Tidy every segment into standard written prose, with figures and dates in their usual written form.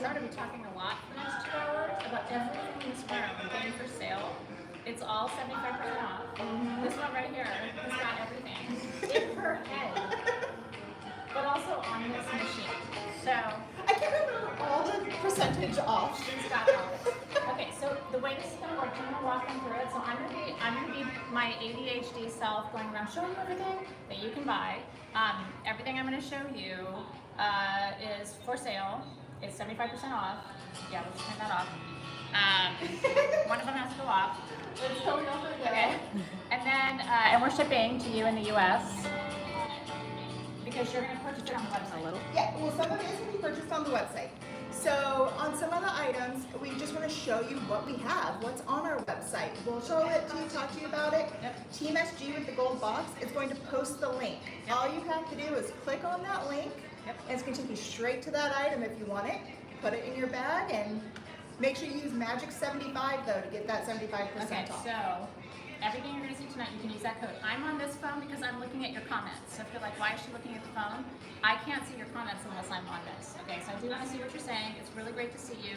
I'm going to be talking a lot for the next 2 hours about everything in this room going for sale. It's all 75% off. This one right here has got everything in her head, but also on this machine. So I can't remember all the percentage off. she's got all of it. Okay, so the way this is going to work, I'm going to walk them through it. So I'm going to be my ADHD self going around showing you everything that you can buy. Everything I'm going to show you is for sale. It's 75% off. Yeah, let's turn that off. One of them has to go off. It's totally off right Okay. And then, and we're shipping to you in the US because you're going to purchase it on the website. A little. Yeah, well, some of it is going to be purchased on the website. So on some of the items, we just want to show you what we have, what's on our website. We'll show it to you, talk to you about it. Yep. Team SG with the gold box is going to post the link. Yep. All you have to do is click on that link, Yep. and it's going to take you straight to that item if you want it. Put it in your bag, and make sure you use Magic 75 though to get that 75% Okay, off. so everything you're going to see tonight, you can use that code. I'm on this phone because I'm looking at your comments. So if you're like, why is she looking at the phone? I can't see your comments unless I'm on this. Okay, so I do want to see what you're saying. It's really great to see you.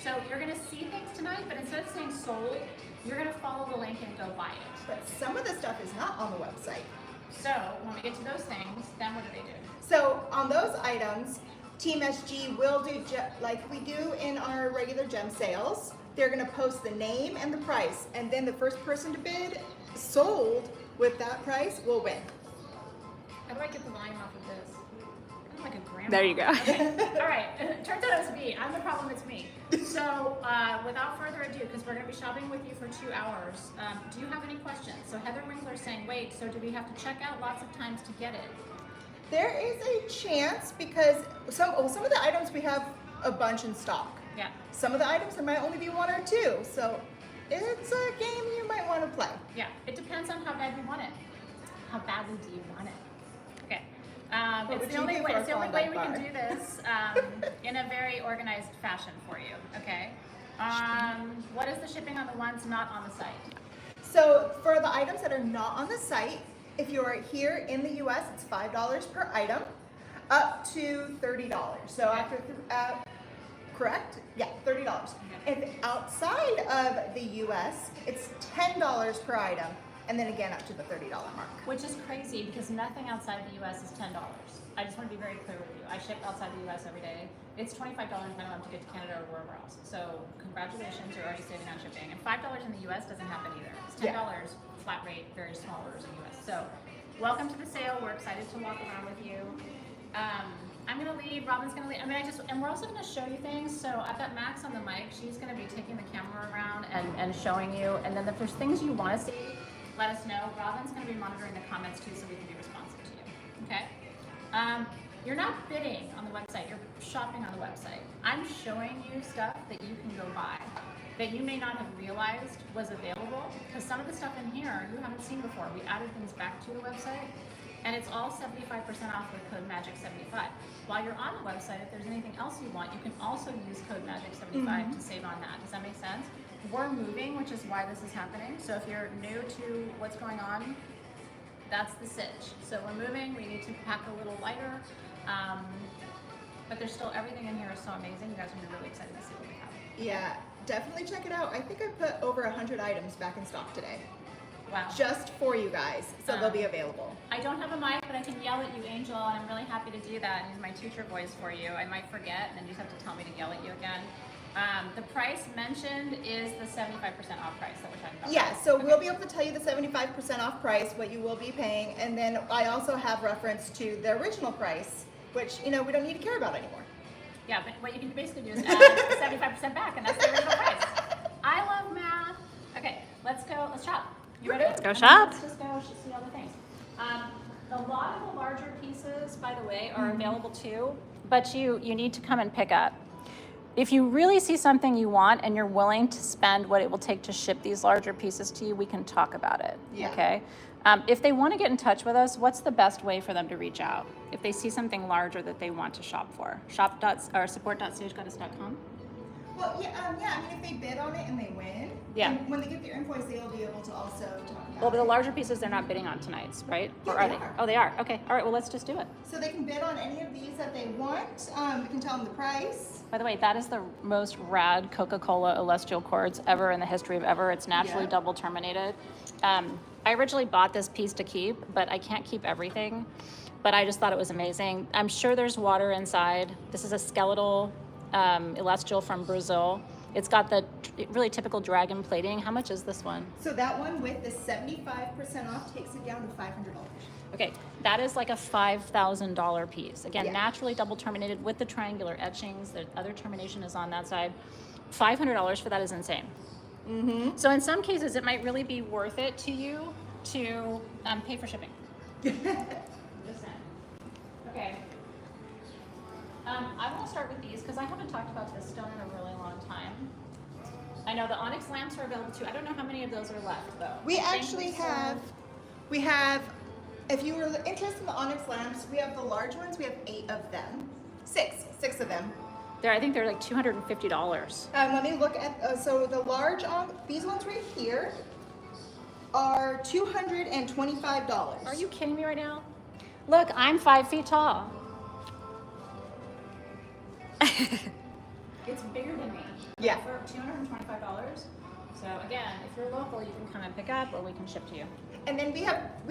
So you're going to see things tonight, but instead of saying sold, you're going to follow the link and go buy it. But some of the stuff is not on the website. So when we get to those things, then what do they do? So on those items, Team SG will do like we do in our regular gem sales. They're going to post the name and the price, and then the first person to bid sold with that price will win. How do I get the volume off of this? I'm like a grandma. There you go. Okay. All right. Turns out it's me. I'm the problem. It's me. So without further ado, because we're going to be shopping with you for 2 hours, do you have any questions? So Heather Winkler's saying, wait, so do we have to check out lots of times to get it? There is a chance because some of the items we have a bunch in stock. Yeah. Some of the items there might only be 1 or 2. So it's a game you might want to play. Yeah. It depends on how bad you want it. How badly do you want it? Okay. What It's would the you only do way. for a It's the only way we Klondike can do this in a very organized fashion for you. Okay. What is the shipping on the ones not on the site? So for the items that are not on the site, if you are here in the US, it's $5 per item, up to $30. So after, correct? Yeah, $30. If outside of the US, it's $10 per item, and then again up to the $30 mark. Which is crazy because nothing outside the US is $10. I just want to be very clear with you. I ship outside the US every day. It's $25 minimum to get to Canada or wherever else. So congratulations, you're already saving on shipping. And $5 in the US doesn't happen either. It's $10 flat rate, very small orders in the US. So welcome to the sale. We're excited to walk around with you. I'm gonna lead, Robin's gonna lead. And we're also gonna show you things. So I've got Max on the mic. She's gonna be taking the camera around and showing you. And then if there's things you wanna see, let us know. Robin's gonna be monitoring the comments too so we can be responsive to you, okay? You're not bidding on the website, you're shopping on the website. I'm showing you stuff that you can go buy that you may not have realized was available because some of the stuff in here you haven't seen before. We added things back to the website and it's all 75% off with code MAGIC75. While you're on the website, if there's anything else you want, you can also use code MAGIC75 to save on that. Does that make sense? We're moving, which is why this is happening. So if you're new to what's going on, that's the sitch. So we're moving, we need to pack a little lighter, but there's still, everything in here is so amazing. You guys will be really excited to see what we have. Yeah, definitely check it out. I think I put over 100 items back in stock today. Wow. Just for you guys, so they'll be available. I don't have a mic, but I can yell at you, Angel, and I'm really happy to do that and use my teacher voice for you. I might forget, and then you just have to tell me to yell at you again. The price mentioned is the 75% off price that we're talking about. Yeah, so we'll be able to tell you the 75% off price, what you will be paying, and then I also have reference to the original price, which, you know, we don't need to care about anymore. Yeah, but what you can basically do is add 75% back, and that's the original price. I love math. Okay, let's go, let's shop. You ready? Let's go shop. Let's just go see all the things. A lot of the larger pieces, by the way, are available too, but you need to come and pick up. If you really see something you want and you're willing to spend what it will take to ship these larger pieces to you, we can talk about it, okay? If they want to get in touch with us, what's the best way for them to reach out? If they see something larger that they want to shop for? Support.stagegoddess.com? Well, yeah. I mean, if they bid on it and they win, Yeah. and when they get their invoice, they'll be able to also talk about Well, but the it. larger pieces they're not bidding on tonight's, right? Yeah, Or are they they? are. Oh, they are. Okay. All right. Well, let's just do it. So they can bid on any of these that they want. We can tell them the price. By the way, that is the most rad Coca-Cola celestial quartz ever in the history of ever. It's naturally Yeah. double terminated. I originally bought this piece to keep, but I can't keep everything. But I just thought it was amazing. I'm sure there's water inside. This is a skeletal celestial from Brazil. It's got the really typical dragon plating. How much is this one? So that one with the 75% off takes it down to $500. Okay, that is like a $5,000 piece. Again, Yeah. naturally double terminated with the triangular etchings. The other termination is on that side. $500 for that is insane. Mm-hmm. So in some cases, it might really be worth it to you to pay for shipping. Just saying. Okay. I want to start with these because I haven't talked about this stone in a really long time. I know the onyx lamps are available too. I don't know how many of those are left though. We I think actually we have, if you were interested in the onyx lamps, we have the large ones. We have 8 of them. Six of them. I think they're like $250. Let me look at, so the large, these ones right here are $225. Are you kidding me right now? Look, I'm 5 feet tall. It's bigger than me. Yeah. For $225. So again, if you're local, you can come and pick up, or we can ship to you. And then we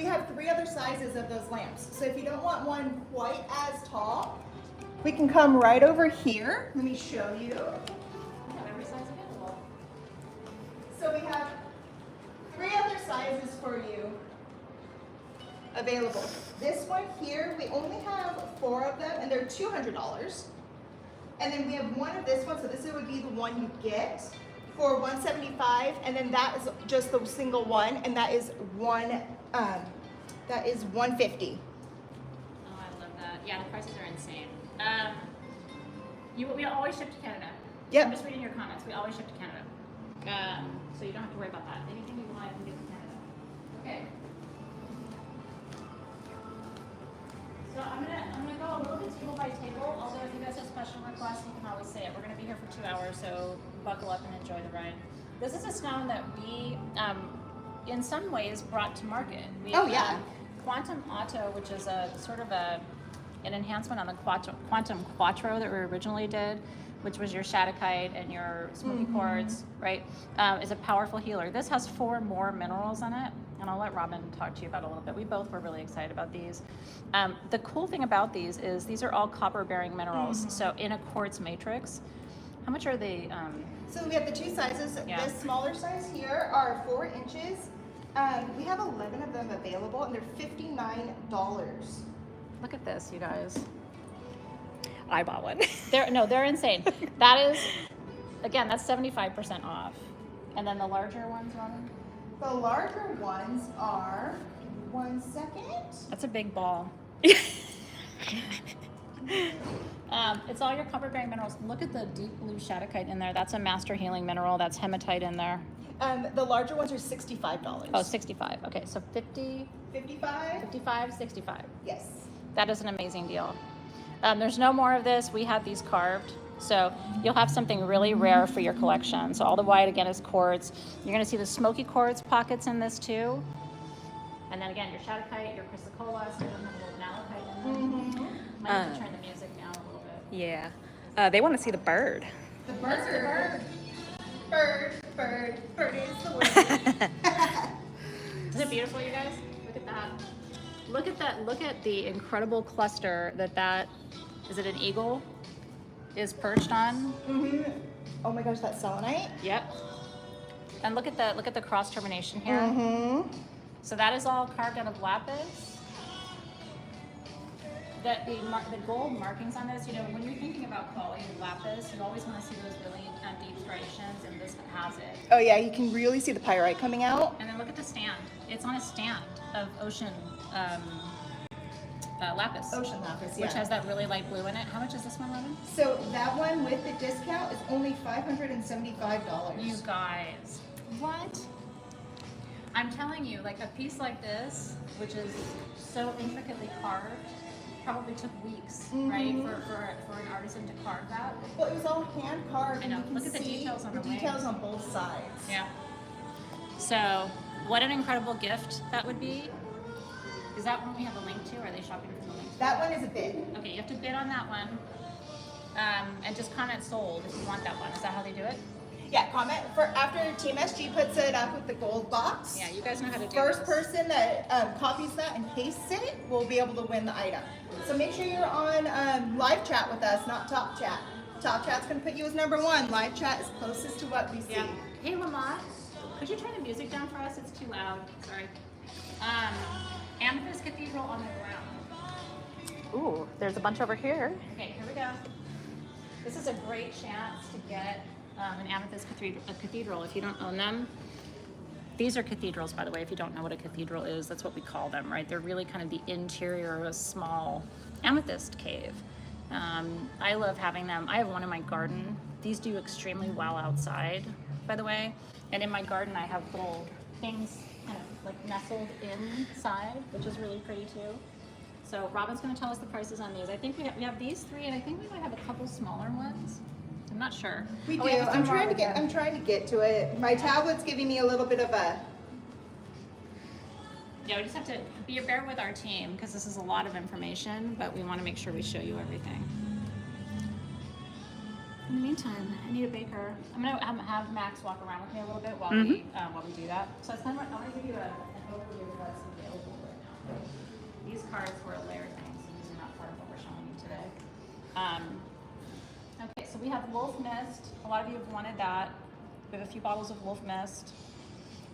have 3 other sizes of those lamps. So if you don't want one quite as tall, we can come right over here. Let me show you. We have every size available. So we have 3 other sizes for you available. This one here, we only have 4 of them, and they're $200. And then we have one of this one, so this would be the one you get for $175, and then that is just the single one, and that is $150. Oh, I love that. Yeah, the prices are insane. We always ship to Canada. Yep. I'm just reading your comments. We always ship to Canada. So you don't have to worry about that. Anything you want, you can get to Canada. Okay. So I'm gonna go a little bit table by table. Although if you guys have special requests, you can always say it. We're gonna be here for 2 hours, so buckle up and enjoy the ride. This is a stone that we, in some ways, brought to market. We, Oh, yeah. Quantum Auto, which is a sort of an enhancement on the Quantum Quattro that we originally did, which was your Shadokite and your smoky quartz, right? Is a powerful healer. This has 4 more minerals in it, and I'll let Robin talk to you about it a little bit. We both were really excited about these. The cool thing about these is these are all copper-bearing minerals, so in a quartz matrix. How much are they? So we have the 2 sizes. Yeah. This smaller size here are 4 inches. We have 11 of them available, and they're $59. Look at this, you guys. I bought one. They're insane. That is, again, that's 75% off. And then the larger ones, Robin? The larger ones are, one second. That's a big ball. It's all your copper-bearing minerals. Look at the deep blue Shadokite in there. That's a master healing mineral. That's hematite in there. The larger ones are $65. Oh, 65. Okay, so 50, 55? 55, 65. Yes. That is an amazing deal. There's no more of this. We have these carved. So you'll have something really rare for your collection. So all the white, again, is quartz. You're going to see the smoky quartz pockets in this too. And then again, your Shadokite, your chrysocolla, so you don't have a little malachite in them. Might have to turn the music down a little bit. Yeah. They want to see the bird. The Let's do bird. Bird is the word. Isn't it beautiful, you guys? Look at that. Look at that. Look at the incredible cluster that is it an eagle? Is perched on. Oh my gosh, that selenite. Yep. And look at the cross termination here. So that is all carved out of lapis. The gold markings on this, you know, when you're thinking about quality of lapis, you always want to see those really deep striations, and this has it. Oh yeah, you can really see the pyrite coming out. And then look at the stand. It's on a stand of ocean lapis. Ocean lapis, yeah. Which has that really light blue in it. How much is this one, Robin? So that one with the discount is only $575. You guys, what? I'm telling you, like a piece like this, which is so intricately carved, probably took weeks, right, for an artisan to carve that. Well, it was all hand carved. I know. And you can Look at the see details on the the details wings. on both sides. Yeah. So, what an incredible gift that would be. Is that one we have a link to, or are they shopping for the link? That one is a bid. Okay, you have to bid on that one. And just comment sold if you want that one. Is that how they do it? Yeah, comment for after Team SG puts it up with the gold box. Yeah, you guys know how to do First this. person that copies that and pastes it will be able to win the item. So make sure you're on live chat with us, not top chat. Top chat's gonna put you as number one. Live chat is closest to what we see. Yeah. Hey, Lamont, could you turn the music down for us? It's too loud. Sorry. Amethyst Cathedral on the ground. Ooh, there's a bunch over here. Okay, here we go. This is a great chance to get an amethyst cathedral if you don't own them. These are cathedrals, by the way, if you don't know what a cathedral is, that's what we call them, right? They're really kind of the interior of a small amethyst cave. I love having them. I have one in my garden. These do extremely well outside, by the way. And in my garden, I have little things kind of like nestled inside, which is really pretty too. So Robin's going to tell us the prices on these. I think we have these three, and I think we might have a couple smaller ones. I'm not sure. We Oh, do. have a few I'm more trying to over get. here. I'm trying to get to it. My tablet's giving me a little bit of a. Yeah, we just have to bear with our team because this is a lot of information, but we want to make sure we show you everything. In the meantime, I need a baker. I'm gonna have Max walk around with me a little bit while we do that. So it's kind of, I want to give you an overview of what's available right now. These cards were a Lair thing, so these are not part of what we're showing you today. Okay, so we have Wolf Mist. A lot of you have wanted that. We have a few bottles of Wolf Mist.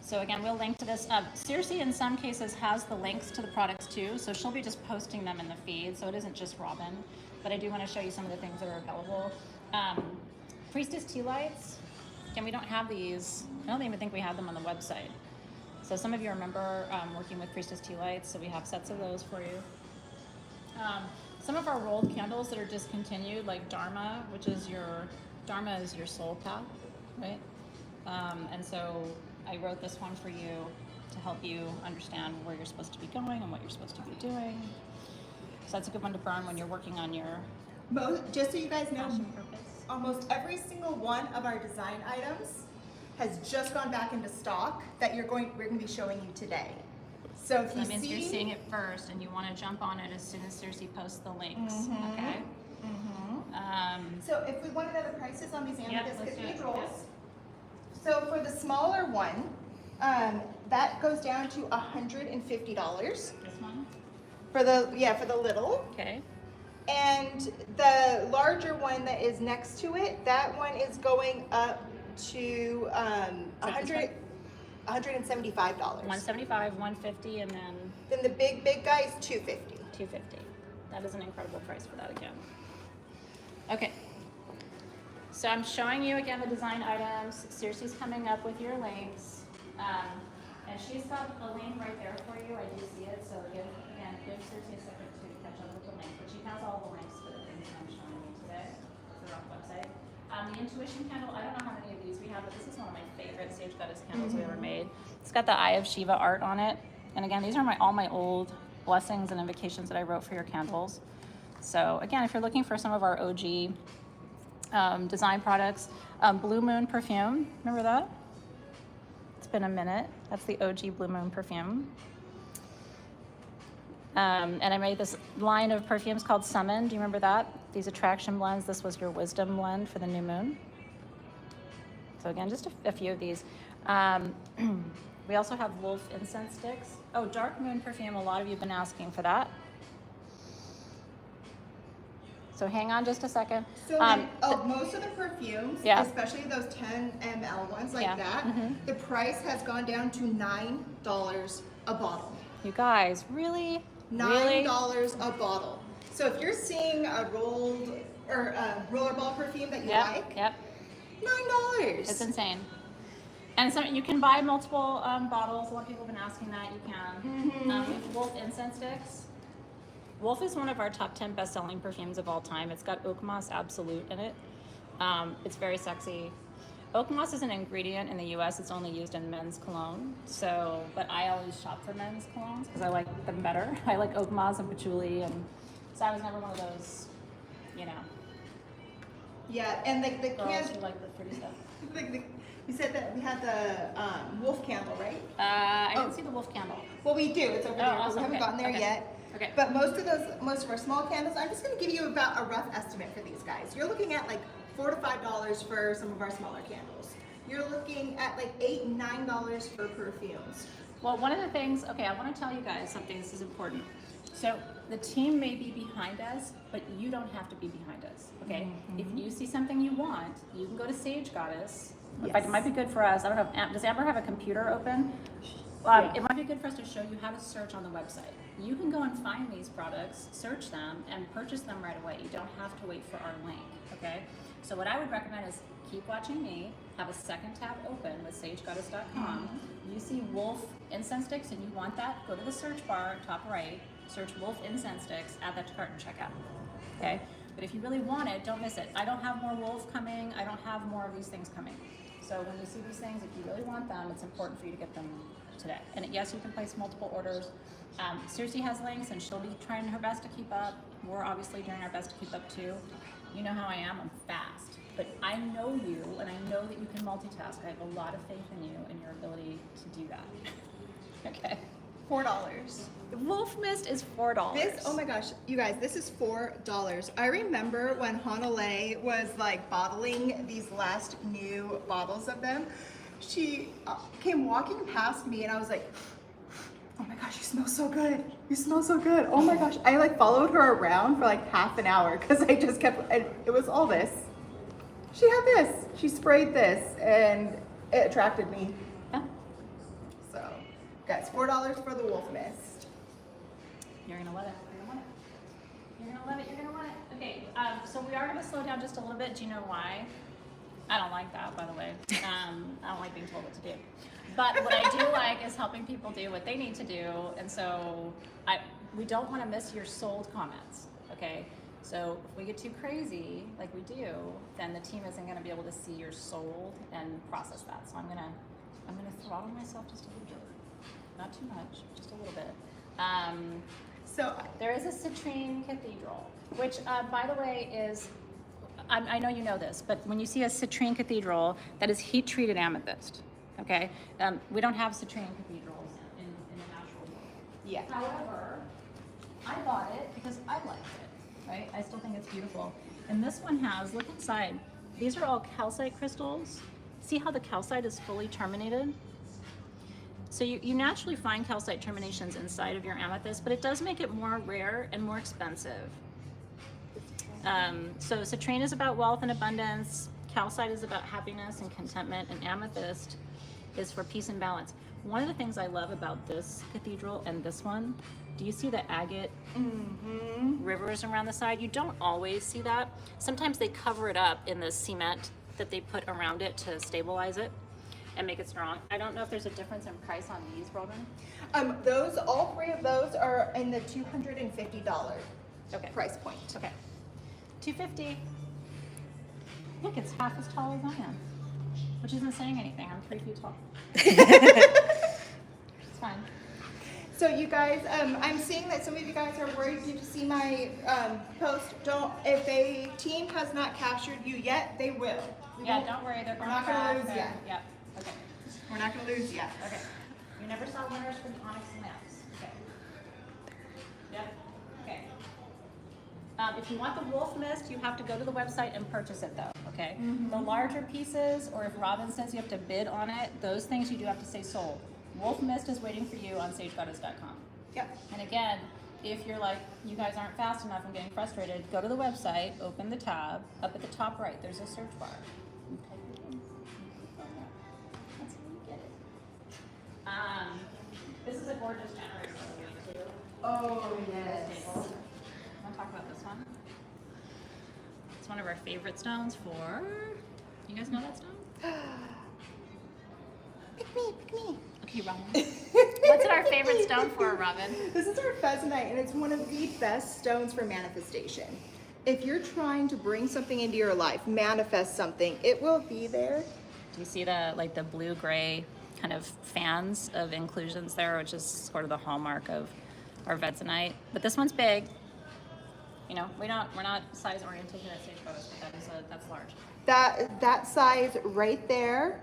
So again, we'll link to this. Circe in some cases has the links to the products too, so she'll be just posting them in the feed, so it isn't just Robin. But I do want to show you some of the things that are available. Priestess tea lights. Again, we don't have these. I don't even think we have them on the website. So some of you remember working with Priestess tea lights, so we have sets of those for you. Some of our rolled candles that are discontinued, like Dharma, which is your soul path, right? And so I wrote this one for you to help you understand where you're supposed to be going and what you're supposed to be doing. So that's a good one to burn when you're working on your Just so you guys know, passion purpose. almost every single one of our design items has just gone back into stock that we're going to be showing you today. So if So you that means see, you're seeing it first and you want to jump on it as soon as Circe posts the links, okay? so if we want to know the prices on these amethyst let's do it, cathedrals, so for the smaller one, that goes down to $150 This one, for the little. okay? And the larger one that is next to it, that one is going up to $175. 175, 150, and then Then the big guy is $250. 250. That is an incredible price for that again. Okay. So I'm showing you again the design items. Circe's coming up with your links. And she's got a link right there for you. I do see it. So give Circe a second to catch up with the link. But she has all the links for the things that I'm showing you today. They're on the website. The Intuition candle, I don't know how many of these we have, but this is one of my favorite Sage Goddess candles we ever made. It's got the Eye of Shiva art on it. And again, these are all my old blessings and invocations that I wrote for your candles. So again, if you're looking for some of our OG design products, Blue Moon perfume, remember that? It's been a minute. That's the OG Blue Moon perfume. And I made this line of perfumes called Summon. Do you remember that? These attraction blends. This was your wisdom blend for the new moon. So again, just a few of these. We also have wolf incense sticks. Oh, dark moon perfume. A lot of you have been asking for that. So hang on just a second. So most of the perfumes, Yeah. especially those 10 ml ones like Yeah. that, the price has gone down to $9 a bottle. You guys, really? $9 a bottle. So if you're seeing a rolled or rollerball perfume that you like, Yep. $9. It's insane. And so you can buy multiple bottles. A lot of people have been asking that. You can. We have Wolf incense sticks. Wolf is one of our top 10 best-selling perfumes of all time. It's got oak moss absolute in it. It's very sexy. Oak moss is an ingredient in the US. It's only used in men's cologne. But I always shop for men's colognes because I like them better. I like oak moss and patchouli, and I was never one of those, you know, Yeah, and the girls candle. who like the pretty stuff. You said that we had the wolf candle, right? I didn't see the wolf candle. Well, we do. It's over there. But awesome. we haven't Okay. gotten there Okay. yet. Okay. But most of our small candles, I'm just going to give you about a rough estimate for these guys. You're looking at like $4 to $5 for some of our smaller candles. You're looking at like $8 and $9 for perfumes. Well, one of the things, okay, I want to tell you guys something. This is important. So the team may be behind us, but you don't have to be behind us. Okay. If you see something you want, you can go to Sage Goddess. In fact, it might be good for us. I don't know. Does Amber have a computer open? It might be good for us to show you how to search on the website. You can go and find these products, search them, and purchase them right away. You don't have to wait for our link, okay? So what I would recommend is keep watching me, have a second tab open with sagegoddess.com. You see Wolf incense sticks and you want that, go to the search bar, top right, search Wolf incense sticks, add that to cart and check out, okay? But if you really want it, don't miss it. I don't have more Wolf coming. I don't have more of these things coming. So when you see these things, if you really want them, it's important for you to get them today. And yes, you can place multiple orders. Circe has links and she'll be trying her best to keep up. We're obviously doing our best to keep up too. You know how I am, I'm fast. But I know you and I know that you can multitask. I have a lot of faith in you and your ability to do that. Okay. $4. Wolf Mist is $4. This, oh my gosh, you guys, this is $4. I remember when Honolulu was like bottling these last new bottles of them. She came walking past me and I was like, oh my gosh, you smell so good. You smell so good. Oh my gosh. I like followed her around for like half an hour because I just kept, it was all this. She had this, she sprayed this and it attracted me. Yeah. So, guys, $4 for the Wolf Mist. You're gonna love it. You're gonna want it. You're gonna love it. You're gonna want it. Okay, so we are gonna slow down just a little bit. Do you know why? I don't like that, by the way. I don't like being told what to do. But what I do like is helping people do what they need to do. And so we don't want to miss your sold comments, okay? So if we get too crazy, like we do, then the team isn't going to be able to see your sold and process that. So I'm gonna throttle myself just a little bit, not too much, just a little bit. So There is a citrine cathedral, which, by the way, is, I know you know this, but when you see a citrine cathedral, that is heat-treated amethyst, okay? We don't have citrine cathedrals in the natural world. yeah. However, I bought it because I liked it, right? I still think it's beautiful. And this one has, look inside, these are all calcite crystals. See how the calcite is fully terminated? So you naturally find calcite terminations inside of your amethyst, but it does make it more rare and more expensive. So citrine is about wealth and abundance, calcite is about happiness and contentment, and amethyst is for peace and balance. One of the things I love about this cathedral and this one, do you see the agate rivers around the side? You don't always see that. Sometimes they cover it up in the cement that they put around it to stabilize it and make it strong. I don't know if there's a difference in price on these, Robin. All three of those are in the $250 Okay. price point. Okay. $250. Look, it's half as tall as I am, which isn't saying anything. I'm 3 feet tall. It's fine. So you guys, I'm seeing that some of you guys are worried. Did you see my post? If a team has not captured you yet, they will. Yeah, don't worry. They're We're not gonna lose yet. Yeah. Okay. We're not going to lose yet. Okay. You never saw winners for the onyx lamps. Okay. Yep. Okay. If you want the wolf mist, you have to go to the website and purchase it, though. Okay. The larger pieces, or if Robin says you have to bid on it, those things you do have to say sold. Wolf mist is waiting for you on sagegoddess.com. Yep. And again, if you're like, you guys aren't fast enough, I'm getting frustrated, go to the website, open the tab, up at the top right, there's a search bar. You type it in, that's how you get it. This is a gorgeous generator too. Oh, yes. Want to talk about this one? It's one of our favorite stones for, you guys know that stone? Pick me, pick me. Okay, Robin. What's our favorite stone for, Robin? This is our pheasantite, and it's one of the best stones for manifestation. If you're trying to bring something into your life, manifest something, it will be there. Do you see the blue-gray kind of fans of inclusions there, which is sort of the hallmark of our Vetzonite? But this one's big. You know, we're not size oriented here at Sage Photos, but that's large. That size right there.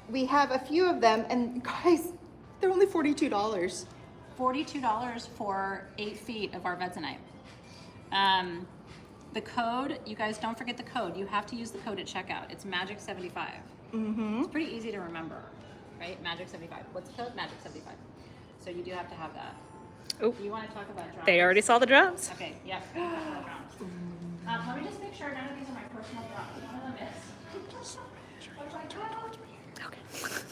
We have a few of them, and guys, they're only $42. $42 for 8 feet of arvesanite. The code, you guys don't forget the code. You have to use the code at checkout. It's Magic 75. It's pretty easy to remember, right? Magic 75. What's the code? Magic 75. So you do have to have that. Oh, You want to talk about drums? they already saw the drums. Okay, yep. Drums. Let me just make sure none of these are my personal drums. One of them is. Which I don't. Okay.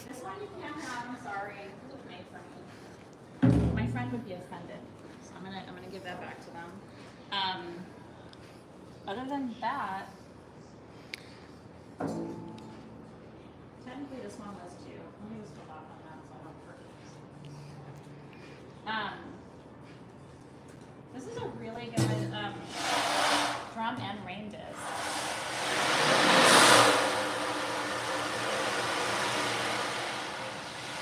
This one you can't have. I'm sorry. It was made for me. My friend would be offended, so I'm gonna give that back to them. Other than that, technically this one was too. Let me just go off on that so I don't forget. This is a really good drum and rain disc.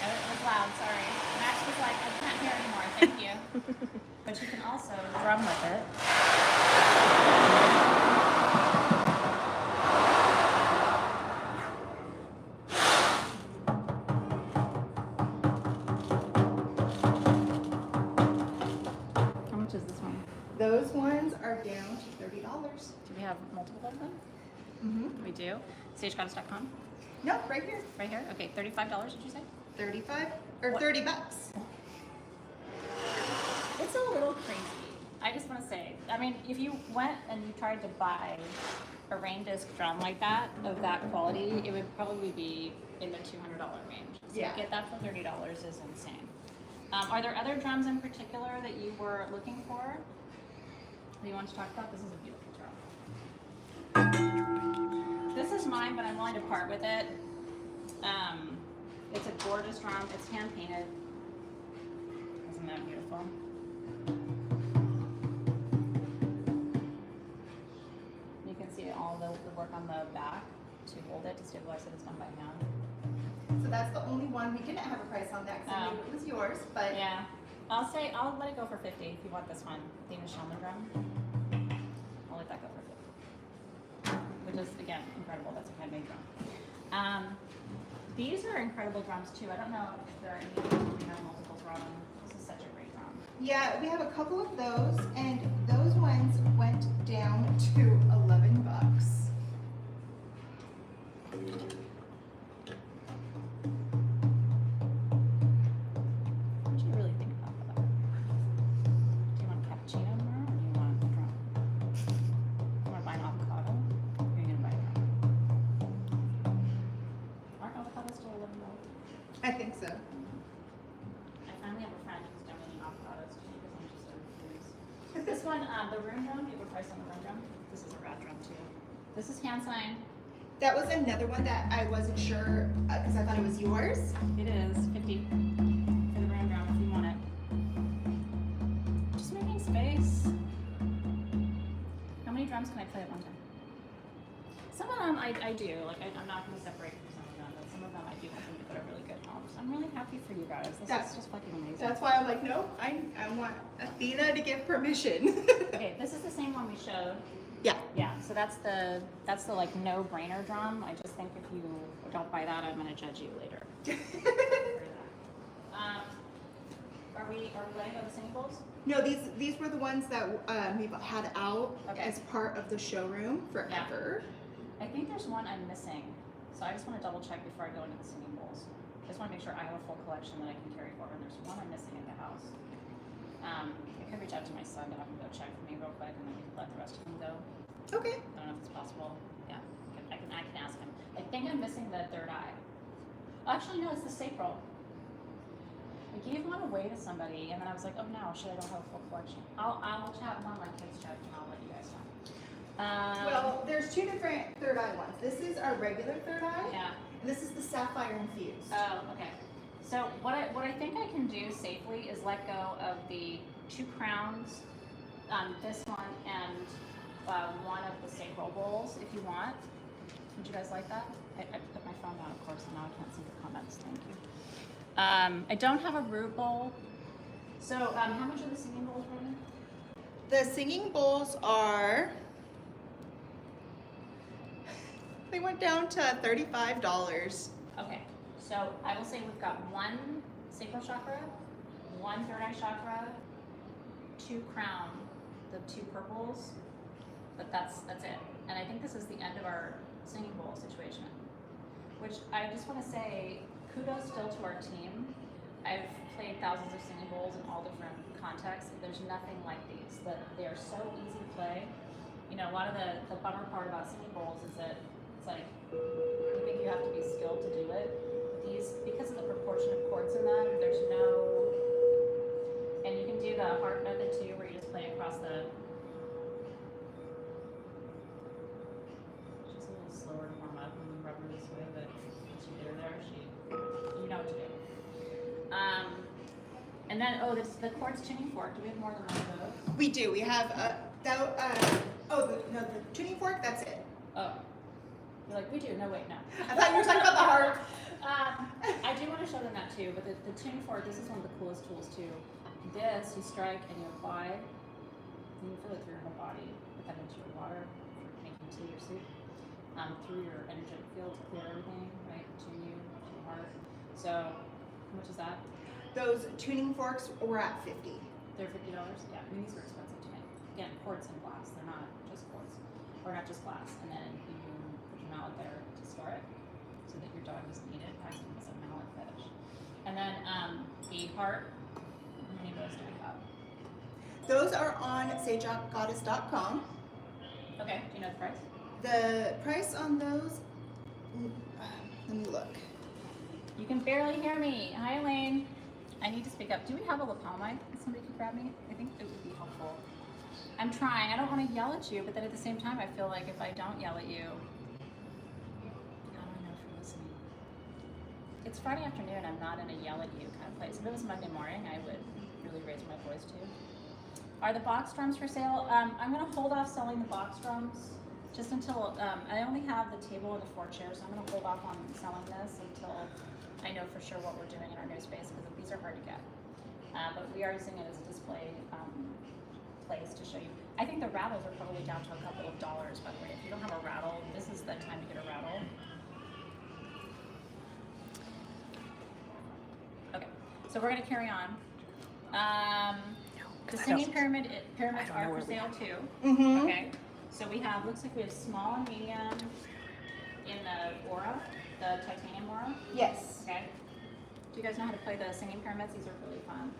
It was loud, sorry. Max was like, I can't hear anymore, thank you. But you can also drum with it. How much is this one? Those ones are down to $30. Do we have multiple of them? We do. SageGoddess.com? No, right here. Right here? Okay, $35, did you say? 35 or What? 30 bucks. It's a little crazy. I just want to say, I mean, if you went and you tried to buy a rain disc drum like that, of that quality, it would probably be in the $200 range. So Yeah. to get that for $30 is insane. Are there other drums in particular that you were looking for that you want to talk about? This is a beautiful drum. This is mine, but I'm willing to part with it. It's a gorgeous drum. It's hand painted. Isn't that beautiful? You can see all the work on the back to hold it, to stabilize it, is done by hand. So that's the only one. We didn't have a price on that because I knew it was yours, but Yeah. I'll let it go for 50 if you want this one. Athena Shaman drum. I'll let that go for 50. Which is, again, incredible. That's a handmade drum. These are incredible drums too. I don't know if there are any we have multiple drum. This is such a great drum. yeah, we have a couple of those, and those ones went down to 11 bucks. What do you really think about that? Do you want a cappuccino tomorrow, or do you want a drum? You want to buy an avocado? Or are you going to buy a drum? Aren't avocados still $11? I think so. I finally have a friend who's donating avocados to me because I'm just so confused. This one, the room drum, do you have a price on the room drum? This is a rad drum too. This is hand signed. That was another one that I wasn't sure because I thought it was yours. It is 50 for the room drum if you want it. Just making space. How many drums can I play at one time? Some of them I do. Like I'm not going to separate from some of them, but some of them I do want them to go to really good homes. I'm really happy for you guys. This is just fucking amazing. That's why I'm like, no, I want Athena to give permission. Okay, this is the same one we showed. Yeah. Yeah, so that's the like no-brainer drum. I just think if you don't buy that, I'm gonna judge you later. Are we letting go of the singing bowls? No, these were the ones that we've had out Okay. as part of the showroom forever. I think there's one I'm missing, so I just want to double check before I go into the singing bowls. I just want to make sure I have a full collection that I can carry forward. There's one I'm missing in the house. I could reach out to my son to have him go check for me real quick, and then we can let the rest of them go. Okay. I don't know if it's possible. Yeah, I can ask him. I think I'm missing the third eye. Actually, no, it's the sacral. I gave one away to somebody, and then I was like, oh no, shit, I don't have a full collection. I'll chat one of my kids check, and I'll let you guys know. Well, there's two different third eye ones. This is our regular third eye. Yeah. And this is the sapphire infused. Oh, okay. So what I think I can do safely is let go of the two crowns, this one, and one of the sacral bowls, if you want. Would you guys like that? I put my phone down, of course, and now I can't see the comments. Thank you. I don't have a root bowl. So how much are the singing bowls, Ronan? The singing bowls are, they went down to $35. Okay, so I will say we've got one sacral chakra, one third eye chakra, two crown, the two purples, but that's it. And I think this is the end of our singing bowl situation, which I just want to say kudos still to our team. I've played thousands of singing bowls in all different contexts. There's nothing like these. They are so easy to play. You know, a lot of the bummer part about singing bowls is that it's like you think you have to be skilled to do it. These, because of the proportion of chords in them, there's no, and you can do the harp method too, where you just play across the. She's a little slower to warm up when you rub her this way, but once you get her there, you know what to do. And then, the quartz tuning fork. Do we have more than one of those? We do. We have the tuning fork. That's it. Oh, you're like, we do. No, wait, no. I thought you were talking about the harp. I do want to show them that too, but the tuning fork, this is one of the coolest tools too. This, you strike and you apply, and you feel it through your whole body. Put that into your water, making tea or soup, through your energetic field to clear everything, right, to you, to your heart. So, how much is that? Those tuning forks were at $50. They're $50? Yeah, I mean, these are expensive to make. Again, quartz and glass, they're not just quartz, or not just glass. And then you put your mallet there to store it, so that your dog doesn't eat it, as a mallet fetish. And then the heart, how many of those do we have? Those are on sagegoddess.com. Okay, do you know the price? The price on those, let me look. You can barely hear me. Hi, Elaine. I need to speak up. Do we have a lapel mic? Somebody could grab me? I think it would be helpful. I'm trying. I don't want to yell at you, but then at the same time, I feel like if I don't yell at you, how do I know if you're listening? It's Friday afternoon. I'm not in a yell at you kind of place. If it was Monday morning, I would really raise my voice too. Are the box drums for sale? I'm going to hold off selling the box drums just until, I only have the table and the 4 chairs, so I'm going to hold off on selling this until I know for sure what we're doing in our new space, because these are hard to get. But we are using it as a display place to show you. I think the rattles are probably down to a couple of dollars, by the way. If you don't have a rattle, this is the time to get a rattle. Okay, so we're going to carry on. The singing pyramids are for sale too. Mm-hmm. Okay, so we have, looks like we have small and medium in the aura, the titanium aura. Yes. Okay. Do you guys know how to play the singing pyramids? These are really fun.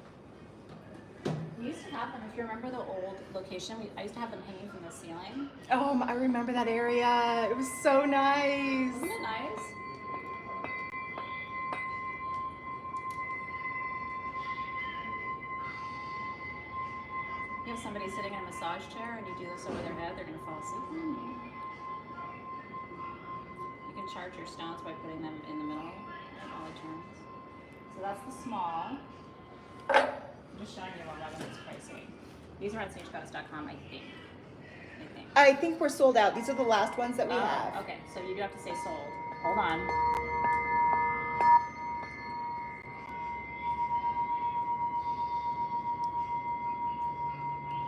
We used to have them, if you remember the old location, I used to have them hanging from the ceiling. Oh, I remember that area. It was so nice. Isn't it nice? You have somebody sitting in a massage chair and you do this over their head, they're going to fall asleep. You can charge your stones by putting them in the middle of all the turns. So that's the small. I'm just showing you what it's pricing. These are on sagegoddess.com, I think. I think we're sold out. These are the last ones that we have. Okay, so you do have to say sold. Hold on.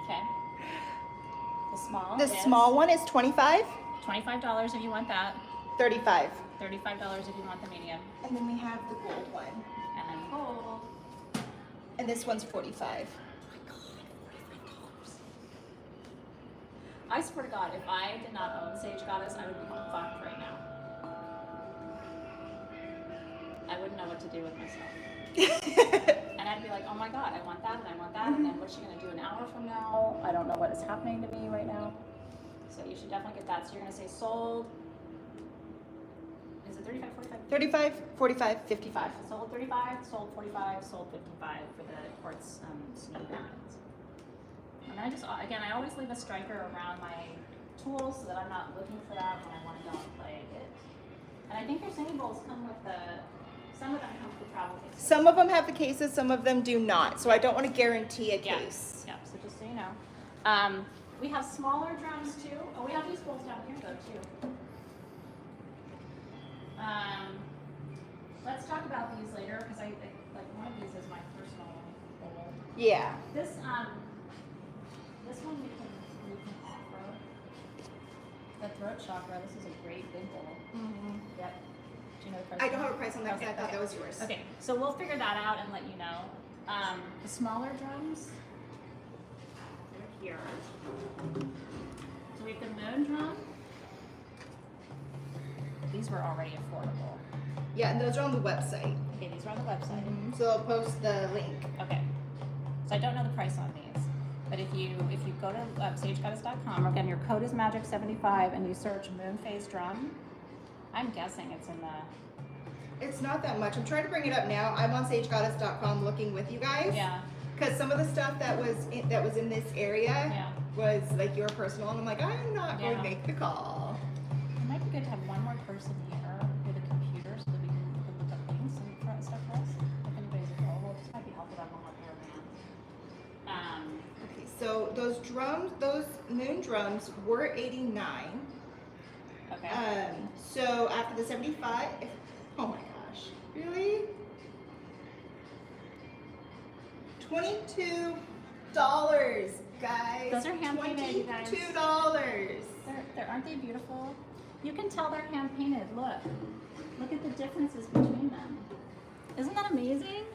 Okay. The small The small one is $25. $25 if you want that. $35. $35 if you want the medium. And then we have the gold one. And then gold. And this one's $45. Oh my God, $45. I swear to God, if I did not own Sage Goddess, I would be fucked right now. I wouldn't know what to do with myself. And I'd be like, oh my God, I want that and I want that. And then what's she going to do an hour from now? I don't know what is happening to me right now. So you should definitely get that. So you're going to say sold. Is it 35, 45? 35, 45, 55. Sold 35, sold 45, sold 55 for the quartz singing pyramids. And then I always leave a striker around my tools so that I'm not looking for that when I want to go and play it. And I think your singing bowls come with some of them come with the travel cases. Some of them have the cases, some of them do not. So I don't want to guarantee a case. Yeah, so just so you know. We have smaller drums too. Oh, we have these bowls down here though too. Let's talk about these later because I like one of these is my personal bowl. Yeah. This this one we can offer. The throat chakra, this is a great big bowl. Yep. Do you know the price? I don't have a price on that because I thought that was yours. Okay, so we'll figure that out and let you know. The smaller drums, they're here. So we have the moon drum. These were already affordable. Yeah, and those are on the website. Okay, these are on the website. So I'll post the link. Okay. So I don't know the price on these, but if you go to sagegoddess.com, again, your code is magic75, and you search moon phase drum, I'm guessing it's in the. It's not that much. I'm trying to bring it up now. I'm on sagegoddess.com looking with you guys. Yeah. Because some of the stuff that was in this area was like your personal, and I'm like, I'm not going to make the call. It might be good to have one more person here with a computer so that we can look up links and stuff for us. If anybody's available, this might be helpful to have one more pair of hands. Okay, so those drums, those moon drums were $89. Okay. So after the 75, oh my gosh, really? $22, guys. Those are hand painted, you guys. $22. Aren't they beautiful? You can tell they're hand painted. Look at the differences between them. Isn't that amazing?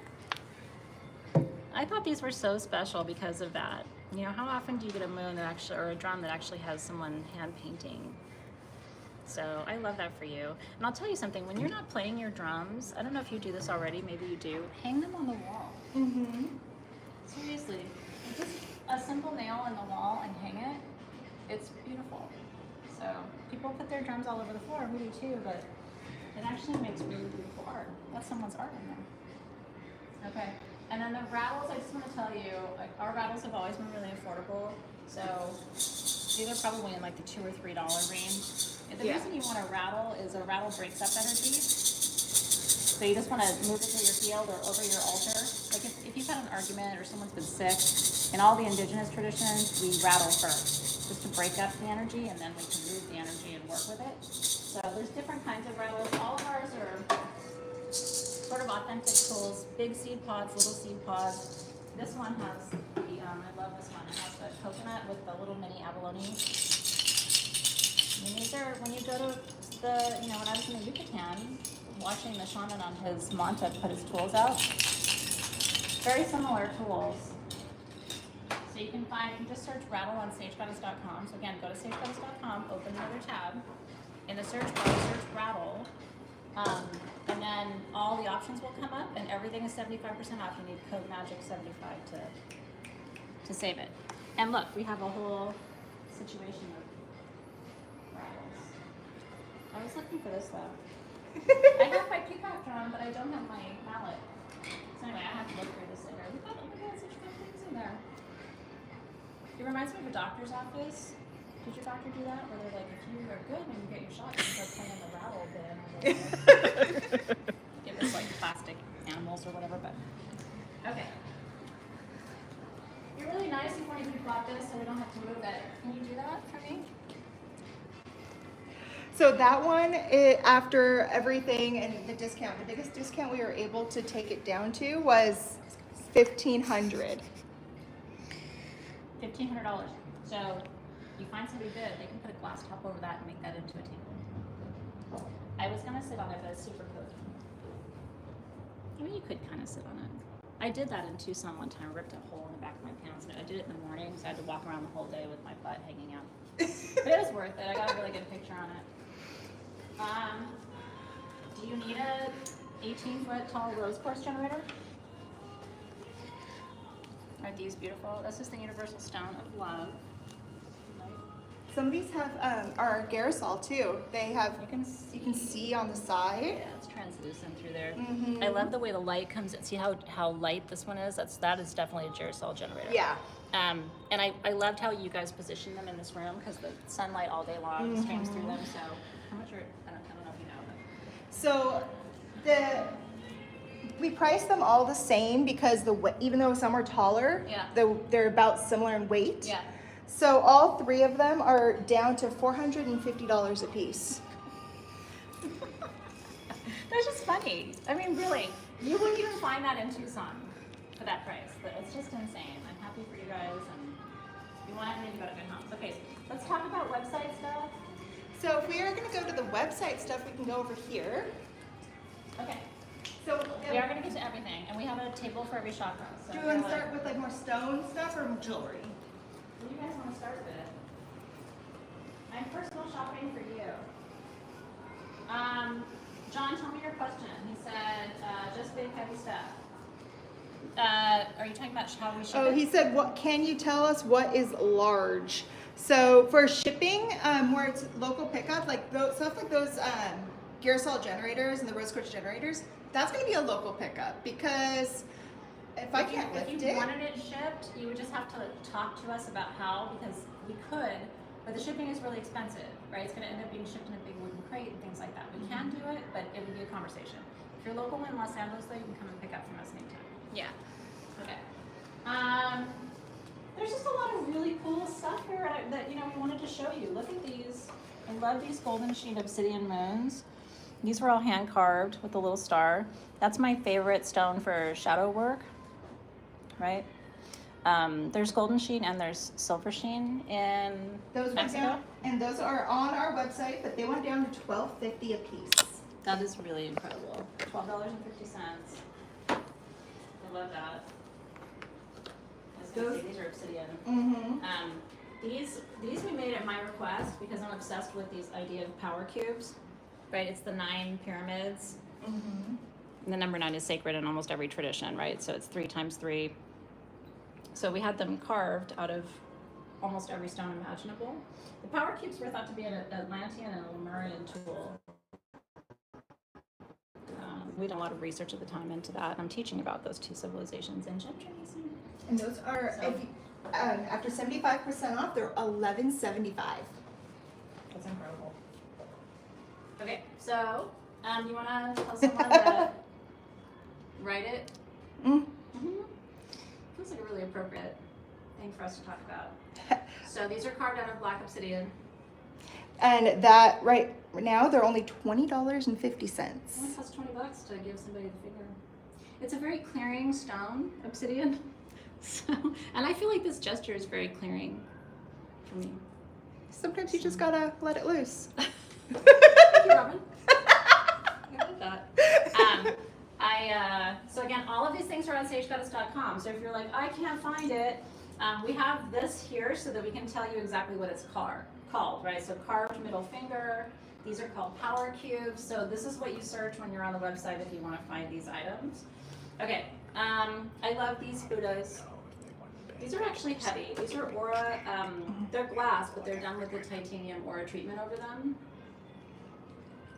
I thought these were so special because of that. You know, how often do you get a moon that actually, or a drum that actually has someone hand painting? So I love that for you. And I'll tell you something, when you're not playing your drums, I don't know if you do this already, maybe you do, hang them on the wall. Seriously, just a simple nail in the wall and hang it, it's beautiful. So people put their drums all over the floor, we do too, but it actually makes really beautiful art. That's someone's art in there. Okay, and then the rattles, I just want to tell you, like, our rattles have always been really affordable. So these are probably in like the $2 or $3 range. And the reason you want a rattle is a rattle breaks up energy. So you just want to move it to your field or over your altar. Like if you've had an argument or someone's been sick, in all the indigenous traditions, we rattle first, just to break up the energy, and then we can move the energy and work with it. So there's different kinds of rattles. All of ours are sort of authentic tools, big seed pods, little seed pods. This one has the, I love this one, it has the coconut with the little mini abalone. I mean, these are, when you go to the, you know, when I was in the Yucatan, watching the shaman on his manta put his tools out, very similar tools. So you can just search rattle on sagegoddess.com. So again, go to sagegoddess.com, open another tab. In the search bar, search rattle. And then all the options will come up, and everything is 75% off. You need code magic75 to save it. And look, we have a whole situation of rattles. I was looking for this though. I have my peacock drum, but I don't have my mallet. So anyway, I have to look through this later. We got, oh my god, such good things in there. It reminds me of a doctor's office. Did your doctor do that? Where they're like, if you are good when you get your shot, you start playing the rattle bit. Give us like plastic animals or whatever, but okay. You're really nice. You wanted to plot this so we don't have to move it. Can you do that for me? So that one, after everything and the discount, the biggest discount we were able to take it down to was $1,500. $1,500. So you find somebody good, they can put a glass top over that and make that into a table. I was gonna sit on it, but it's super cozy. I mean, you could kind of sit on it. I did that in Tucson one time. I ripped a hole in the back of my pants, and I did it in the morning, so I had to walk around the whole day with my butt hanging out. But it was worth it. I got a really good picture on it. Do you need a 18-foot tall rose quartz generator? Aren't these beautiful? This is the universal stone of love. Some of these have are Garrisol too. They have, you can see on the side. Yeah, it's translucent through there. I love the way the light comes in. See how light this one is? That is definitely a Garrisol generator. Yeah. And I loved how you guys positioned them in this room because the sunlight all day long streams through them. So how much are, I don't know if you know. So we priced them all the same because even though some are taller, they're about similar in weight. Yeah. So all three of them are down to $450 a piece. That's just funny. I mean, really, you wouldn't even find that in Tucson for that price. But it's just insane. I'm happy for you guys, and You want everything to go to good homes. Okay, let's talk about website stuff. So if we are going to go to the website stuff, we can go over here. Okay, So we are going to get to everything, and we have a table for every chakra. So do you want to start with like more stone stuff or jewelry? What do you guys want to start with? I'm personal shopping for you. John, tell me your question. He said, just big heavy stuff. Are you talking about how we ship Oh, it? he said, "What can you tell us what is large?" So for shipping, where it's local pickup, like those stuff like those Ganeshas generators and the rose quartz generators, that's going to be a local pickup because if I can't lift if you it, wanted it shipped, you would just have to talk to us about how, because we could, but the shipping is really expensive, right? It's going to end up being shipped in a big wooden crate and things like that. We can do it, but it would be a conversation. If you're local in Los Angeles, though, you can come and pick up from us anytime. Yeah. Okay. There's just a lot of really cool stuff here that we wanted to show you. Look at these. I love these golden sheen obsidian moons. These were all hand carved with a little star. That's my favorite stone for shadow work, right? There's golden sheen and there's silver sheen in those went Mexico. down, and those are on our website, but they went down to $12.50 a piece. That is really incredible. $12.50. I love that. These are obsidian. Mm-hmm. These we made at my request because I'm obsessed with these idea of power cubes, right? It's the 9 pyramids. Mm-hmm. And the number 9 is sacred in almost every tradition, right? So it's 3 times 3. So we had them carved out of almost every stone imaginable. The power cubes were thought to be an Atlantean and a Lemurian tool. We did a lot of research at the time into that. I'm teaching about those 2 civilizations in gem trees. And those are, So- if you, after 75% off, they're $11.75. That's incredible. Okay, so you want to tell someone to write it? Mm. Mm-hmm. Feels like a really appropriate thing for us to talk about. So these are carved out of black obsidian. And that right now they're only $20.50. Only costs $20 to give somebody the figure. It's a very clearing stone, obsidian. So, and I feel like this gesture is very clearing for me. Sometimes you just gotta let it loose. Thank you, Robin. I love that. So again, all of these things are on sagegoddess.com. So if you're like, I can't find it, we have this here so that we can tell you exactly what it's called, right? So carved middle finger. These are called power cubes. So this is what you search when you're on the website if you want to find these items. Okay, I love these Buddhas. These are actually heavy. These are aura, they're glass, but they're done with the titanium aura treatment over them.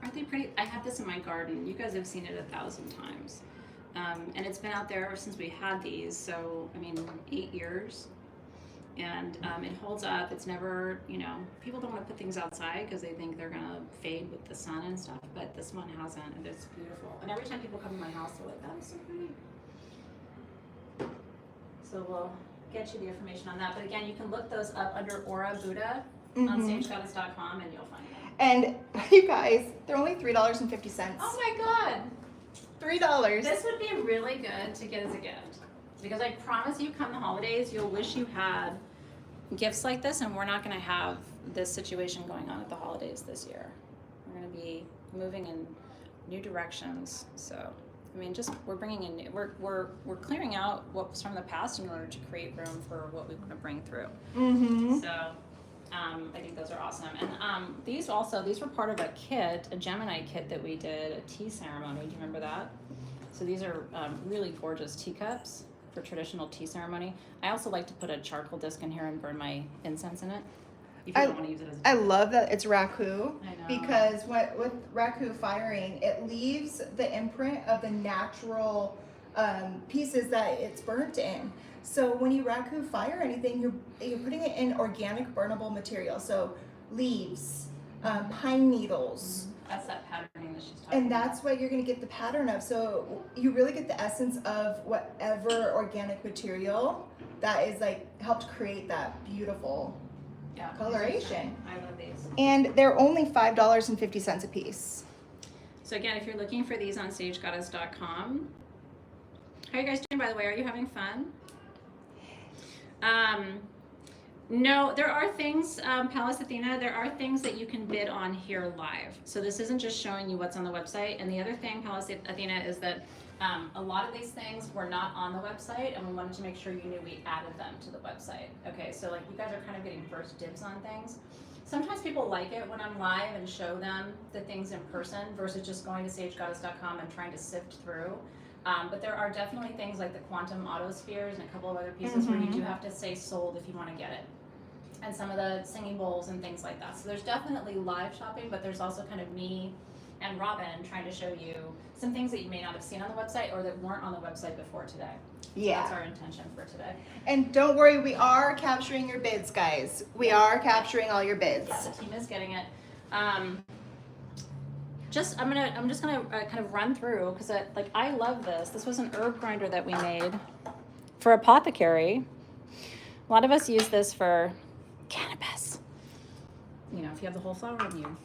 Aren't they pretty? I have this in my garden. You guys have seen it 1,000 times. And it's been out there ever since we had these, so, I mean, 8 years. And it holds up. It's never, people don't want to put things outside because they think they're going to fade with the sun and stuff, but this one hasn't, and it's beautiful. And every time people come to my house, they're like, that is so pretty. So we'll get you the information on that. But again, you can look those up under Aura Buddha on sagegoddess.com and you'll find them. And you guys, they're only $3.50. Oh my God. $3. This would be really good to get as a gift. Because I promise you, come the holidays, you'll wish you had gifts like this, and we're not going to have this situation going on at the holidays this year. We're going to be moving in new directions. So, I mean, we're bringing in, we're clearing out what was from the past in order to create room for what we want to bring through. Mm-hmm. So, I think those are awesome. And these were part of a kit, a Gemini kit that we did, a tea ceremony. Do you remember that? So these are really gorgeous teacups for traditional tea ceremony. I also like to put a charcoal disc in here and burn my incense in it. If you don't want to use it as a I love that it's raku. I know. Because with raku firing, it leaves the imprint of the natural pieces that it's burnt in. So when you raku fire anything, you're putting it in organic burnable material. So leaves, pine needles. That's that patterning that she's talking And about. that's what you're going to get the pattern of. So you really get the essence of whatever organic material that is helped create that beautiful coloration. I love these. And they're only $5.50 a piece. So again, if you're looking for these on sagegoddess.com. How are you guys doing, by the way? Are you having fun? No, there are things, Palace Athena, there are things that you can bid on here live. So this isn't just showing you what's on the website. And the other thing, Palace Athena, is that a lot of these things were not on the website, and we wanted to make sure you knew we added them to the website. Okay, so like you guys are kind of getting first dibs on things. Sometimes people like it when I'm live and show them the things in person versus just going to sagegoddess.com and trying to sift through. But there are definitely things like the quantum autospheres and a couple of other pieces where you do have to say sold if you want to get it. And some of the singing bowls and things like that. So there's definitely live shopping, but there's also kind of me and Robin trying to show you some things that you may not have seen on the website or that weren't on the website before today. Yeah. That's our intention for today. And don't worry, we are capturing your bids, guys. We are capturing all your bids. Yeah, the team is getting it. I'm just gonna kind of run through because I love this. This was an herb grinder that we made for apothecary. A lot of us use this for cannabis. You know, if you have the whole flower and you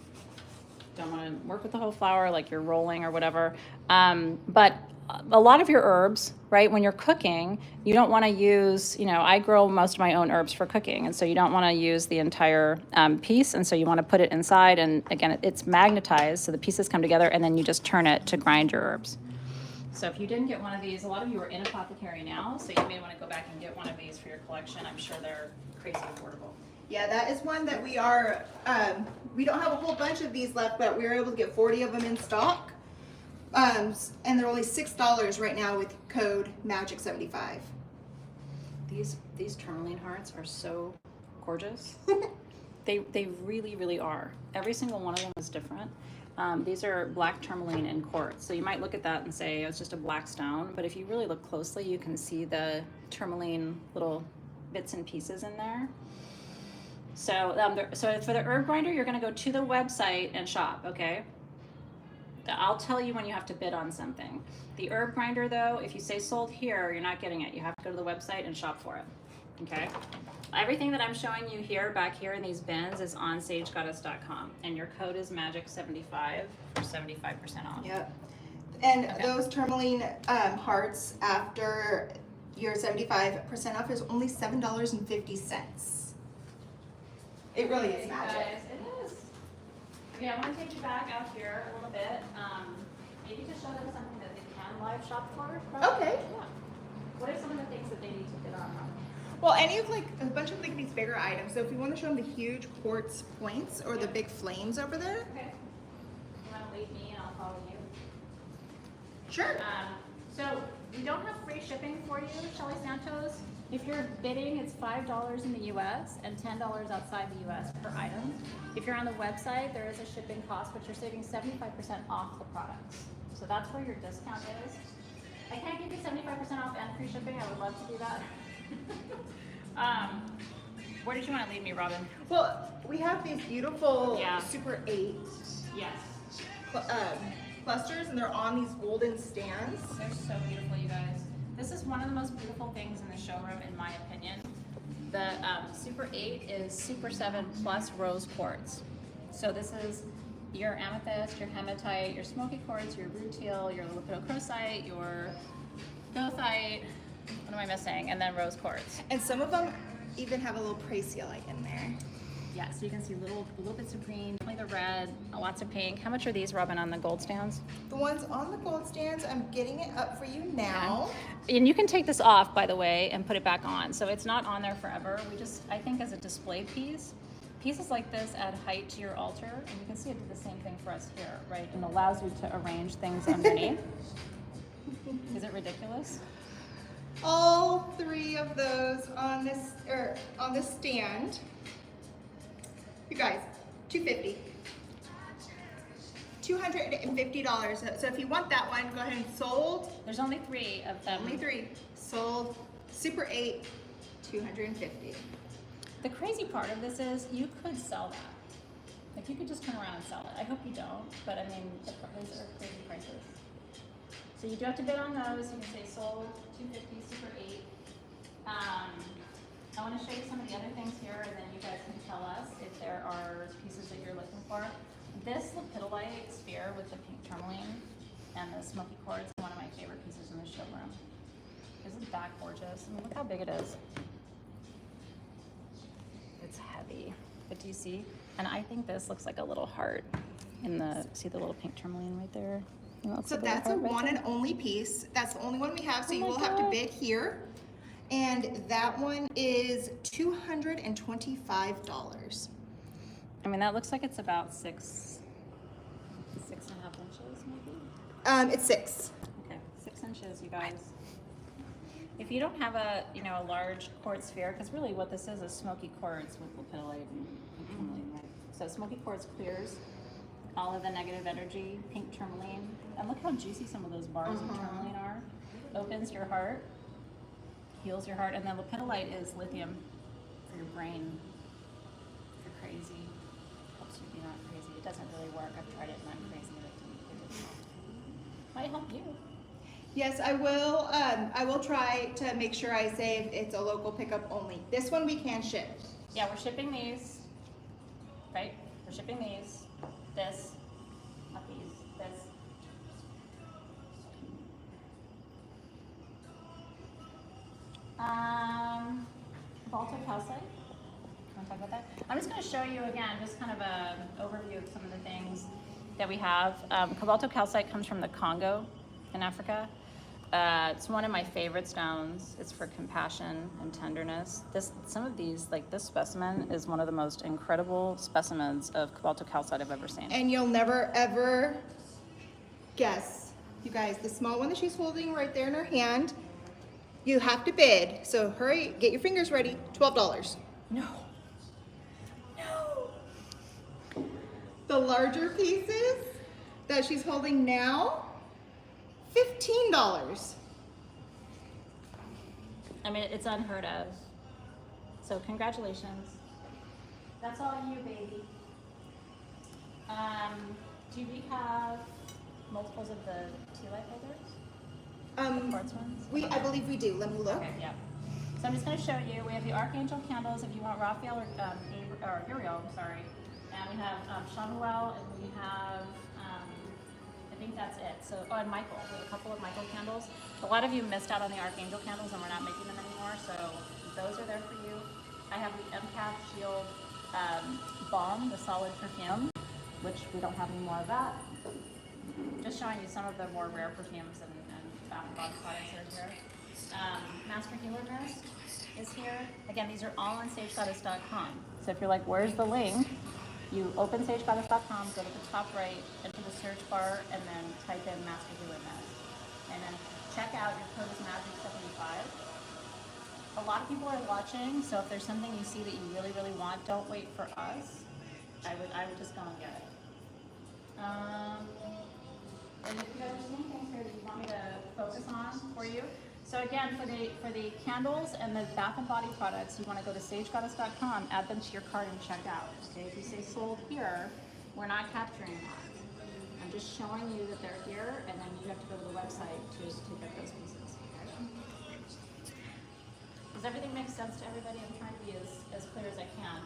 don't want to work with the whole flower, like you're rolling or whatever. But a lot of your herbs, right, when you're cooking, you don't want to use, you know, I grow most of my own herbs for cooking. And so you don't want to use the entire piece. And so you want to put it inside. And again, it's magnetized. So the pieces come together and then you just turn it to grind your herbs. So if you didn't get one of these, a lot of you are in apothecary now. So you may want to go back and get one of these for your collection. I'm sure they're crazy affordable. Yeah, that is one that we are, we don't have a whole bunch of these left, but we were able to get 40 of them in stock. And they're only $6 right now with code MAGIC75. These tourmaline hearts are so gorgeous. They really, really are. Every single one of them is different. These are black tourmaline and quartz. So you might look at that and say it's just a black stone, but if you really look closely, you can see the tourmaline little bits and pieces in there. So, so for the herb grinder, you're going to go to the website and shop, okay? I'll tell you when you have to bid on something. The herb grinder, though, if you say sold here, you're not getting it. You have to go to the website and shop for it, okay? Everything that I'm showing you here, back here in these bins, is on sagegoddess.com, and your code is MAGIC75 for 75% off. Yep. And those tourmaline hearts, after your 75% off, is only $7.50. It really is magic. Guys, it is. Okay, I want to take you back out here a little bit. Maybe to show them something that they can live shop for. Okay. Yeah. What are some of the things that they need to bid on? Well, any of like a bunch of like these bigger items. So if you want to show them the huge quartz points or the big flames over there. Okay. You want to lead me and I'll follow you? Sure. So we don't have free shipping for you, Shelly Santos. If you're bidding, it's $5 in the US and $10 outside the US per item. If you're on the website, there is a shipping cost, but you're saving 75% off the products. So that's where your discount is. I can't give you 75% off and free shipping. I would love to do that. Where did you want to lead me, Robin? Well, we have these beautiful Super 8 clusters, and they're on these golden stands. They're so beautiful, you guys. This is one of the most beautiful things in the showroom, in my opinion. The Super 8 is Super 7 plus rose quartz. So this is your amethyst, your hematite, your smoky quartz, your rutile, your lepidocrocite, your goethite. What am I missing? And then rose quartz. And some of them even have a little praseolite in there. Yeah, so you can see little bits of green, definitely the red, lots of pink. How much are these, Robin, on the gold stands? The ones on the gold stands, I'm getting it up for you now. Okay. And you can take this off, by the way, and put it back on. So it's not on there forever. We just, I think as a display piece, pieces like this add height to your altar. And you can see it did the same thing for us here, right? And allows you to arrange things underneath. Is it ridiculous? All three of those on this stand. You guys, $250. $250. So if you want that one, go ahead and sold. There's only 3 of them. Only 3. Sold. Super 8, $250. The crazy part of this is you could sell that. Like you could just turn around and sell it. I hope you don't, but I mean, those are crazy prices. So you do have to bid on those. You can say sold, $250, Super 8. I want to show you some of the other things here, and then you guys can tell us if there are pieces that you're looking for. This lepidolite sphere with the pink tourmaline and the smoky quartz is one of my favorite pieces in the showroom. Isn't that gorgeous? I mean, look how big it is. It's heavy, but do you see? And I think this looks like a little heart in the, see the little pink tourmaline right there? You know, So that's a one and only piece. That's the only one we have, so you my will have to God. bid here. And that one is $225. I mean, that looks like it's about 6.5 inches maybe? It's 6. Okay, 6 inches, you guys. If you don't have a, you know, a large quartz sphere, because really what this is smoky quartz with lepidolite and pink tourmaline, right? So smoky quartz clears all of the negative energy, pink tourmaline. And look how juicy some of those bars of tourmaline are. Opens your heart, heals your heart, and then lepidolite is lithium for your brain. If you're crazy, helps you be not crazy. It doesn't really work. I've tried it and I'm crazy. It didn't. Might help you. Yes, I will. I will try to make sure I say if it's a local pickup only. This one we can ship. Yeah, we're shipping these, right? We're shipping these, this, not these, this. Baltic calcite. Want to talk about that? I'm just going to show you again, just kind of an overview of some of the things that we have. Cobalto calcite comes from the Congo in Africa. It's one of my favorite stones. It's for compassion and tenderness. Some of these, like this specimen, is one of the most incredible specimens of cobalto calcite I've ever seen. And you'll never ever guess, you guys, the small one that she's holding right there in her hand, you have to bid. So hurry, get your fingers ready. $12. No. No. The larger pieces that she's holding now, $15. I mean, it's unheard of. So congratulations. That's all you, baby. Do we have multiples of the tea light holders? Quartz ones? I believe we do. Let me look. Okay, yeah. So I'm just going to show you. We have the Archangel candles if you want Raphael or Uriel, sorry. And we have Shamuel, and we have, I think that's it. So, oh, and Michael. We have a couple of Michael candles. A lot of you missed out on the Archangel candles, and we're not making them anymore. So those are there for you. I have the Empath Shield Balm, the solid perfume, which we don't have any more of that. Just showing you some of the more rare perfumes and bath and body products that are here. Master Healer Mist is here. Again, these are all on sagegoddess.com. So if you're like, where's the link? You open sagegoddess.com, go to the top right, enter the search bar, and then type in Master Healer Mist. And then check out, your code is MAGIC75. A lot of people are watching, so if there's something you see that you really, really want, don't wait for us. I would just go and get it. And if you guys have anything here that you want me to focus on for you. So again, for the candles and the bath and body products, you want to go to sagegoddess.com, add them to your cart and check out. Okay, if you say sold here, we're not capturing that. I'm just showing you that they're here, and then you have to go to the website to get those pieces. Okay? Does everything make sense to everybody? I'm trying to be as clear as I can.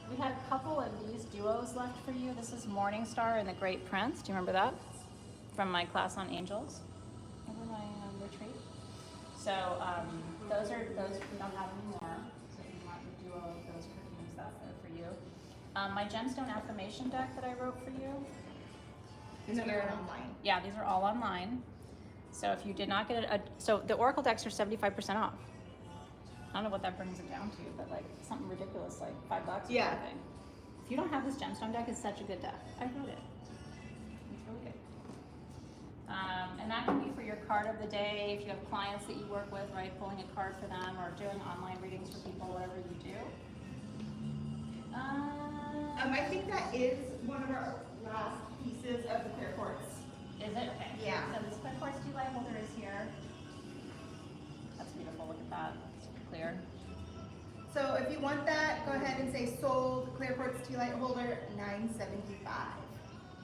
We had a couple of these duos left for you. This is Morningstar and the Great Prince. Do you remember that? From my class on angels. Remember my retreat? So those we don't have anymore. So if you want the duo of those perfumes, that's there for you. My gemstone affirmation deck that I wrote for you. And then they're online. Yeah, these are all online. So if you did not get it, so the Oracle decks are 75% off. I don't know what that brings it down to, but like something ridiculous, like $5 or Yeah. something. If you don't have this gemstone deck, it's such a good deck. I wrote it. It's really good. And that can be for your card of the day, if you have clients that you work with, right, pulling a card for them or doing online readings for people, whatever you do. I think that is one of our last pieces of the clear quartz. Is it? Okay. Yeah. So this clear quartz tea light holder is here. That's beautiful, look at that, super clear. So if you want that, go ahead and say sold clear quartz tea light holder, $9.75.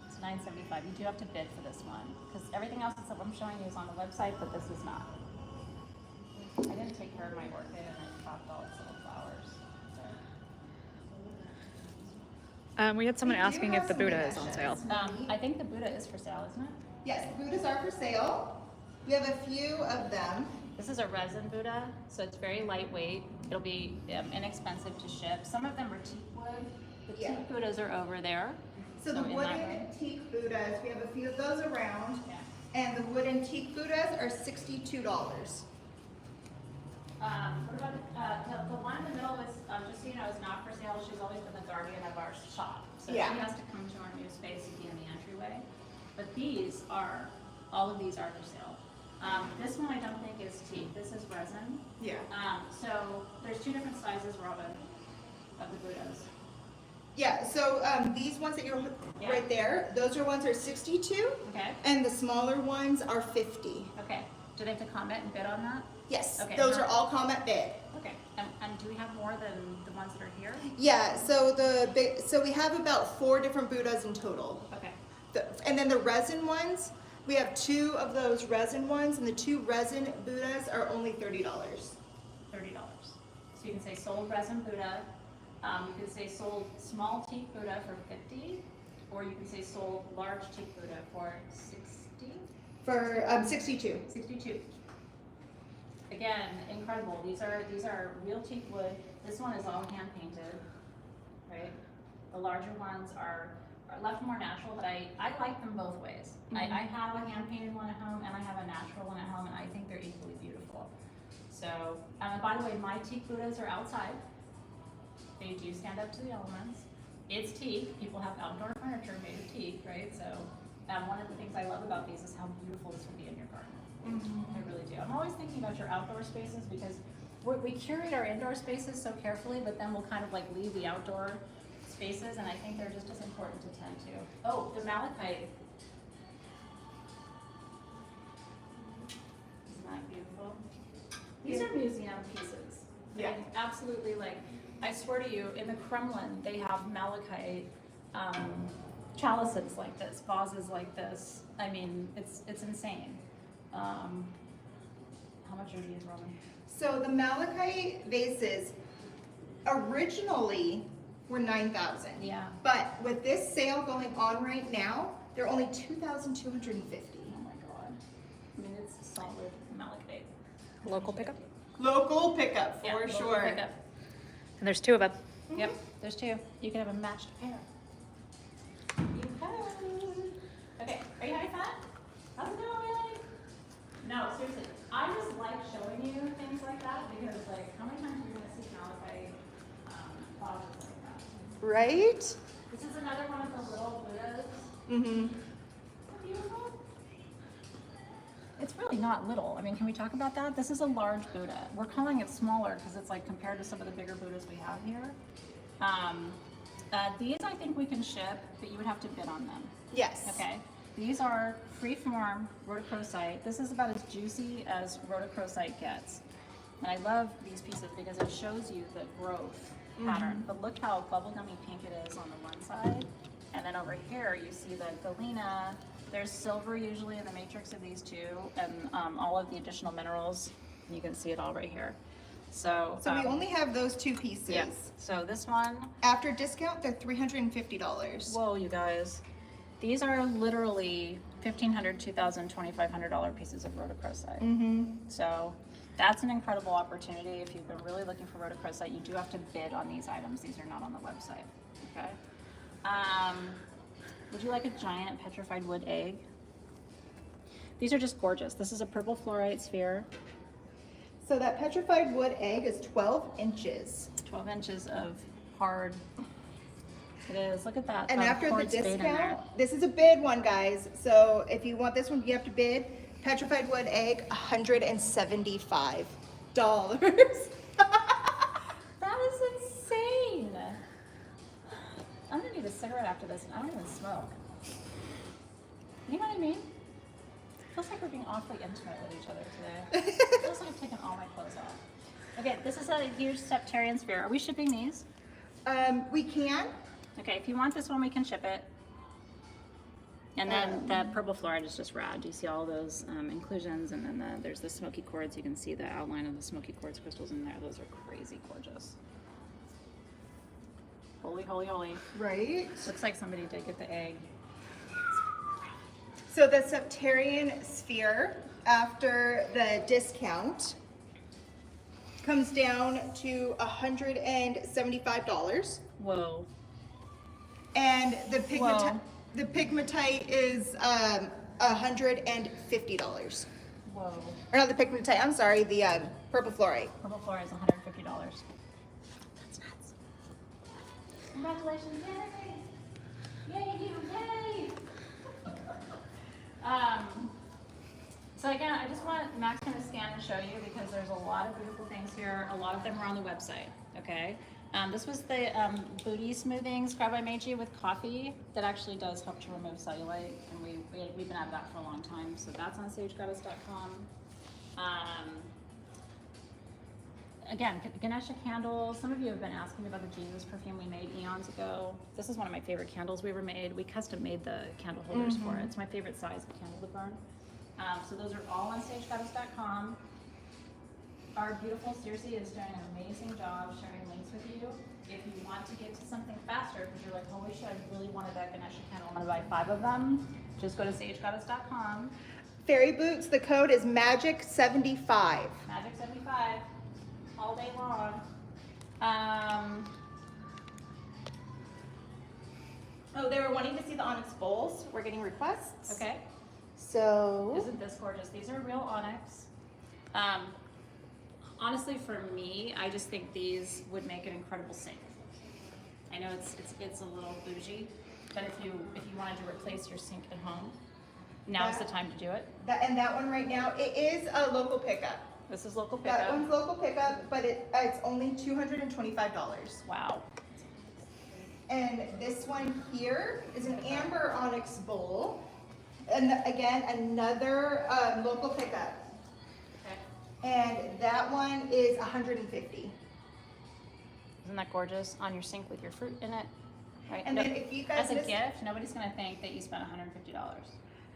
It's $9.75. You do have to bid for this one because everything else that I'm showing you is on the website, but this is not. I didn't take care of my orchid and I chopped all its little flowers. We had someone We do asking have if the some Buddha is on sale. I think the Buddha is for sale, isn't it? Yes, Buddhas are for sale. We have a few of them. This is a resin Buddha, so it's very lightweight. It'll be inexpensive to ship. Some of them are teak wood. The Yeah. teak Buddhas are over there. So the in that wooden room. teak Buddhas, we have a few of those around, Yeah. and the wooden teak Buddhas are $62. What about the one in the middle is, just so you know, is not for sale. She's always been the guardian of our shop. So Yeah. she has to come to our new space and be in the entryway. But these are, all of these are for sale. This one I don't think is teak. This is resin. Yeah. So there's two different sizes, Robin, of the Buddhas. Yeah, so these ones that you're Yeah. right there, those are ones are 62, Okay. and the smaller ones are 50. Okay. Do they have to comment and bid on that? Yes, Okay. those are all comment bid. Okay. And do we have more than the ones that are here? Yeah, so so we have about 4 different Buddhas in total. Okay. And then the resin ones, we have 2 of those resin ones, and the 2 resin Buddhas are only $30. $30. So you can say sold resin Buddha. You can say sold small teak Buddha for 50, or you can say sold large teak Buddha for 60. For 62. 62. Again, incredible. These are real teak wood. This one is all hand painted, right? The larger ones are left more natural, but I like them both ways. I have a hand painted one at home and I have a natural one at home, and I think they're equally beautiful. So, and by the way, my teak Buddhas are outside. They do stand up to the elements. It's teak. People have outdoor furniture made of teak, right? So, one of the things I love about these is how beautiful this will be in your garden. I really do. I'm always thinking about your outdoor spaces because we curate our indoor spaces so carefully, but then we'll kind of like leave the outdoor spaces, and I think they're just as important to tend to. Oh, the malachite. Isn't that beautiful? These are museum pieces. Yeah. I mean, absolutely, like, I swear to you, in the Kremlin, they have malachite chalices like this, vases like this. I mean, it's insane. How much are these, Roman? So the malachite vases originally were $9,000. Yeah. But with this sale going on right now, they're only $2,250. Oh my god. I mean, it's solid malachite. Local pickup. Local pickup Yeah, for local sure. pickup. And there's 2 of them. Yep, there's 2. You can have a matched pair. You can. Okay, are you having fun? How's it going? No, seriously. I just like showing you things like that because, like, how many times are you going to see malachite vases like that? Right? This is another one of the little Buddhas. Mm-hmm. Isn't that beautiful? It's really not little. I mean, can we talk about that? This is a large Buddha. We're calling it smaller because it's like compared to some of the bigger Buddhas we have here. These I think we can ship, but you would have to bid on them. Yes. Okay. These are free-form rhodochrosite. This is about as juicy as rhodochrosite gets. And I love these pieces because it shows you the growth pattern. But look how bubblegummy pink it is on the one side. And then over here you see the galena. There's silver usually in the matrix of these two, and all of the additional minerals. You can see it all right here. So, So we only have those 2 pieces. yeah. So this one, After discount, they're $350. whoa, you guys. These are literally $1,500, $2,000, $2,500 pieces of rhodochrosite. Mm-hmm. So that's an incredible opportunity. If you've been really looking for rhodochrosite, you do have to bid on these items. These are not on the website. Okay. Would you like a giant petrified wood egg? These are just gorgeous. This is a purple fluorite sphere. So that petrified wood egg is 12 inches. 12 inches of hard. It is. Look at that. And after the quartz spade in there. discount, this is a bid one, guys. So if you want this one, you have to bid. Petrified wood egg, $175. That is insane. I'm gonna need a cigarette after this, and I don't even smoke. You know what I mean? Feels like we're being awfully intimate with each other today. Feels like I've taken all my clothes off. Okay, this is a huge septarian sphere. Are we shipping these? We can. Okay, if you want this one, we can ship it. And then the purple fluorite is just rad. Do you see all those inclusions? And then there's the smoky quartz. You can see the outline of the smoky quartz crystals in there. Those are crazy gorgeous. Holy, holy, holy. Right. Looks like somebody did get the egg. So the septarian sphere, after the discount comes down to $175. Whoa. And the Whoa. pigmatite is $150. Whoa. Or not the pigmatite, I'm sorry, the purple fluorite. Purple floor is $150. That's nuts. Congratulations, yay! Yay, you, yay! So again, I just want Max going to scan and show you because there's a lot of beautiful things here. A lot of them are on the website, okay? This was the booty smoothing scrub I made you with coffee that actually does help to remove cellulite, and we've been at that for a long time. So that's on sagegoddess.com. Again, Ganesha candles. Some of you have been asking about the Jesus perfume we made eons ago. This is one of my favorite candles we ever made. We custom made the candle holders for it. It's my favorite size of candle to burn. So those are all on sagegoddess.com. Our beautiful Circe is doing an amazing job sharing links with you. If you want to get to something faster, because you're like, holy shit, I really wanted that Ganesha candle, I'm gonna buy 5 of them, just go to sagegoddess.com. Fairy boots, the code is MAGIC75. Magic75, all day long. Oh, they were wanting to see the onyx bowls. We're getting requests. Okay. So, Isn't this gorgeous? These are real onyx. Honestly, for me, I just think these would make an incredible sink. I know it's a little bougie, but if you wanted to replace your sink at home, now's the time to do it. that one right now, it is a local pickup. This is local That pickup. one's local pickup, but it's only $225. Wow. And this one here is an amber onyx bowl. And again, another local pickup. Okay. And that one is $150. Isn't that gorgeous? On your sink with your fruit in it, right? And then if you guys as a missed- gift, nobody's gonna think that you spent $150.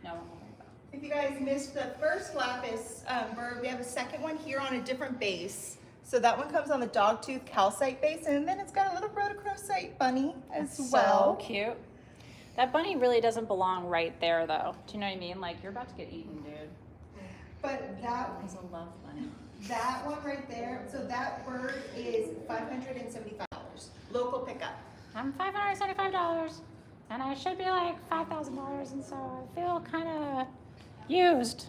No one will think that. If you guys missed the first lapis bird, we have a second one here on a different base. So that one comes on the dogtooth calcite base, and then it's got a little rhodochrosite bunny as well. So cute. That bunny really doesn't belong right there, though. Do you know what I mean? Like, you're about to get eaten, dude. But that It's a love bunny. one right there, so that bird is $575. Local pickup. I'm $575, and I should be like $5,000, and so I feel kind of used.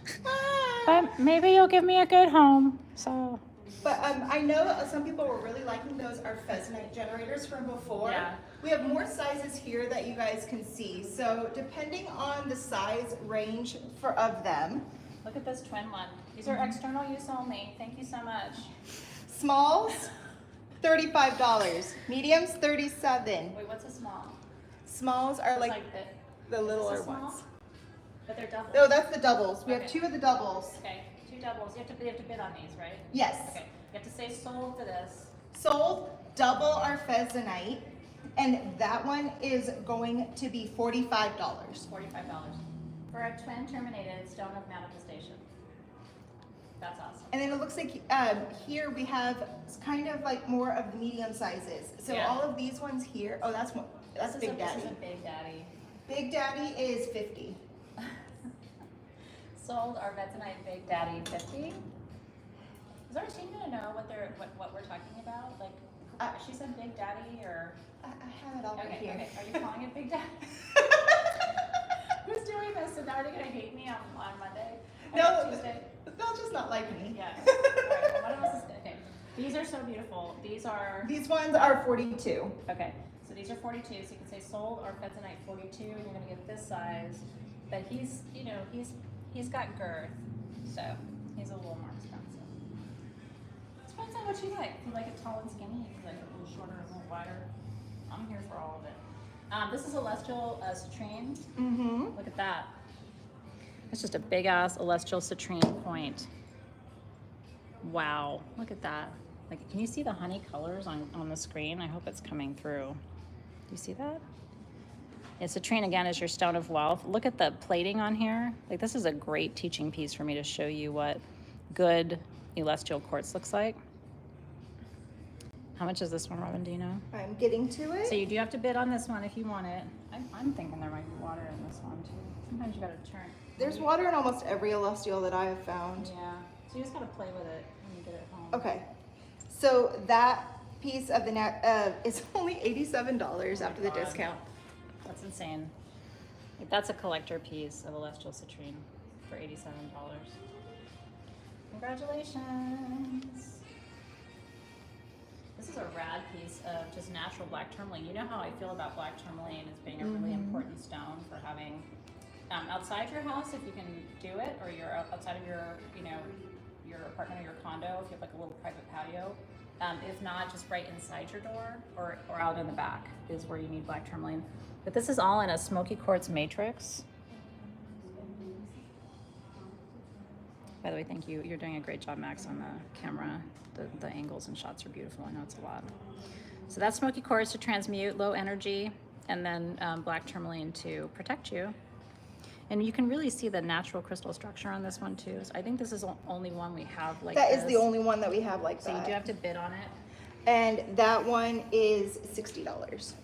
But maybe you'll give me a good home, so. But I know that some people were really liking those our Pheasantite generators from before. Yeah. We have more sizes here that you guys can see. So depending on the size range of them. Look at this twin one. These are external use only. Thank you so much. Smalls, $35. Mediums, $37. Wait, what's a small? Smalls are It's like the is littler this a small? ones. But they're double. No, that's the doubles. We have Okay. 2 of the doubles. Okay, 2 doubles. You have to bid on these, right? Yes. Okay. You have to say sold for this. Sold, double our Pheasantite. And that one is going to be $45. $45 for a twin terminated stone of manifestation. That's awesome. And then it looks like here we have kind of like more of the medium sizes. So Yeah. all of these ones here, oh, that's Big Daddy. This is a Big Daddy. Big Daddy is 50. Sold our Vetonite Big Daddy 50. Is our team gonna know what we're talking about? Like, she said Big Daddy or? I have it all right Okay, here. okay. Are you calling it Big Daddy? Who's doing this? So now are they gonna hate me on Monday? No, Tuesday. they'll just not like me. Yeah. All right. Well, one of us is okay. These are so beautiful. These are These ones are 42. okay. So these are 42. So you can say sold or Vetonite 42, and you're gonna get this size. But he's got girth, so he's a little more expensive. Depends on what you like. If you like it tall and skinny, if you like it a little shorter, a little wider. I'm here for all of it. This is celestial citrine. Mm-hmm. Look at that. It's just a big ass celestial citrine point. Wow, look at that. Like, can you see the honey colors on the screen? I hope it's coming through. Do you see that? Yeah, citrine again is your stone of wealth. Look at the plating on here. Like, this is a great teaching piece for me to show you what good celestial quartz looks like. How much is this one, Robin? Do you know? I'm getting to it. So you do have to bid on this one if you want it. I'm thinking there might be water in this one too. Sometimes you gotta turn. There's water in almost every celestial that I have found. Yeah. So you just gotta play with it when you get it home. Okay, so that piece of the net is only $87 after the God. discount. That's insane. Like, that's a collector piece of celestial citrine for $87. Congratulations. This is a rad piece of just natural black tourmaline. You know how I feel about black tourmaline as being a really important stone for having outside your house if you can do it, or you're outside of your, you know, your apartment or your condo if you have like a little private patio. If not, just right inside your door or out in the back is where you need black tourmaline. But this is all in a smoky quartz matrix. By the way, thank you. You're doing a great job, Max, on the camera. The angles and shots are beautiful. I know it's a lot. So that's smoky quartz to transmute, low energy, and then black tourmaline to protect you. And you can really see the natural crystal structure on this one too. So I think this is the only one we have like That this. is the only one that we have like So that. you do have to bid on it. And that one is $60.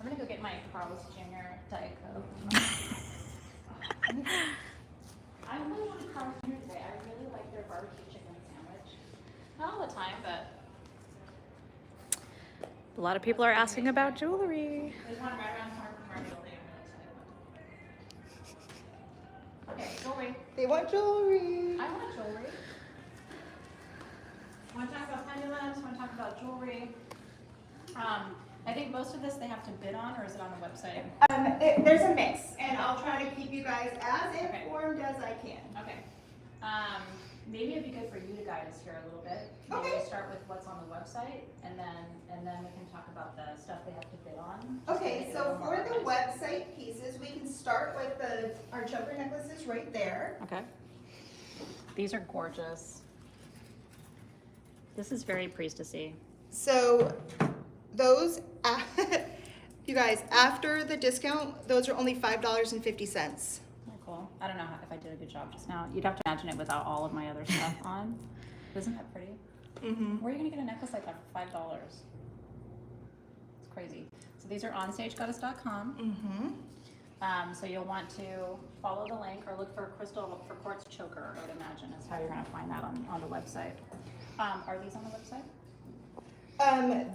I'm gonna go get my Carl's Jr. Diet Coke. I really want a Carl's Jr. today. I really like their barbecue chicken sandwich. Not all the time, but A lot of people are asking about jewelry. there's one right around the corner from our building. Okay, jewelry. They want jewelry. I want jewelry. Want to talk about pendulums? Want to talk about jewelry? I think most of this they have to bid on, or is it on the website? There's a mix, and I'll try to keep you guys as Okay. informed as I can. Okay. Maybe it'd be good for you to guide us here a little bit. Maybe Okay. we'll start with what's on the website, and then we can talk about the stuff they have to bid on. Okay, so for the website pieces, we can start with our choker necklaces right there. Okay. These are gorgeous. This is very priestessy. So those, you guys, after the discount, those are only $5.50. Very cool. I don't know if I did a good job just now. You'd have to imagine it without all of my other stuff on. Isn't that pretty? Mm-hmm. Where are you gonna get a necklace like that for $5? It's crazy. So these are onstagegoddess.com. Mm-hmm. So you'll want to follow the link or look for quartz choker, I would imagine is how you're gonna find that on the website. Are these on the website?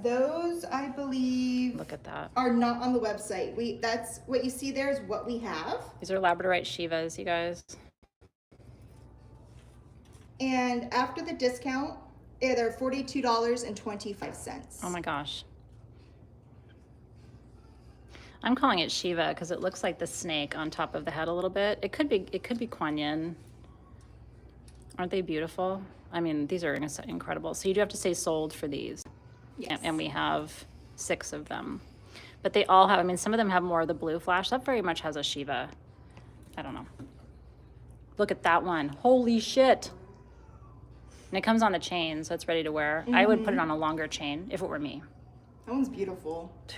Those, I believe, Look at that. are not on the website. That's what you see there is what we have. These are labradorite Shivas, you guys. And after the discount, they're $42.25. Oh my gosh. I'm calling it Shiva because it looks like the snake on top of the head a little bit. It could be Kuan Yin. Aren't they beautiful? I mean, these are incredible. So you do have to say sold for these. Yes. And we have 6 of them. But they all have, I mean, some of them have more of the blue flash. That very much has a Shiva. I don't know. Look at that one. Holy shit. And it comes on the chain, so it's ready to wear. I would put it on a longer chain if it were me. That one's beautiful. Dude.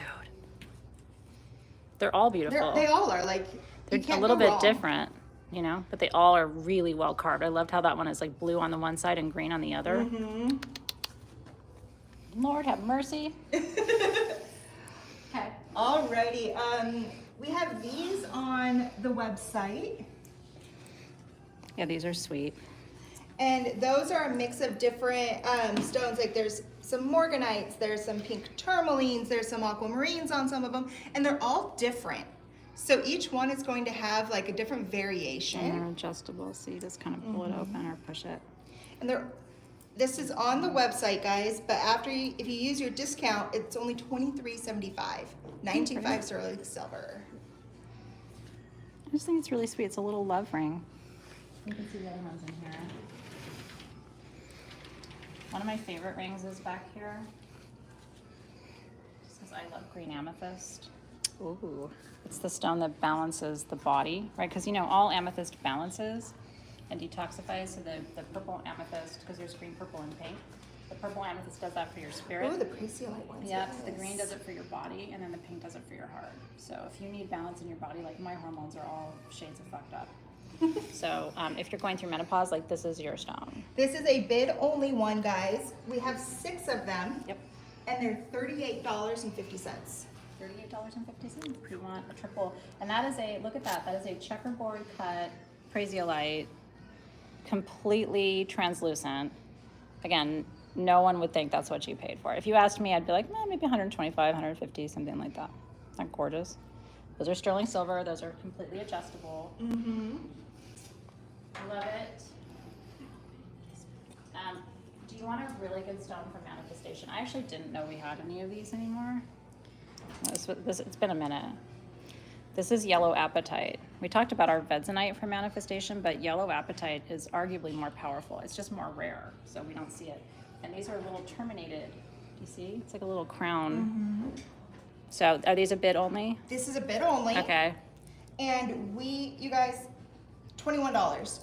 They're all beautiful. They all are like, They're you can't a little go bit wrong. different, you know, but they all are really well carved. I loved how that one is like blue on the one side and green on the other. Mm-hmm. Lord have mercy. Okay. Alrighty. We have these on the website. Yeah, these are sweet. And those are a mix of different stones. Like there's some morganites, there's some pink tourmalines, there's some aquamarines on some of them, and they're all different. So each one is going to have like a different variation. And they're adjustable, so you just kind of pull it open or push it. And this is on the website, guys, but if you use your discount, it's only $23.75. $9.25 sterling silver. I just think it's really sweet. It's a little love ring. You can see the other ones in here. One of my favorite rings is back here. It says I love green amethyst. Ooh. It's the stone that balances the body, right? Because you know all amethyst balances and detoxifies. So the purple amethyst, because there's green, purple, and pink. The purple amethyst does that for your spirit. Oh, the Preciolite ones. Yep, the green does it for your body, and then the pink does it for your heart. So if you need balance in your body, like my hormones are all shades of fucked up. So if you're going through menopause, like this is your stone. This is a bid-only one, guys. We have 6 of them. Yep. And they're $38.50. $38.50 if you want a triple. And that is a, look at that, that is a checkerboard cut prasiolite, completely translucent. Again, no one would think that's what you paid for. If you asked me, I'd be like, maybe 125, 150, something like that. Isn't that gorgeous? Those are sterling silver. Those are completely adjustable. Mm-hmm. Love it. Do you want a really good stone for manifestation? I actually didn't know we had any of these anymore. It's been a minute. This is yellow apatite. We talked about our Vedzonite for manifestation, but yellow apatite is arguably more powerful. It's just more rare, so we don't see it. And these are a little terminated. Do you see? It's like a little crown. Mm-hmm. So are these a bid only? This is a bid only. Okay. And you guys, $21.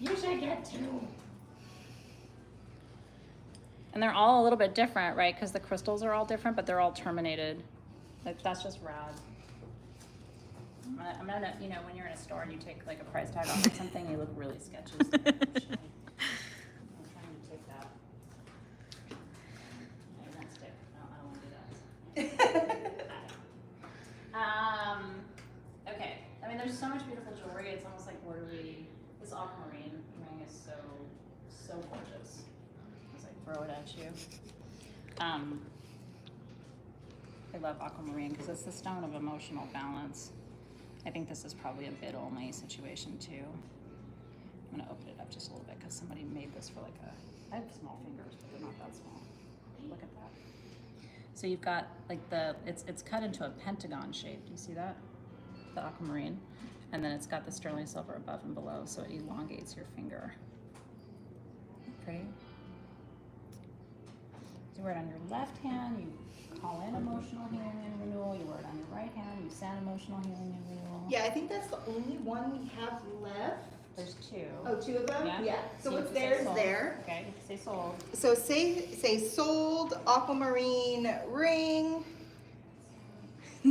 You should get two. And they're all a little bit different, right? Because the crystals are all different, but they're all terminated. Like, that's just rad. I'm gonna, you know, when you're in a store and you take like a price tag off of something, you look really sketchy. So I'm trying to take that. No, it won't stick. No, I don't want to do that. Okay. I mean, there's so much beautiful jewelry. It's almost like worthy. This aquamarine ring is so gorgeous. Just like throw it at you. I love aquamarine because it's the stone of emotional balance. I think this is probably a bid only situation too. I'm gonna open it up just a little bit because somebody made this for like I have small fingers, but they're not that small. Look at that. So you've got like it's cut into a pentagon shape. Do you see that? The aquamarine. And then it's got the sterling silver above and below, so it elongates your finger. Pretty. You wear it on your left hand, you call in emotional healing and renewal. You wear it on your right hand, you send emotional healing and renewal. Yeah, I think that's the only one we have left. There's two. Oh, two of them? Yeah. So you what's can say there is sold. there. Okay, you can say sold. So say sold aquamarine ring. The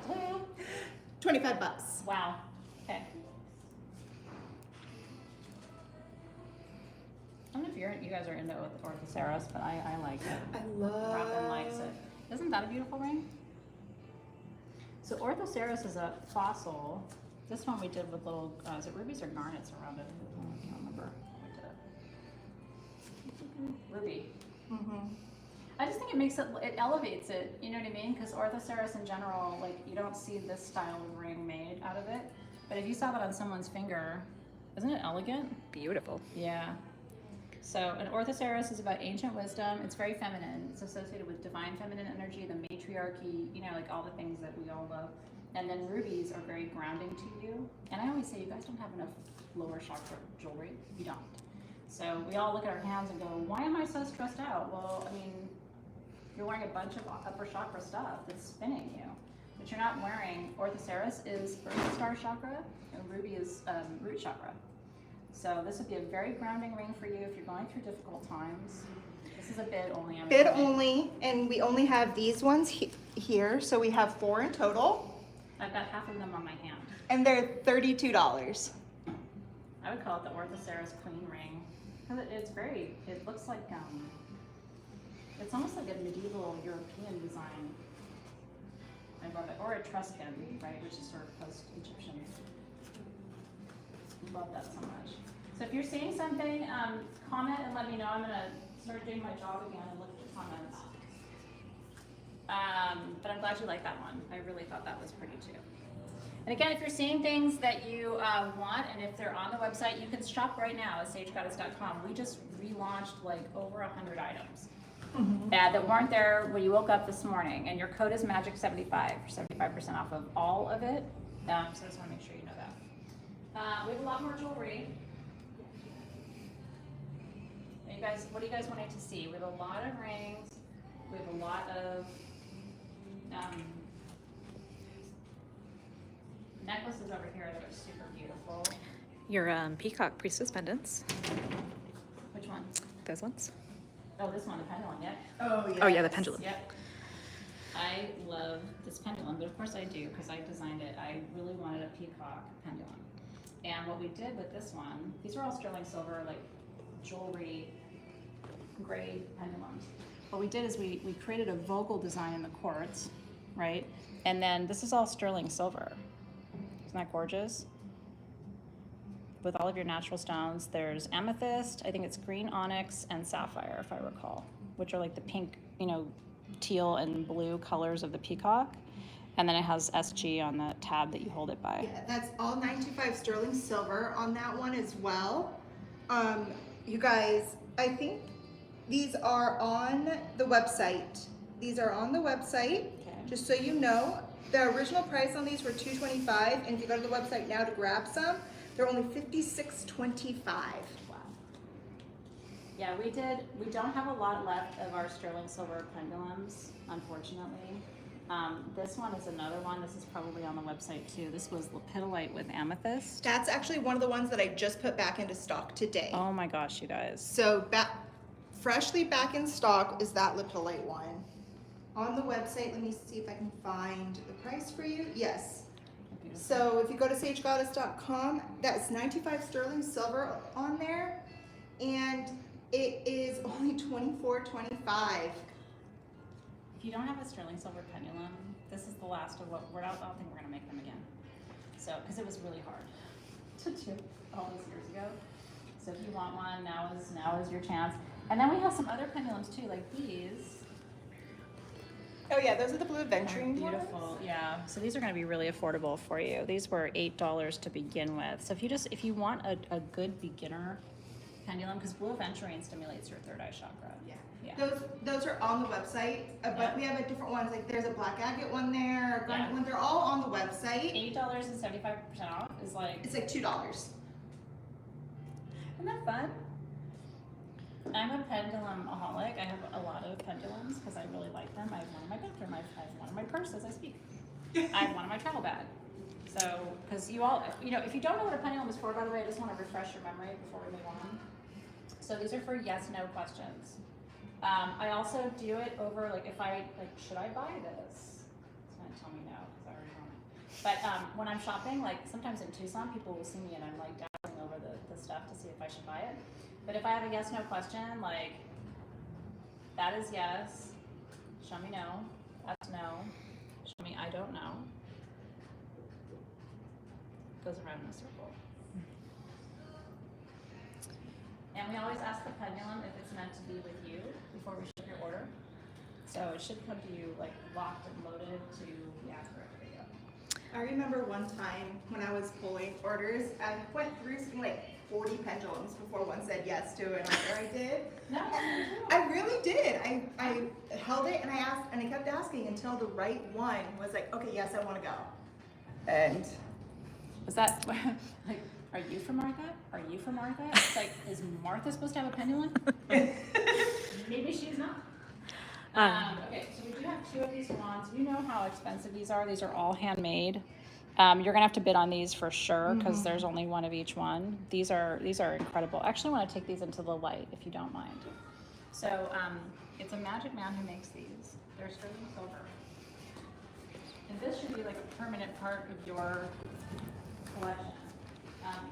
blue. $25. Wow. Okay. I don't know if you guys are into Orthoceras, but I like it. I love. Robin likes it. Isn't that a beautiful ring? So Orthoceras is a fossil. This one we did with little, is it rubies or garnets around it? I can't remember. We did it. Ruby. Mm-hmm. I just think it elevates it, you know what I mean? Because Orthoceras in general, like, you don't see this style of ring made out of it. But if you saw that on someone's finger, isn't it elegant? Beautiful. Yeah. So an Orthoceras is about ancient wisdom. It's very feminine. It's associated with divine feminine energy, the matriarchy, you know, like all the things that we all love. And then rubies are very grounding to you. And I always say, you guys don't have enough lower chakra jewelry. You don't. So we all look at our hands and go, why am I so stressed out? Well, I mean, you're wearing a bunch of upper chakra stuff that's spinning you. But you're not wearing, Orthoceras is Earth Star chakra, and ruby is root chakra. So this would be a very grounding ring for you if you're going through difficult times. This is a bid only. Bid only, and we only have these ones here, so we have 4 in total. I've got half of them on my hand. And they're $32. I would call it the Orthoceras Queen ring. Because it looks like, it's almost like a medieval European design. I love it. Or Etruscan, right, which is sort of post-Egyptian. Love that so much. So if you're seeing something, comment and let me know. I'm gonna start doing my job again and look at the comments. But I'm glad you like that one. I really thought that was pretty too. And again, if you're seeing things that you want, and if they're on the website, you can shop right now at sagegoddess.com. We just relaunched like over 100 items that weren't there when you woke up this morning. And your code is MAGIC75 for 75% off of all of it. So I just want to make sure you know that. We have a lot more jewelry. And you guys, what are you guys wanting to see? We have a lot of rings. We have a lot of necklaces over here that are super beautiful. Your peacock priestess pendants. Which one? Those ones. Oh, this one, the pendulum, yep. Oh, yeah. Oh yeah, the pendulum. Yep. I love this pendulum, but of course I do because I designed it. I really wanted a peacock pendulum. And what we did with this one, these are all sterling silver, like jewelry grade pendulums. what we did is we created a vocal design in the quartz, right? And then this is all sterling silver. Isn't that gorgeous? With all of your natural stones, there's amethyst, I think it's green onyx, and sapphire, if I recall, which are like the pink, you know, teal and blue colors of the peacock. And then it has SG on the tab that you hold it by. Yeah, that's all 925 sterling silver on that one as well. You guys, I think these are on the website. These are on the website, Okay. just so you know. The original price on these were $225, and if you go to the website now to grab some, they're only $56.25. Wow. Yeah, we don't have a lot left of our sterling silver pendulums, unfortunately. This one is another one. This is probably on the website too. This was lepidolite with amethyst. That's actually one of the ones that I just put back into stock today. Oh my gosh, you guys. So freshly back in stock is that lepidolite one. On the website, let me see if I can find the price for you. Yes. Beautiful. So if you go to sagegoddess.com, that's 95 sterling silver on there, and it is only $24.25. If you don't have a sterling silver pendulum, this is the last of what I don't think we're gonna make them again. So, because it was really hard to do all those years ago. So if you want one, now is your chance. And then we have some other pendulums too, like these. Oh yeah, those are the blue aventurine Beautiful, ones. yeah. So these are going to be really affordable for you. These were $8 to begin with. So if you want a good beginner pendulum, because blue aventurine stimulates your third eye chakra. Yeah. Yeah. Those are on the website, but Yeah. we have a different ones. Like there's a black agate one there, a garnet Yeah. one. They're all on the website. $8 and 75% off is like, It's like $2. isn't that fun? I'm a pendulum-aholic. I have a lot of pendulums because I really like them. I have one in my bathroom. I have one in my purse as I speak. I have one in my travel bag. So, because you all, you know, if you don't know what a pendulum is for, by the way, I just want to refresh your memory before we move on. So these are for yes/no questions. I also do it over, like, if I, like, should I buy this? It's going to tell me no because I already want it. But when I'm shopping, like, sometimes in Tucson, people will see me and I'm, like, dazzling over the stuff to see if I should buy it. But if I have a yes/no question, like, that is yes, show me no, that's no, show me I don't know. Goes around in a circle. And we always ask the pendulum if it's meant to be with you before we ship your order. So it should come to you like locked and loaded to be accurate for you. I remember one time when I was pulling orders, I went through something like 40 pendulums before one said yes to an order I did. No, I really did. I held it and I asked, and I kept asking until the right one was like, okay, yes, I want to go. And was that like, are you from Martha? Are you from Martha? It's like, is Martha supposed to have a pendulum? Maybe she's not. Okay, so we do have two of these wands. You know how expensive these are. These are all handmade. You're gonna have to bid on these for sure because there's only one of each one. These are incredible. I actually want to take these into the light if you don't mind. So it's a magic man who makes these. They're sterling silver, and this should be like a permanent part of your collection.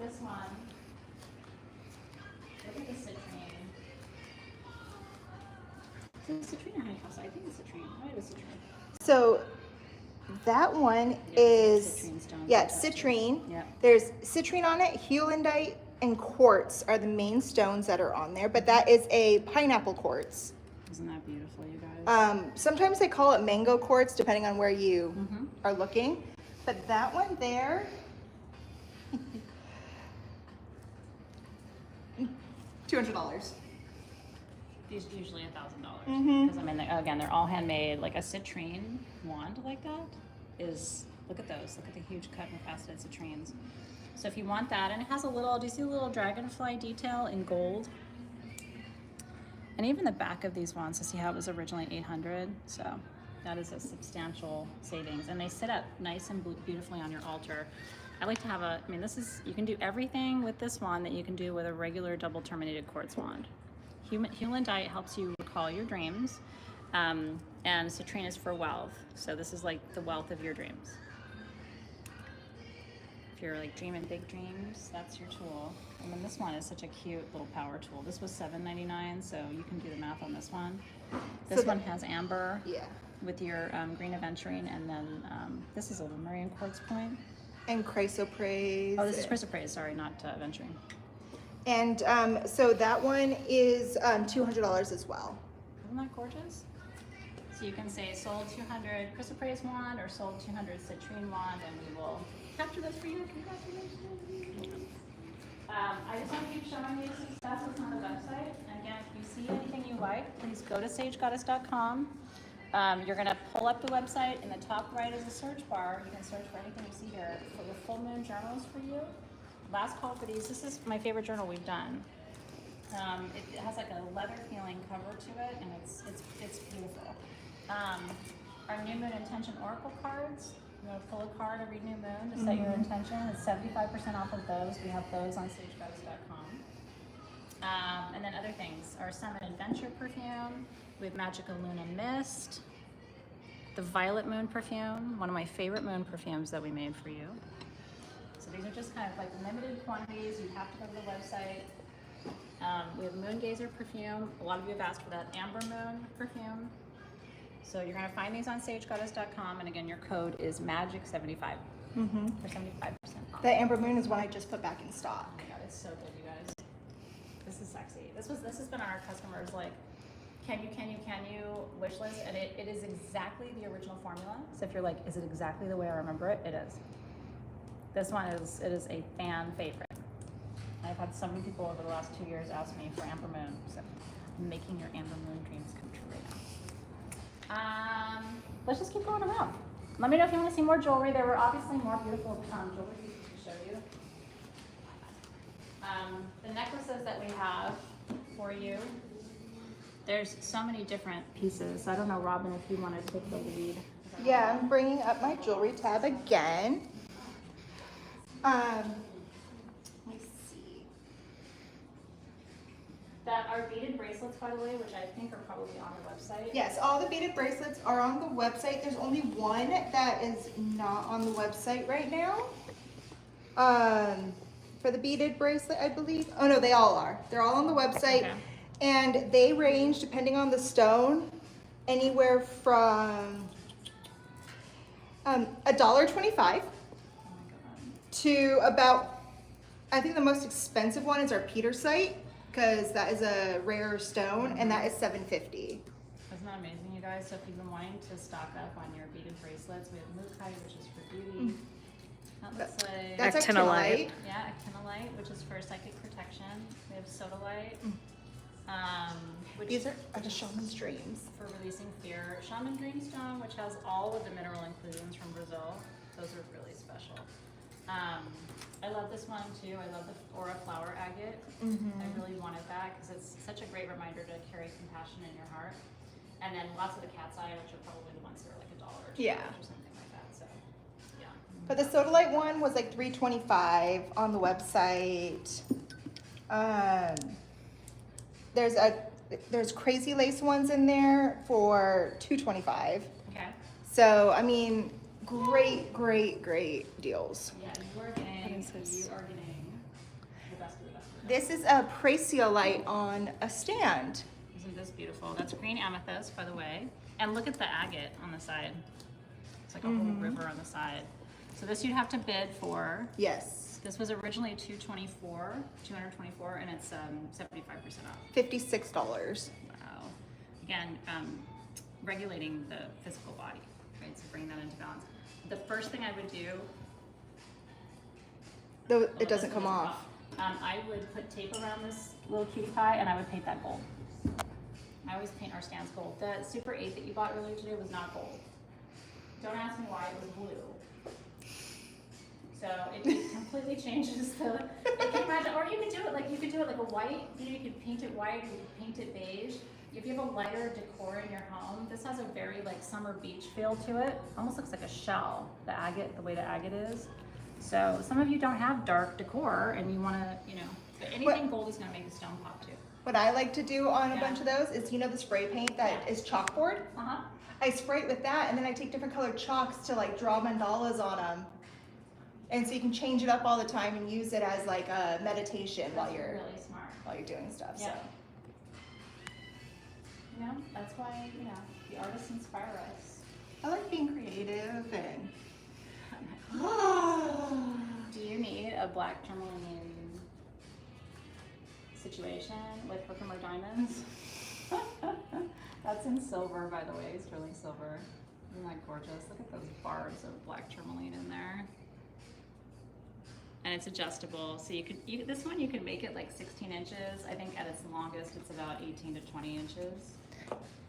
This one, look at the citrine. Is it citrine or honeycomb? I think it's citrine. Why is it citrine? so that one is, citrine stones yeah, like that, too. citrine. Yeah. There's citrine on it, heulandite, and quartz are the main stones that are on there, but that is a pineapple quartz. Isn't that beautiful, you guys? Sometimes they call it mango quartz depending on where you Mm-hmm. are looking, but that one there, $200. These are usually $1,000 Mhm. because I mean, again, they're all handmade. Like a citrine wand like that is. Look at those. Look at the huge cut and faceted citrines. So if you want that, and it has a little. Do you see a little dragonfly detail in gold? And even the back of these wands, to see how it was originally $800. So that is a substantial savings, and they sit up nice and beautifully on your altar. I like to have a. I mean, this is. You can do everything with this wand that you can do with a regular double terminated quartz wand. Heulandite helps you recall your dreams, and citrine is for wealth. So this is like the wealth of your dreams. If you're like dreaming big dreams, that's your tool. And then this one is such a cute little power tool. This was $7.99, so you can do the math on this one. This So one has amber Yeah. with your green aventurine, and then this is a Lemurian quartz point. And chrysoprase. Oh, this is chrysoprase, sorry, not aventurine. And so that one is $200 as well. Isn't that gorgeous? So you can say sold 200 chrysoprase wand or sold 200 citrine wand, and we will capture those for you. Congratulations. I just want to keep showing you some stuff that's on the website. And again, if you see anything you like, please go to sagegoddess.com. You're going to pull up the website. In the top right is a search bar. You can search for anything you see here. For the full moon journals for you. Last call for these. This is my favorite journal we've done. It has like a leather feeling cover to it, and it's beautiful. Our new moon intention oracle cards. You want to pull a card every new moon to set your intention. It's 75% off of those. We have those on sagegoddess.com. And then other things. Our Summit Adventure perfume. We have Magical Luna Mist. The Violet Moon perfume. One of my favorite moon perfumes that we made for you. So these are just kind of like limited quantities. You have to go to the website. We have Moon Gazer perfume. A lot of you have asked for that Amber Moon perfume. So you're going to find these on sagegoddess.com, and again, your code is MAGIC75 for 75% off. The Amber Moon is one I just put back in stock. Oh my God, it's so good, you guys. This is sexy. This has been on our customers like, can you wish list, and it is exactly the original formula. So if you're like, is it exactly the way I remember it? It is. This one is a fan favorite. I've had so many people over the last 2 years ask me for Amber Moon, so I'm making your Amber Moon dreams come true right now. Let's just keep going around. Let me know if you want to see more jewelry. There were obviously more beautiful jewelry to show you. The necklaces that we have for you, there's so many different pieces. I don't know, Robin, if you want to take the lead. Yeah, I'm bringing up my jewelry tab again. Let me see. That are beaded bracelets, by the way, which I think are probably on the website. Yes, all the beaded bracelets are on the website. There's only one that is not on the website right now. For the beaded bracelet, I believe. Oh no, they all are. They're all on the website. Okay. And they range, depending on the stone, anywhere from $1.25 to about, I think the most expensive one is our petersite, because that is a rare stone, and that is $7.50. Isn't that amazing, you guys? So if you've been wanting to stock up on your beaded bracelets, we have malachite, which is for beauty. That looks like That's Actinolite. actinolite. yeah, actinolite, which is for psychic protection. We have sodalite, which These is are the shaman's dreams. for releasing fear. Shaman Dreamstone, which has all of the mineral inclusions from Brazil. Those are really special. I love this one too. I love the Aura Flower Agate. I really wanted that because it's such a great reminder to carry compassion in your heart. And then lots of the cat's eye, which are probably the ones that are like $1 or $2 Yeah. or something like that. So, yeah. But the sodalite one was like $3.25 on the website. There's crazy lace ones in there for $2.25. Okay. So I mean, great deals. Yeah, you are getting What is this? the best of the best. Of the best. This is a praesiolite on a stand. Isn't this beautiful? That's green amethyst, by the way. And look at the agate on the side. It's like a whole river on the side. So this you'd have to bid for. Yes, This was originally $224, and it's 75% off. $56. Wow. Again, regulating the physical body, right? So bring that into balance. The first thing I would do. Though well, it doesn't come come off. I would put tape around this little cutie pie, and I would paint that gold. I always paint our stands gold. The Super 8 that you bought earlier today was not gold. Don't ask me why, it was blue. So it completely changes the. It can imagine, or you could do it like a white. You could paint it white, or you could paint it beige. If you have a lighter decor in your home, this has a very like summer beach feel to it. Almost looks like a shell. The agate, the way the agate is. So some of you don't have dark decor, and you want to, but anything gold is going to make the stone pop too. What I like to do on a Yeah. bunch of those is, the spray paint that is chalkboard. I spray it with that, and then I take different colored chalks to like draw mandalas on them. And so you can change it up all the time and use it as like a meditation while That's you're really smart. doing stuff. Yeah. You know, that's why, you know, the artists inspire us. I like being creative and. Do you need a black tourmaline situation with Herkimer diamonds? That's in silver, by the way, sterling silver. Isn't that gorgeous? Look at those barbs of black tourmaline in there. And it's adjustable, so this one you can make it like 16 inches. I think at its longest, it's about 18 to 20 inches.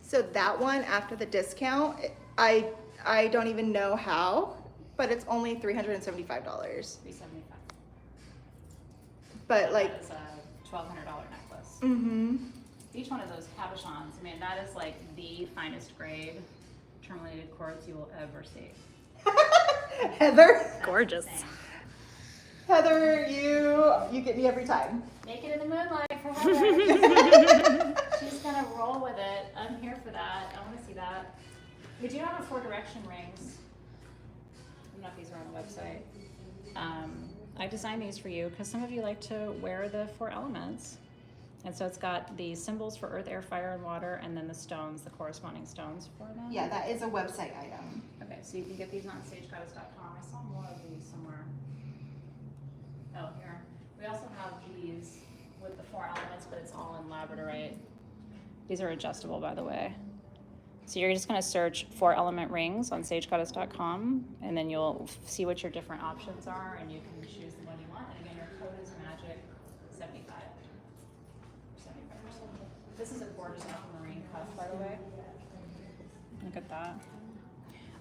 So that one, after the discount, I don't even know how, but it's only $375. $375. But like, That is a $1,200 necklace. mm-hmm. Each one of those cabochons, I mean, that is like the finest grade tourmalinated quartz you will ever see. Heather, That's Gorgeous. insane. Heather, you get me every time. Make it in the moonlight for Heather. She's gonna roll with it. I'm here for that. I want to see that. We do have a 4 direction rings. I don't know if these are on the website. I designed these for you because some of you like to wear the 4 elements. And so it's got the symbols for earth, air, fire, and water, and then the stones, the corresponding stones for them. Yeah, that is a website item. Okay, so you can get these on sagegoddess.com. I saw more of these somewhere. Oh, here. We also have these with the 4 elements, but it's all in labradorite. These are adjustable, by the way. So you're just going to search 4 element rings on sagegoddess.com, and then you'll see what your different options are, and you can choose the one you want. And again, your code is magic75. 75%. This is a gorgeous aquamarine cuff, by the way. Look at that.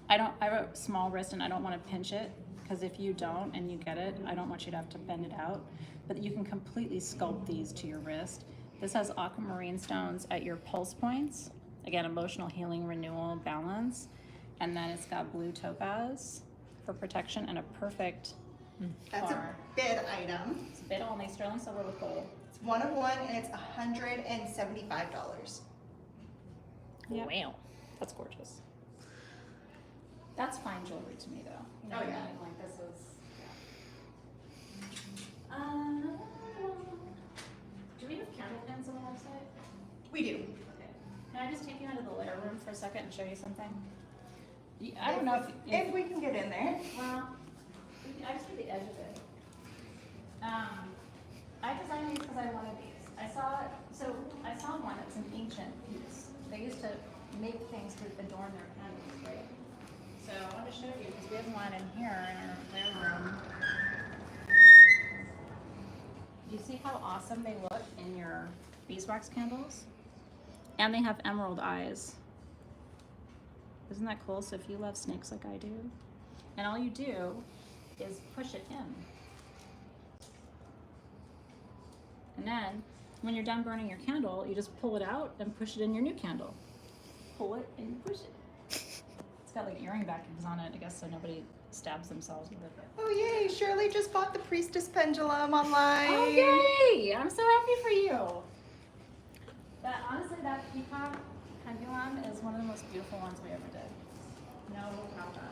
I have a small wrist, and I don't want to pinch it, because if you don't and you get it, I don't want you to have to bend it out. But you can completely sculpt these to your wrist. This has aquamarine stones at your pulse points. Again, emotional healing, renewal, balance. And then it's got blue topaz for protection and a perfect That's a bar. bid item. It's a bit only, sterling silver with gold. It's one of one, and it's $175. Yep. Wow. That's gorgeous. That's fine jewelry to me, though. You know Oh, what I yeah. mean? Like this is. Yeah. Do we have candle pins on the website? We do. Okay. Can I just take you into the Lair room for a second and show you something? I don't know If we can get in there. well, I just need the edge of it. I designed these because I wanted these. I saw one that's an ancient piece. They used to make things to adorn their candles, right? So I want to show you because we have one in here in our Lair room. Do you see how awesome they look in your beeswax candles? And they have emerald eyes. Isn't that cool? So if you love snakes like I do, and all you do is push it in. And then when you're done burning your candle, you just pull it out and push it in your new candle. Pull it and you push it. It's got like earring backings on it, I guess, so nobody stabs themselves with it. Oh yay! Shirley just bought the priestess pendulum online. Oh yay! I'm so happy for you. That honestly, that peacock pendulum is one of the most beautiful ones we ever did. No problem.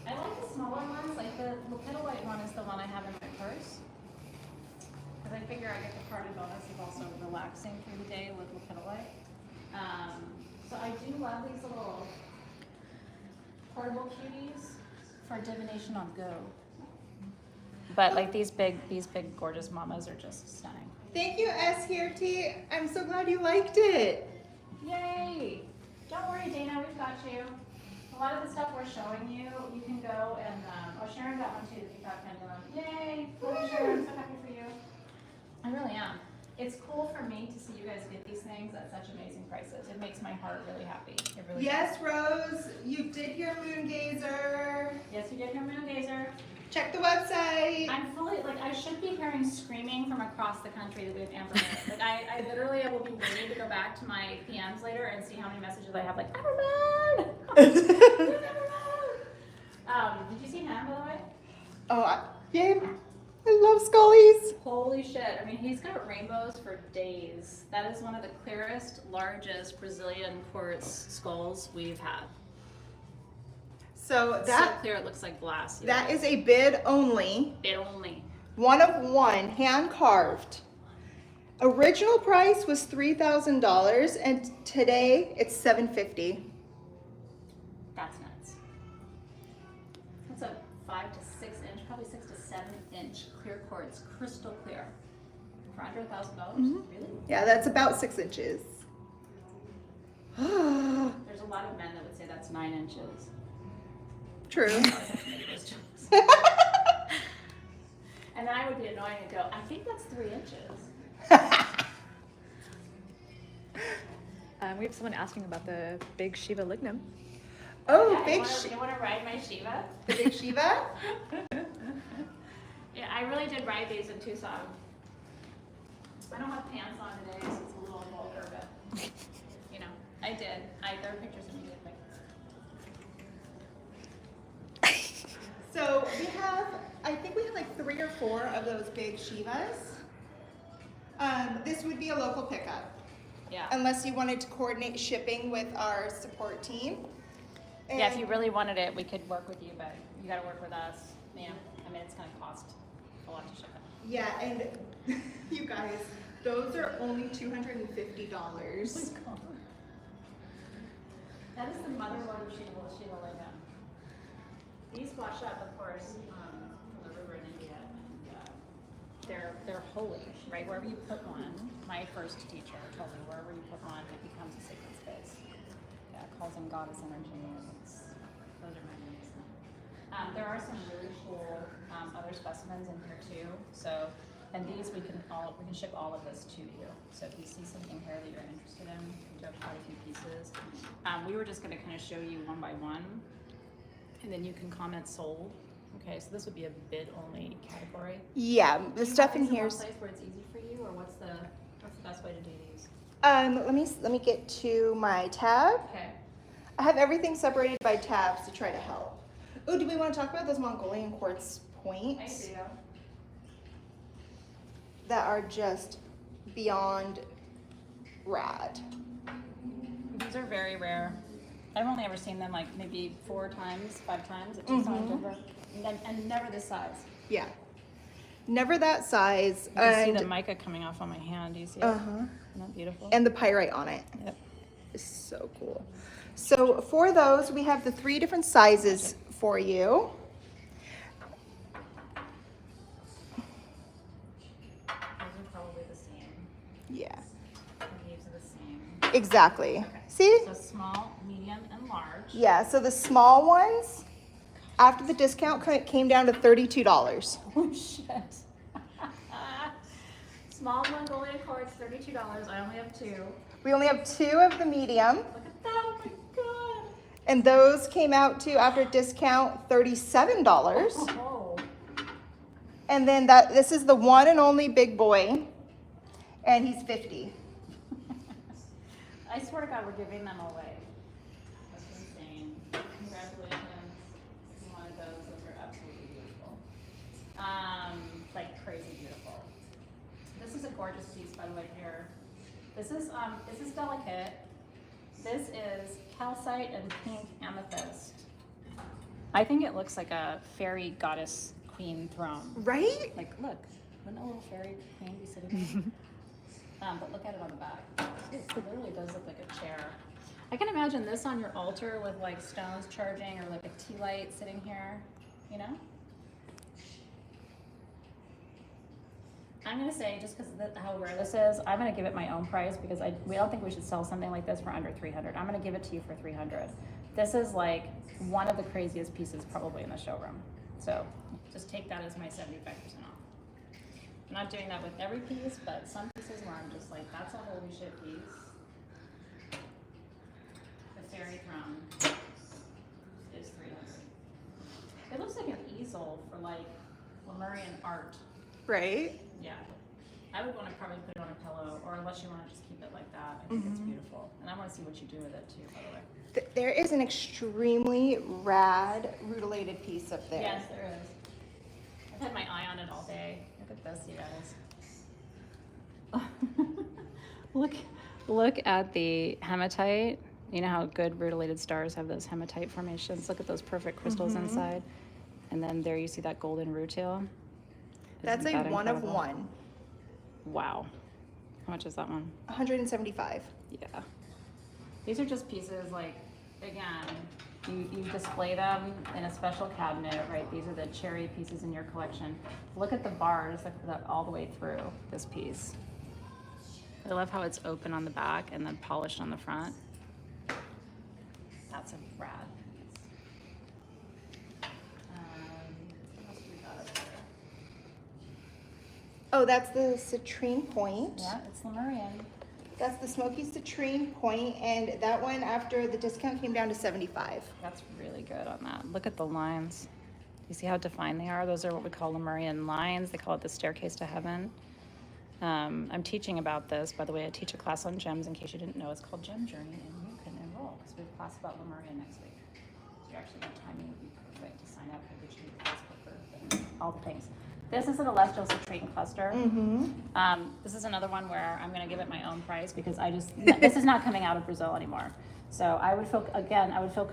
I like the smaller ones. Like the lepidolite one is the one I have in my purse. Because I figure I get the party bonus of also relaxing through the day with lepidolite. So I do love these little portable cuties for divination on go. But like these big gorgeous mamas are just stunning. Thank you, S here, T. I'm so glad you liked it. Yay! Don't worry, Dana, we've got you. A lot of the stuff we're showing you, you can go and, Sharon got one too, the peacock pendulum. Yay! Oh, Sharon, I'm so happy for you. I really am. It's cool for me to see you guys get these things at such amazing prices. It makes my heart really happy. It really Yes, does. Rose, you did hear Moon Gazer. Yes, you did hear Moon Gazer. Check the website. I'm fully, like, I should be hearing screaming from across the country that we have Amber Moon. Like, I literally will be waiting to go back to my PMs later and see how many messages I have, like, Amber Moon! Amber Moon! Did you see him, by the way? Oh, yeah. I love Scully's. Holy shit. I mean, he's got rainbows for days. That is one of the clearest, largest Brazilian quartz skulls we've had. So So that clear it looks like glass. that is a bid only. Bid only. One of one, hand carved. Original price was $3,000 and today it's $750. That's nuts. That's a 5 to 6 inch, probably 6 to 7 inch clear quartz, crystal clear. For under $1,000? Really? Yeah, that's about 6 inches. There's a lot of men that would say that's 9 inches. True. And then I would be annoying and go, I think that's 3 inches. We have someone asking about the big Shiva lignum. Oh, Yeah, big you want to ride my Shiva? the big Shiva? Yeah, I really did ride these in Tucson. I don't have pants on today, so it's a little vulgar, but you know, I did. There are pictures of me with like. So we have, I think we have like 3 or 4 of those big Shivas. This would be a local pickup. Yeah. Unless you wanted to coordinate shipping with our support team. Yeah, if And- you really wanted it, we could work with you, but you got to work with us. Yeah. I mean, it's going to cost a lot to ship it. Yeah, and you guys, those are only $250. That is the motherlode of Sheila Lena. These wash up, of course, from the river in India. And, they're holy, right? Wherever you put one, my first teacher told me, wherever you put one, it becomes a sacred space. Yeah, it calls in goddess energy. And those are magnificent. There are some really cool other specimens in here too. So, and these we can ship all of this to you. So if you see something here that you're interested in, we do have quite a few pieces. We were just going to kind of show you one by one, and then you can comment sold. Okay, so this would be a bid only category. Yeah, Do the you stuff have in these here. one place where it's easy for you, or what's the best way to do these? Let me get to my tab. Okay. I have everything separated by tabs to try to help. Oh, do we want to talk about those Mongolian quartz I points do. that are just beyond rad? These are very rare. I've only ever seen them like maybe 4 times, 5 times at Tucson and Denver, and never this size. Yeah. Never that size. You can see And the mica coming off on my hand. Do you see it? uh-huh. Isn't that beautiful? And the pyrite on it. Yep. It's so cool. So for those, we have the 3 different sizes for you. Those are probably the same. Yeah, The leaves are the same. exactly. See? So small, medium, and large. Yeah, so the small ones, after the discount, came down to $32. Oh shit. Small Mongolian quartz, $32. I only have 2. We only have 2 of the medium, Look at that! Oh my god. and those came out to, after discount, $37. Oh. And then this is the one and only big boy, and he's 50. I swear to God, we're giving them away. That's insane. Congratulations. If you wanted those are absolutely beautiful. Like crazy beautiful. This is a gorgeous piece, by the way, here. This is delicate. This is calcite and pink amethyst. I think it looks like a fairy goddess queen throne. Right? Like, look, wouldn't a little fairy queen be sitting there? But look at it on the back. It literally does look like a chair. I can imagine this on your altar with like stones charging, or like a tea light sitting here, you know? I'm gonna say, just because how rare this is, I'm gonna give it my own price, because we don't think we should sell something like this for under $300. I'm gonna give it to you for $300. This is like one of the craziest pieces probably in the showroom. So just take that as my 75% off. I'm not doing that with every piece, but some pieces where I'm just like, that's a holy shit piece. The fairy throne is $300. It looks like an easel for like Lemurian art. Right? Yeah. I would want to probably put it on a pillow, or unless you want to just keep it like that. I think it's beautiful. And I want to see what you do with it too, by the way. There is an extremely rad rutilated piece up there. Yes, there is. I've had my eye on it all day. Look at this, you guys. Look at the hematite. You know how good rutilated stars have those hematite formations? Look at those perfect crystals inside. And then there you see that golden rutile. That's Isn't a that one of incredible? one. Wow. How much is that one? 175. Yeah. These are just pieces like, again, you display them in a special cabinet, right? These are the cherry pieces in your collection. Look at the bars that all the way through this piece. I love how it's open on the back and then polished on the front. That's a rad piece. What else do we got up there? Oh, that's the citrine point. Yeah, it's Lemurian. That's the smoky citrine point, and that one after the discount came down to 75. That's really good on that. Look at the lines. You see how defined they are? Those are what we call Lemurian lines. They call it the staircase to heaven. I'm teaching about this. By the way, I teach a class on gems in case you didn't know. It's called Gem Journey, and you can enroll because we have a class about Lemurian next week. So you're actually, the timing would be perfect to sign up for the Facebook for all the things. This is a celestial citrine cluster. This is another one where I'm going to give it my own price because this is not coming out of Brazil anymore. So I would feel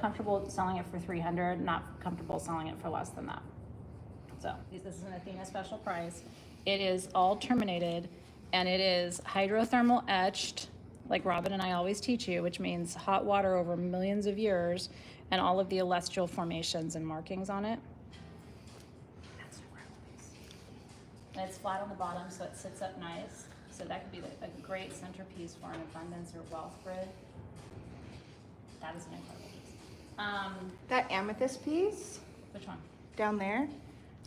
comfortable selling it for $300, not comfortable selling it for less than that. So this is an Athena special price. It is all terminated and it is hydrothermal etched, like Robin and I always teach you, which means hot water over millions of years and all of the celestial formations and markings on it. That's a incredible piece. And it's flat on the bottom, so it sits up nice. So that could be a great centerpiece for an abundance or wealth grid. That is an incredible piece. That amethyst piece Which one? down there,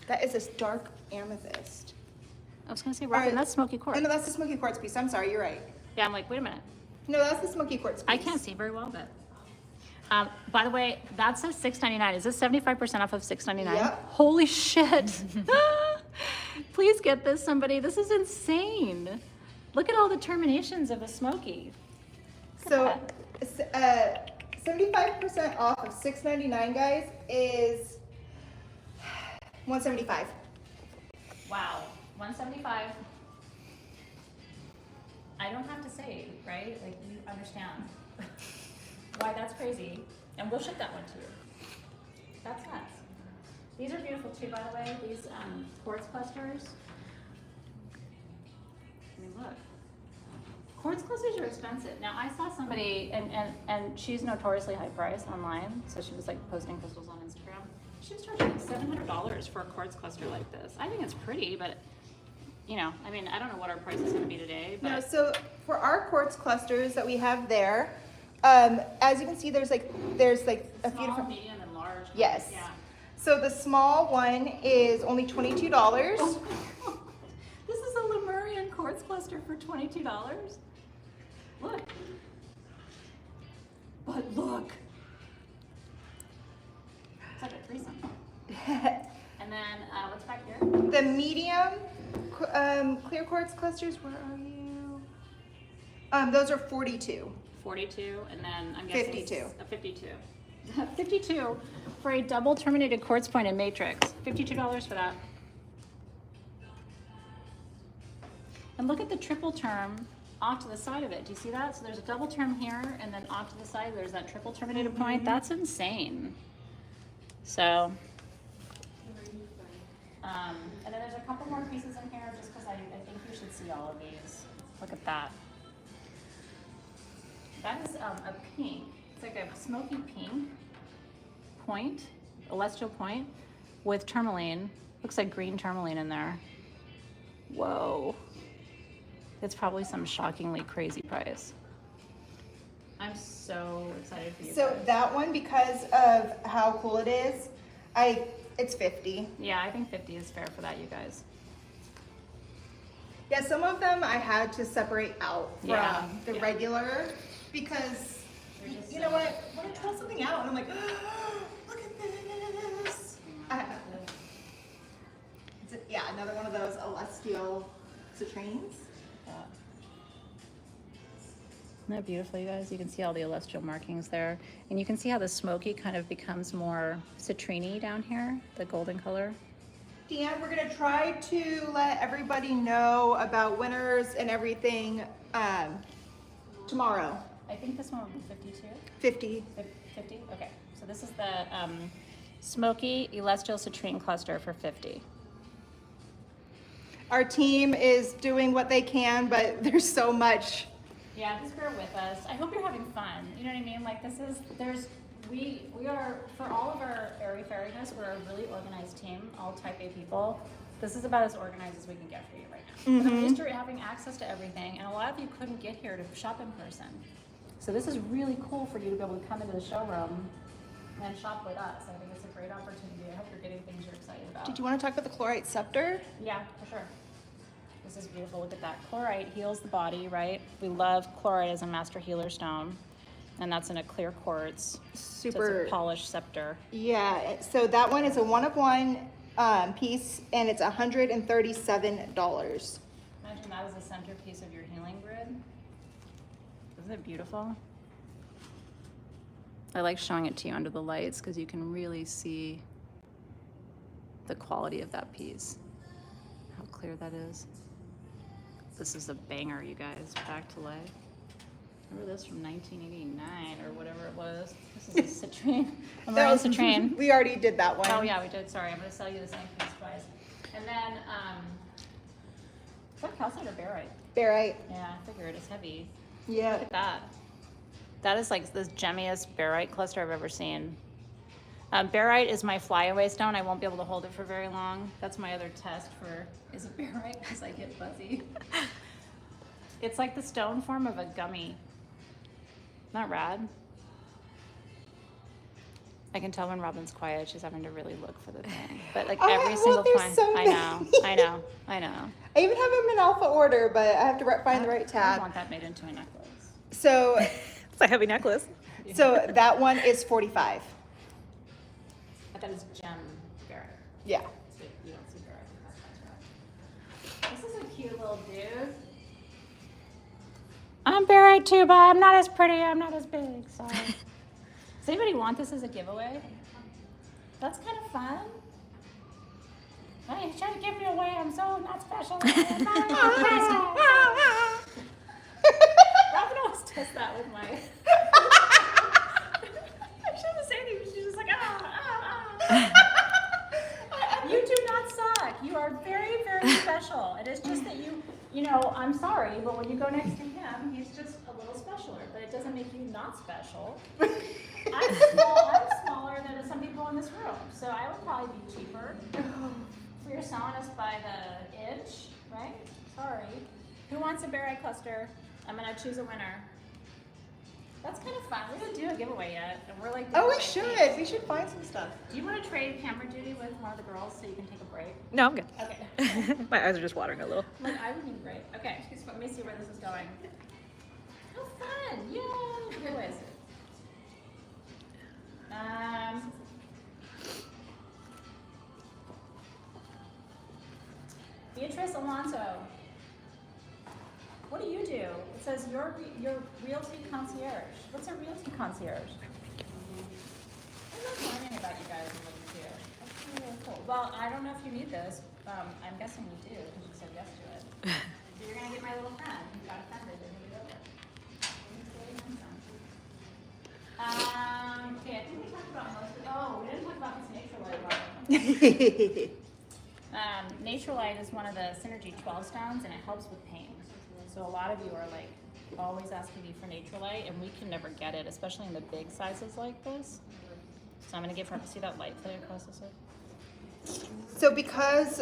that is this dark amethyst. I was gonna say, Robin, that's smoky quartz. Oh, no, that's the smoky quartz piece. I'm sorry, you're right. Yeah, I'm like, wait a minute. No, that's the smoky quartz piece. I can't see very well, but. By the way, that says $6.99. Is this 75% off of $6.99? Yep. Holy shit. Please get this, somebody. This is insane. Look at all the terminations of the smoky. So, 75% off of $6.99, guys, is $175. Wow, $175. I don't have to say, right? Like, you understand why that's crazy. And we'll ship that one to you. That's nuts. These are beautiful too, by the way. These quartz clusters. I mean, look. Quartz clusters are expensive. Now, I saw somebody, and she's notoriously high priced online, so she was like posting crystals on Instagram. She was charging like $700 for a quartz cluster like this. I think it's pretty, but you know, I mean, I don't know what our price is going to be today. But No, so for our quartz clusters that we have there, as you can see, there's like a few small, different. medium, and large. Yes. Yeah. So the small one is only $22. This is a Lemurian quartz cluster for $22. Look. But look. It's like a threesome. And then what's back here? The medium clear quartz clusters, where are you? Those are 42. 42, and then I'm guessing 52. A 52. 52 for a double terminated quartz point in matrix. $52 for that. And look at the triple term off to the side of it. Do you see that? So there's a double term here, and then off to the side there's that triple terminated point. That's insane. So, and then there's a couple more pieces in here just because I think you should see all of these. Look at that. That is a pink. It's like a smoky pink point, celestial point with tourmaline. Looks like green tourmaline in there. Whoa. It's probably some shockingly crazy price. I'm so excited for you So guys. that one, because of how cool it is, it's 50. Yeah, I think 50 is fair for that, you guys. Yeah, some of them I had to separate out from the Yeah. regular because They're just you know what? When I try something out and I'm like, oh, look at this. Yeah, another one of those celestial citrines. Isn't that beautiful, you guys? You can see all the celestial markings there. And you can see how the smoky kind of becomes more citrine down here, the golden color. Deanne, we're gonna try to let everybody know about winners and everything tomorrow. I think this one will be 52. 50. 50? Okay. So this is the smoky celestial citrine cluster for 50. Our team is doing what they can, but there's so much. Yeah, just bear with us. I hope you're having fun. You know what I mean? Like we are, for all of our airy fairiness, we're a really organized team, all type A people. This is about as organized as we can get for you right now. But I'm used to having access to everything, and a lot of you couldn't get here to shop in person. So this is really cool for you to be able to come into the showroom and shop with us. I think it's a great opportunity. I hope you're getting things you're excited about. Did you want to talk about the chlorite scepter? Yeah, for sure. This is beautiful. Look at that. Chlorite heals the body, right? We love chlorite as a master healer stone. And that's in a clear quartz. So Super. it's a polished scepter. Yeah, so that one is a one-of-one piece, and it's $137. Imagine that as a centerpiece of your healing grid. Isn't it beautiful? I like showing it to you under the lights because you can really see the quality of that piece. How clear that is. This is a banger, you guys. Back to life. Remember this from 1989 or whatever it was? This is a citrine. A marine citrine. We already did that one. Oh yeah, we did. Sorry, I'm going to sell you the same piece twice. And then, what calcite or barite? Barite. Yeah, I figured it's heavy. Yeah. Look at that. That is like the gemmiest barite cluster I've ever seen. Barite is my flyaway stone. I won't be able to hold it for very long. That's my other test for, is it barite? Because I get fuzzy. It's like the stone form of a gummy. Not rad. I can tell when Robin's quiet, she's having to really look for the thing. But like every single there's time. so I know. I even have them in alpha order, but I have to find the right I tab. want that made into a necklace. So, It's a heavy necklace. so that one is 45. I thought it was gem barite. Yeah. So you don't see barite. This is a cute little dude. I'm barite too, but I'm not as pretty. I'm not as big. Sorry. Does anybody want this as a giveaway? That's kind of fun. Hey, he's trying to give me away. I'm so not special. I'm not Robin always does that with my. I shouldn't say anything. She's just like, You do not suck. You are very, very special. It is just that you know, I'm sorry, but when you go next to him, he's just a little specialer. But it doesn't make you not special. I'm smaller than some people in this room, so I would probably be cheaper. So you're selling us by the inch, right? Sorry. Who wants a barite cluster? I'm gonna choose a winner. That's kind of fun. We didn't do a giveaway yet, and we're like. Oh, we giveaway should. things. We should find some stuff. Do you want to trade camera duty with one of the girls so you can take a break? No, I'm good. Okay. My eyes are just watering a little. Like, I would need a break. Okay, let me see where this is going. How fun! Yay! Giveaways. Beatrice Alonso. What do you do? It says your realty concierge. What's a realty concierge? I love learning about you guys and what you do. That's really cool. Well, I don't know if you need this. I'm guessing you do because you said yes to it. So you're gonna get my little friend who got offended and moved over. Okay, I think we talked about most of. Oh, we didn't talk about this nature light one. Nature light is one of the Synergy 12 stones, and it helps with pain. So a lot of you are like always asking me for nature light, and we can never get it, especially in the big sizes like this. So I'm gonna give her. See that light play across this way? So because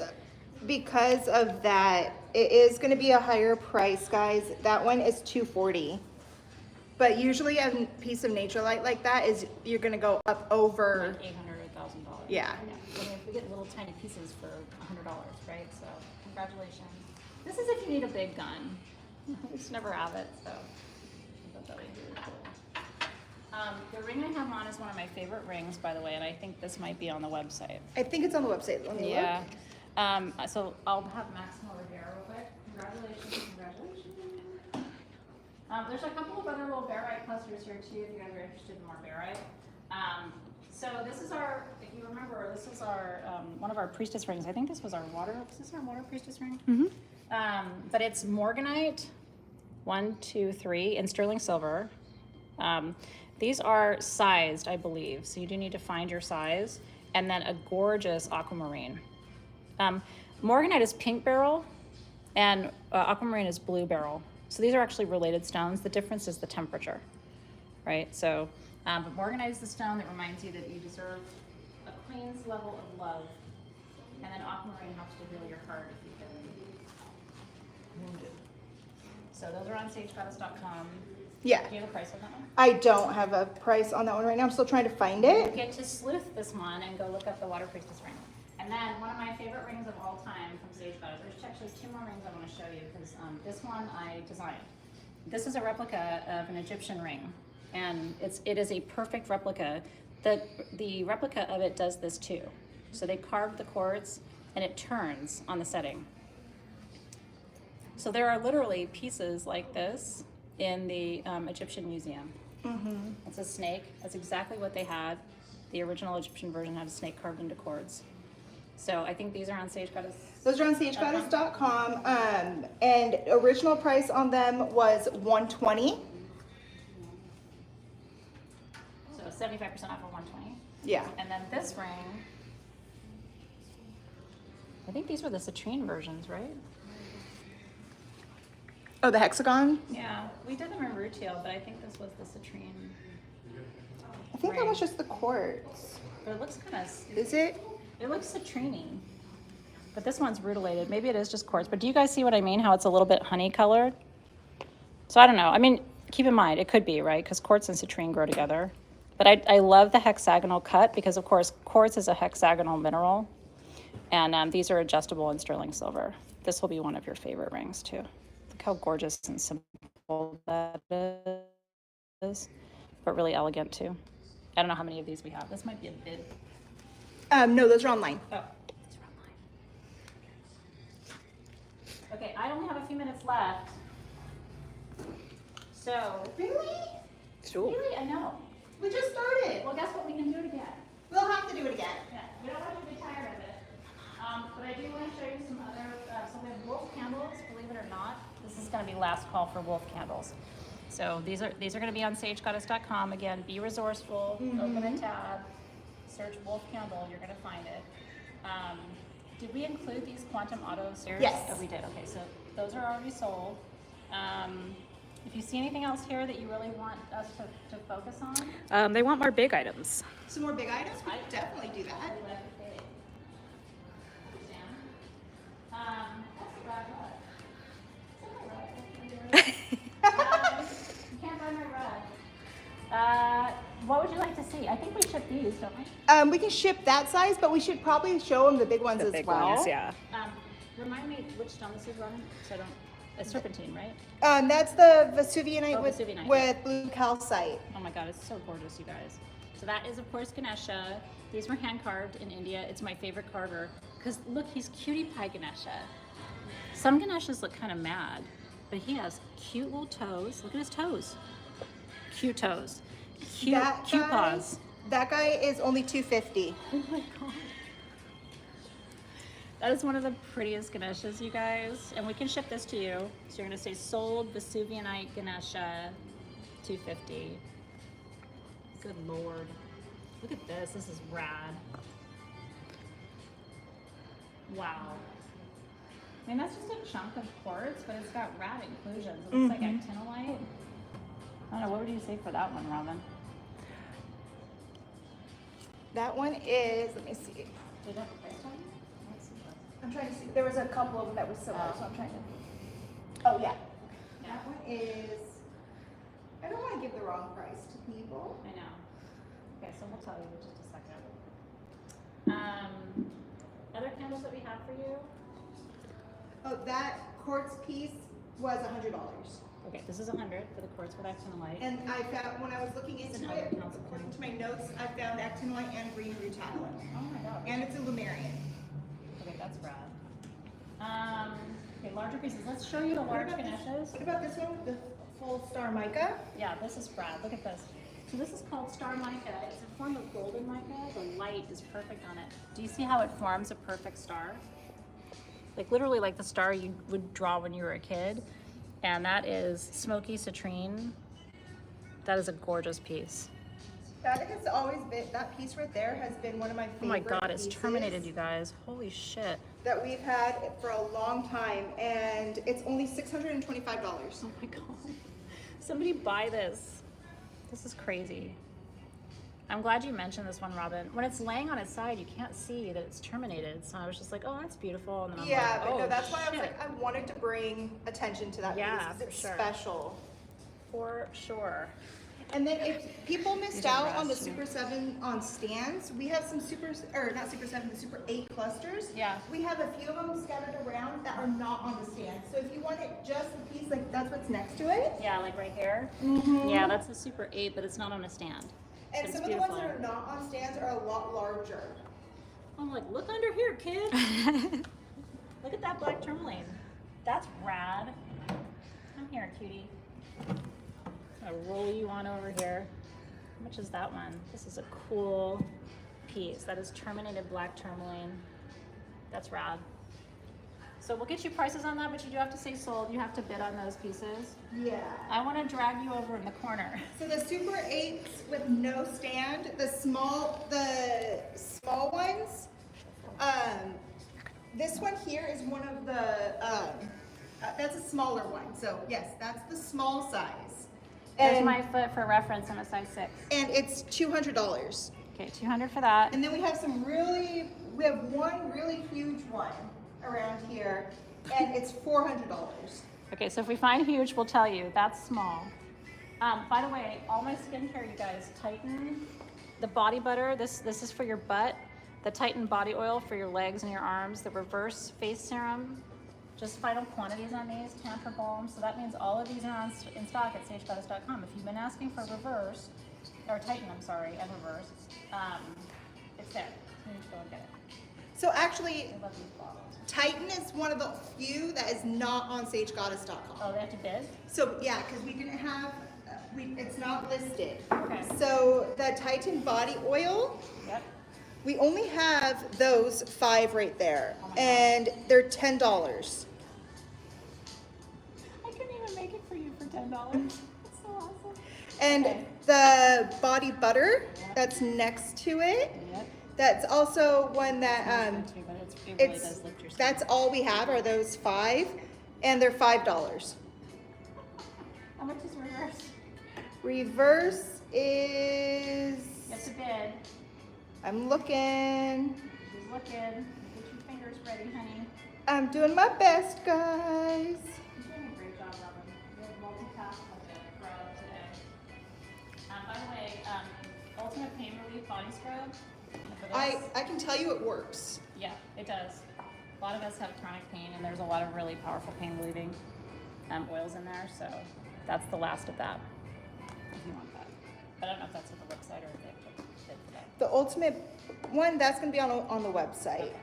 of that, it is going to be a higher price, guys. That one is $240. But usually a piece of nature light like that is you're going to go up over Like $800 or $1,000. Yeah. I mean, if we get little tiny pieces for $100, right? So congratulations. This is if you need a big gun. We just never have it, so I thought that would be really cool. The ring I have on is one of my favorite rings, by the way, and I think this might be on the website. I think it's on the website. Let me Yeah. look. So I'll have Maxim over here real quick. Congratulations, congratulations. There's a couple of other little barite clusters here too, if you guys are interested in more barite. So this is our, if you remember, this is our one of our priestess rings. I think this was our water. Is this our water priestess ring? Mm-hmm. But it's morganite, 1, 2, 3, in sterling silver. These are sized, I believe, so you do need to find your size, and then a gorgeous aquamarine. Morganite is pink beryl, And aquamarine is blue beryl. So these are actually related stones. The difference is the temperature, right? So, but morganite is the stone that reminds you that you deserve a queen's level of love. And then aquamarine helps to heal your heart if you've been wounded. So those are on sagegoddess.com. Yeah. Do you have a price on that one? I don't have a price on that one right now. I'm still trying to find it. Get to sleuth this one and go look up the Water Priestess ring. And then one of my favorite rings of all time from Sage Goddess. There's actually two more rings I want to show you because this one I designed. This is a replica of an Egyptian ring, and it is a perfect replica. The replica of it does this too. So they carved the quartz and it turns on the setting. So there are literally pieces like this in the Egyptian museum. It's a snake. That's exactly what they had. The original Egyptian version had a snake carved into quartz. So I think these are on Sage Goddess. Those are on sagegoddess.com. And original price on them was $120. So 75% off of 120. Yeah. And then this ring, I think these were the citrine versions, right? Oh, the hexagon? Yeah, we did them in rutile, but I think this was the citrine. I think that was just the quartz. But it looks kind of, Is it? it looks citrine. But this one's rutilated. Maybe it is just quartz. But do you guys see what I mean? How it's a little bit honey colored? So I don't know. I mean, keep in mind, it could be, right? Because quartz and citrine grow together. But I love the hexagonal cut because, of course, quartz is a hexagonal mineral. And these are adjustable in sterling silver. This will be one of your favorite rings, too. Look how gorgeous and simple that is. But really elegant, too. I don't know how many of these we have. This might be a bid. No, those are online. Oh, these are online. Okay, I only have a few minutes left. So, Really? really, I know. We just started. Well, guess what? We can do it again. We'll have to do it again. Yeah, we don't want you to be tired of it. But I do want to show you some other, so we have wolf candles, believe it or not. This is going to be last call for wolf candles. So these are going to be on sagegoddess.com. Again, be resourceful, open a tab, search wolf candle, you're going to find it. Did we include these quantum auto stairs? Yes. Oh, we did. Okay, so those are already sold. If you see anything else here that you really want us to focus on, They want more big items. Some more big items? We could definitely do that. You can't buy my rug. What would you like to see? I think we ship these, don't we? We can ship that size, but we should probably show them the big ones The as big well. ones, yeah. Remind me which stone this is, Robin? So I don't. It's serpentine, right? That's the Vesuvianite Oh, with, Vesuvianite, with blue calcite. Oh my God, it's so gorgeous, you guys. So that is, of course, Ganesha. These were hand carved in India. It's my favorite carver. Because look, he's cutie pie Ganesha. Some Ganeshas look kind of mad, but he has cute little toes. Look at his toes. Cute toes. Cute paws. That guy is only $250. Oh my God. That is one of the prettiest Ganeshas, you guys. And we can ship this to you. So you're gonna say sold Vesuvianite Ganesha, $250. Good Lord. Look at this, this is rad. Wow. I mean, that's just a chunk of quartz, but it's got rad inclusions. It looks like actinolite. I don't know, what would you say for that one, Robin? That one is, let me see. Did it have a price tag? Let's see. I'm trying to see. There was a couple of them that was similar, so I'm trying to. Oh, yeah. That one is, I don't want to give the wrong price to people. I know. Okay, so we'll tell you in just a second. Other candles that we have for you? Oh, that quartz piece was $100. Okay, this is 100 for the quartz with actinolite. And I found, when I was looking into another it, council according to my notes, I found actinolite and green rutile. Oh my God. And it's a Lumerian. Okay, that's rad. Okay, larger pieces. Let's show you the large Ganeshas. What about this one with the full star mica? Yeah, this is rad. Look at this. So this is called star mica. It's a form of golden mica. The light is perfect on it. Do you see how it forms a perfect star? Like literally like the star you would draw when you were a kid. And that is smoky citrine. That is a gorgeous piece. That has always been, that piece right there has been one of my favorite Oh my god, it's pieces terminated, you guys. Holy shit. that we've had for a long time, and it's only $625. Oh my god. Somebody buy this. This is crazy. I'm glad you mentioned this one, Robin. When it's laying on its side, you can't see that it's terminated. So I was just like, oh, that's beautiful. And then I'm Yeah, like, but oh, no, that's why I was shit. like, I wanted to bring attention to that Yeah, piece because for it's sure. special. For sure. And then if people missed These are out on the brass, too. Super 7 on stands, we have some not Super 7, the Super 8 clusters. Yeah. We have a few of them scattered around that are not on the stand. So if you want it just a piece, like that's what's next to it. Yeah, like right here. Mm-hmm. Yeah, that's a Super 8, but it's not on a stand. And But some it's of the ones beautiful. that are not on stands are a lot larger. I'm like, look under here, kid. Look at that black tourmaline. That's rad. Come here, cutie. I'll roll you on over here. How much is that one? This is a cool piece. That is terminated black tourmaline. That's rad. So we'll get you prices on that, but you do have to say sold. You have to bid on those pieces. Yeah. I want to drag you over in the corner. So the Super 8s with no stand, the small ones, this one here is one of the, that's a smaller one. So yes, that's the small size. There's And, my foot for reference. I'm a size 6. and it's $200. Okay, 200 for that. And then we have we have one really huge one around here, and it's $400. Okay, so if we find huge, we'll tell you. That's small. By the way, all my skincare, you guys, Titan, the body butter, this is for your butt, the Titan body oil for your legs and your arms, the reverse face serum, just final quantities on these, tamper balm. So that means all of these are in stock at sagegoddess.com. If you've been asking for reverse, or Titan, I'm sorry, and reverse, it's there. So you need to go and get it. So actually, I love these bottles. Titan is one of the few that is not on sagegoddess.com. Oh, they have to bid? So yeah, because we didn't have, it's not listed. Okay. So the Titan body oil, Yep. we only have those 5 right there, Oh my God. and they're $10. I couldn't even make it for you for $10. That's so awesome. And Okay. the body butter that's next to it, Yep. that's also one that It really it's does lift your skin. that's all we have are those 5, and they're $5. How much is reverse? Reverse is, You have to bid. I'm looking. She's looking. Get your fingers ready, honey. I'm doing my best, guys. You're doing a great job, Robin. You're multitasking like a pro today. By the way, Ultimate Pain Relief Body Scrub. For this. I can tell you it works. Yeah, it does. A lot of us have chronic pain, and there's a lot of really powerful pain relieving oils in there. So that's the last of that. If you want that, but I don't know if that's at the website or if they have to bid for that. The ultimate one, that's going to be on the website.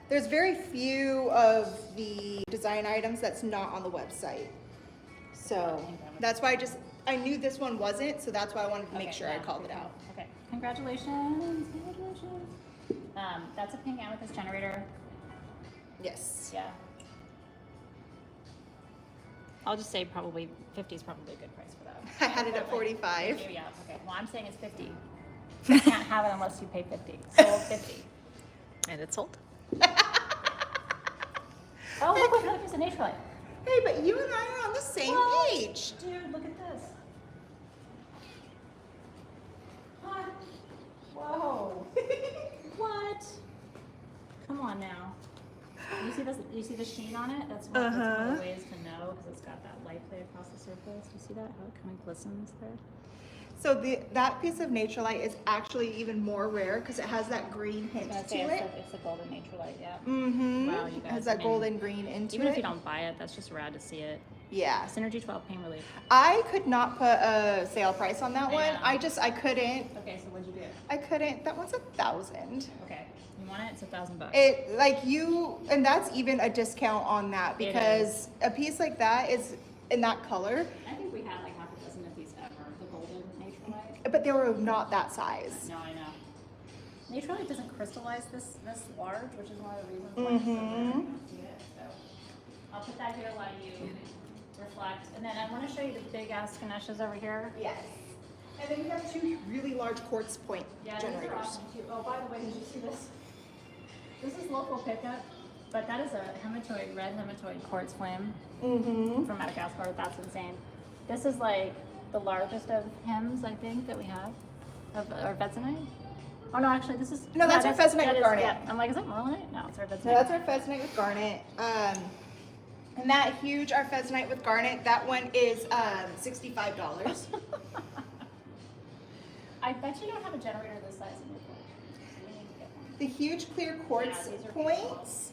There's very few of the design items that's not on the website. So that's why I knew this one wasn't, so that's why I wanted to make Okay, sure I yeah, called it good out. call. Okay, congratulations, congratulations. That's a pink amethyst generator. Yes. Yeah. I'll just say probably 50 is probably a good price for that. I had it at 45. Yeah, okay. Well, I'm saying it's 50. You can't have it unless you pay 50. Sold 50. And it's sold. Oh, look what another piece of nature light. Hey, but you and I are on the same What? page. Dude, look at this. What? Whoa. What? Come on now. You see this? You see the sheen on it? That's one of the ways to know because it's got that light play across the surface. You see that? How it kind of glistens there. So that piece of nature light is actually even more rare because it has that green hint I was to gonna say it. it's a golden nature light, yeah. Mm-hmm. Wow, you It guys, has I that mean, golden green into Even it. if you don't buy it, that's just rad to see it. Yeah. Synergy 12 pain relief. I could not put a sale price on that I one. know. I couldn't. Okay, so what'd you do? I couldn't. That one's $1,000. Okay, you want it? It's $1,000. It and that's even a discount on that It because a piece like that is in that color, I think we had like half a dozen of these ever. The golden nature light. but they were not that size. No, I know. Nature light doesn't crystallize this large, which is one of the reasons why it's so rare. I don't see it. So I'll put that here while you reflect. And then I want to show you the big ass Ganeshas over here. Yes. And then we have two really large quartz point Yeah, these are generators. awesome too. Oh, by the way, did you see this? This is local pickup, but that is a hematoid, red hematoid quartz flame Mm-hmm. from Madagascar. That's insane. This is like the largest of hems, I think, that we have of our Vetzonite. Oh no, actually, this is No, that's our Vetzonite that with is- garnet. Yeah. I'm like, is that Merlinite? No, it's our Vetzonite. So that's our Fezzanite with garnet. And that huge Fezzanite with garnet, that one is $65. I bet you don't have a generator this size in your place. So we need to get one. The huge clear quartz Yeah, these are points.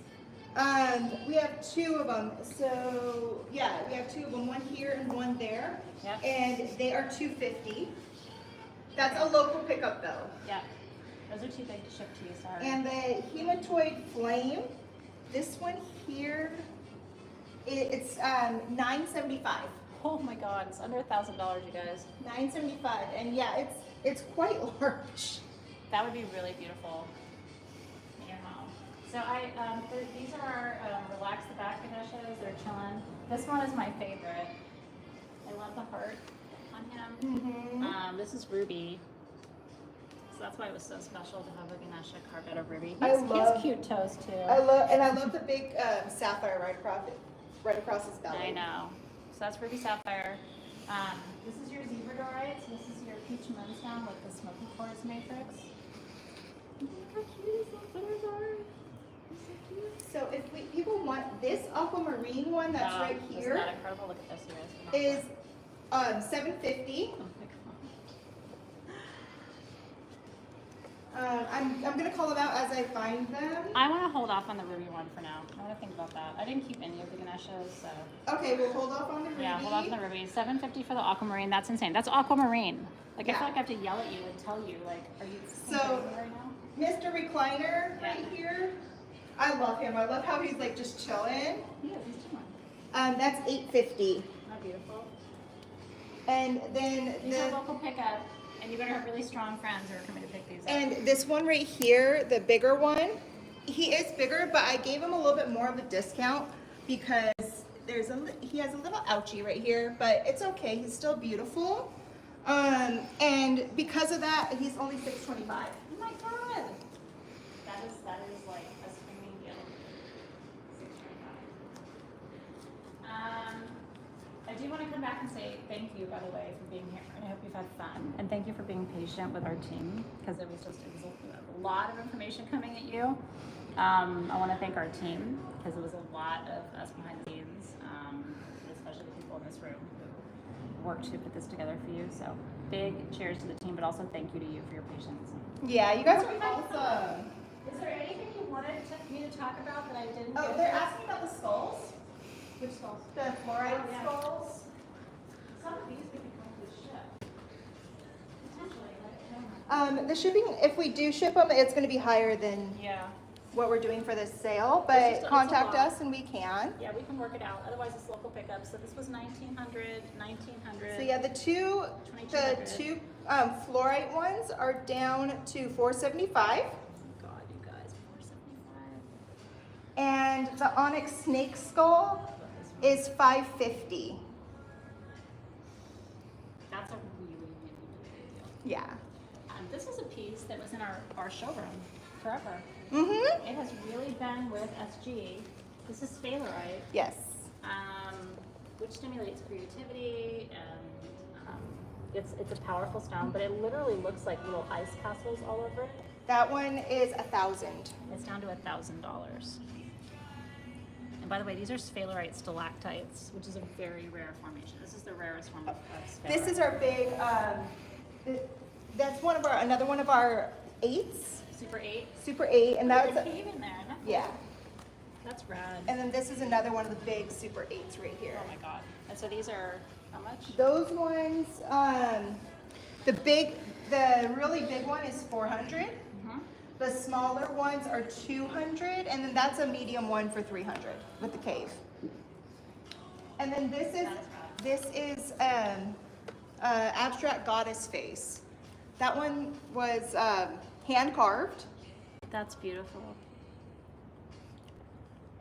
We have two of them. So yeah, we have two of them, one here and one there. Yep. And they are $250. That's a local pickup though. Yeah. Those are too big to ship to you, sorry. And the hematoid flame, this one here, it's $975. Oh my god, it's under $1,000, you guys. $975, and yeah, it's quite large. That would be really beautiful in your home. So these are our relax the back Ganeshas. They're chilling. This one is my favorite. I love the heart on him. Mm-hmm. This is Ruby. So that's why it was so special to have a Ganesha carved out of Ruby. I He love- has cute toes too. I love the big sapphire right across his belly. I know. So that's Ruby Sapphire. This is your zebra dorite. So this is your peach moonstone with the smoky quartz matrix. Look how cute these feathers are. They're so cute. So if people want this aquamarine one that's right Isn't here that incredible? Look at this, you guys. is $750. Oh my god. I'm gonna call them out as I find them. I want to hold off on the ruby one for now. I want to think about that. I didn't keep any of the Ganeshas, so Okay, we'll hold off on the ruby. yeah, hold off on the ruby. $750 for the aquamarine. That's insane. That's aquamarine. Like I Yeah. feel like I have to yell at you and tell you, like, are you So- crazy right now? Mr. Recliner right here. I love him. I love how he's like just chilling. Yeah, he's doing. That's $850. Not beautiful. And then These are local pickup, and you better have really strong friends who are coming to pick these up. and this one right here, the bigger one, he is bigger, but I gave him a little bit more of a discount because he has a little ouchie right here, but it's okay. He's still beautiful. And because of that, he's only $625. Oh my god! That is like a screaming deal. I do want to come back and say thank you, by the way, for being here, and I hope you've had fun. And thank you for being patient with our team, because it was a lot of information coming at you. I want to thank our team, because it was a lot of us behind the scenes, especially the people in this room who worked to put this together for you. So big cheers to the team, but also thank you to you for your patience. Yeah, you guys are awesome. Is there anything you wanted me to talk about that I didn't Oh, get they're to? asking about the skulls, Which skulls? the fluorite Oh, yeah. skulls. Some of these we could come to ship. Potentially, but I don't know. The shipping, if we do ship them, it's going to be higher than Yeah. what we're doing for this sale, It's just but it's contact a lot. us and we can. Yeah, we can work it out. Otherwise, it's local pickup. So this was 1900, 1900. So yeah, the two 2200. fluorite ones are down to $475, Oh God, you guys, 475. and the onyx snake skull is $550. That's a really, really good deal. Yeah. This is a piece that was in our showroom forever. Mm-hmm. It has really been with SG. This is sphalerite. Yes. Which stimulates creativity, and it's a powerful stone, but it literally looks like little ice castles all over it. That one is $1,000. It's down to $1,000. And by the way, these are sphalerite stalactites, which is a very rare formation. This is the rarest one of sphalerite. This is our big. That's another one of our 8s, Super 8. Super 8, and that's There's a cave in there. Isn't that cool? yeah. That's rad. And then this is another one of the big Super 8s right here. Oh my god. And so these are how much? Those ones, the really big one is 400. Mhm. The smaller ones are 200, and then that's a medium one for 300 with the cave. And then this is abstract goddess face. That one was hand carved, That's beautiful.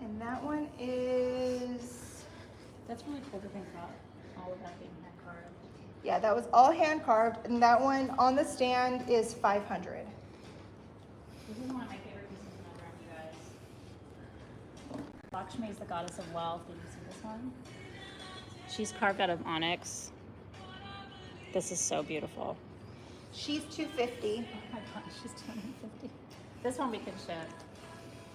and that one is That's really cool to think about all of that being hand carved. Yeah, that was all hand carved, and that one on the stand is 500. This is one of my favorite pieces in the room, you guys. Lakshmi is the goddess of wealth. Did you see this one? She's carved out of onyx. This is so beautiful. She's 250. Oh my gosh, she's 250. This one we can ship.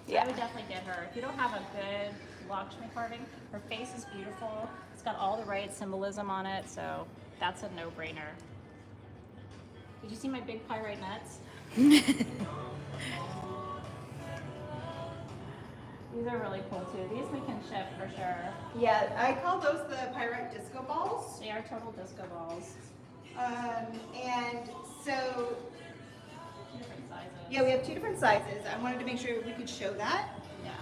Yeah. I would definitely get her. If you don't have a good Lakshmi carving, her face is beautiful. It's got all the right symbolism on it, so that's a no-brainer. Did you see my big pyrite nuts? These are really cool too. These we can ship for sure. Yeah, I call those the pyrite disco balls. They are total disco balls. And so, Two different sizes. yeah, we have 2 different sizes. I wanted to make sure we could show that. Yeah.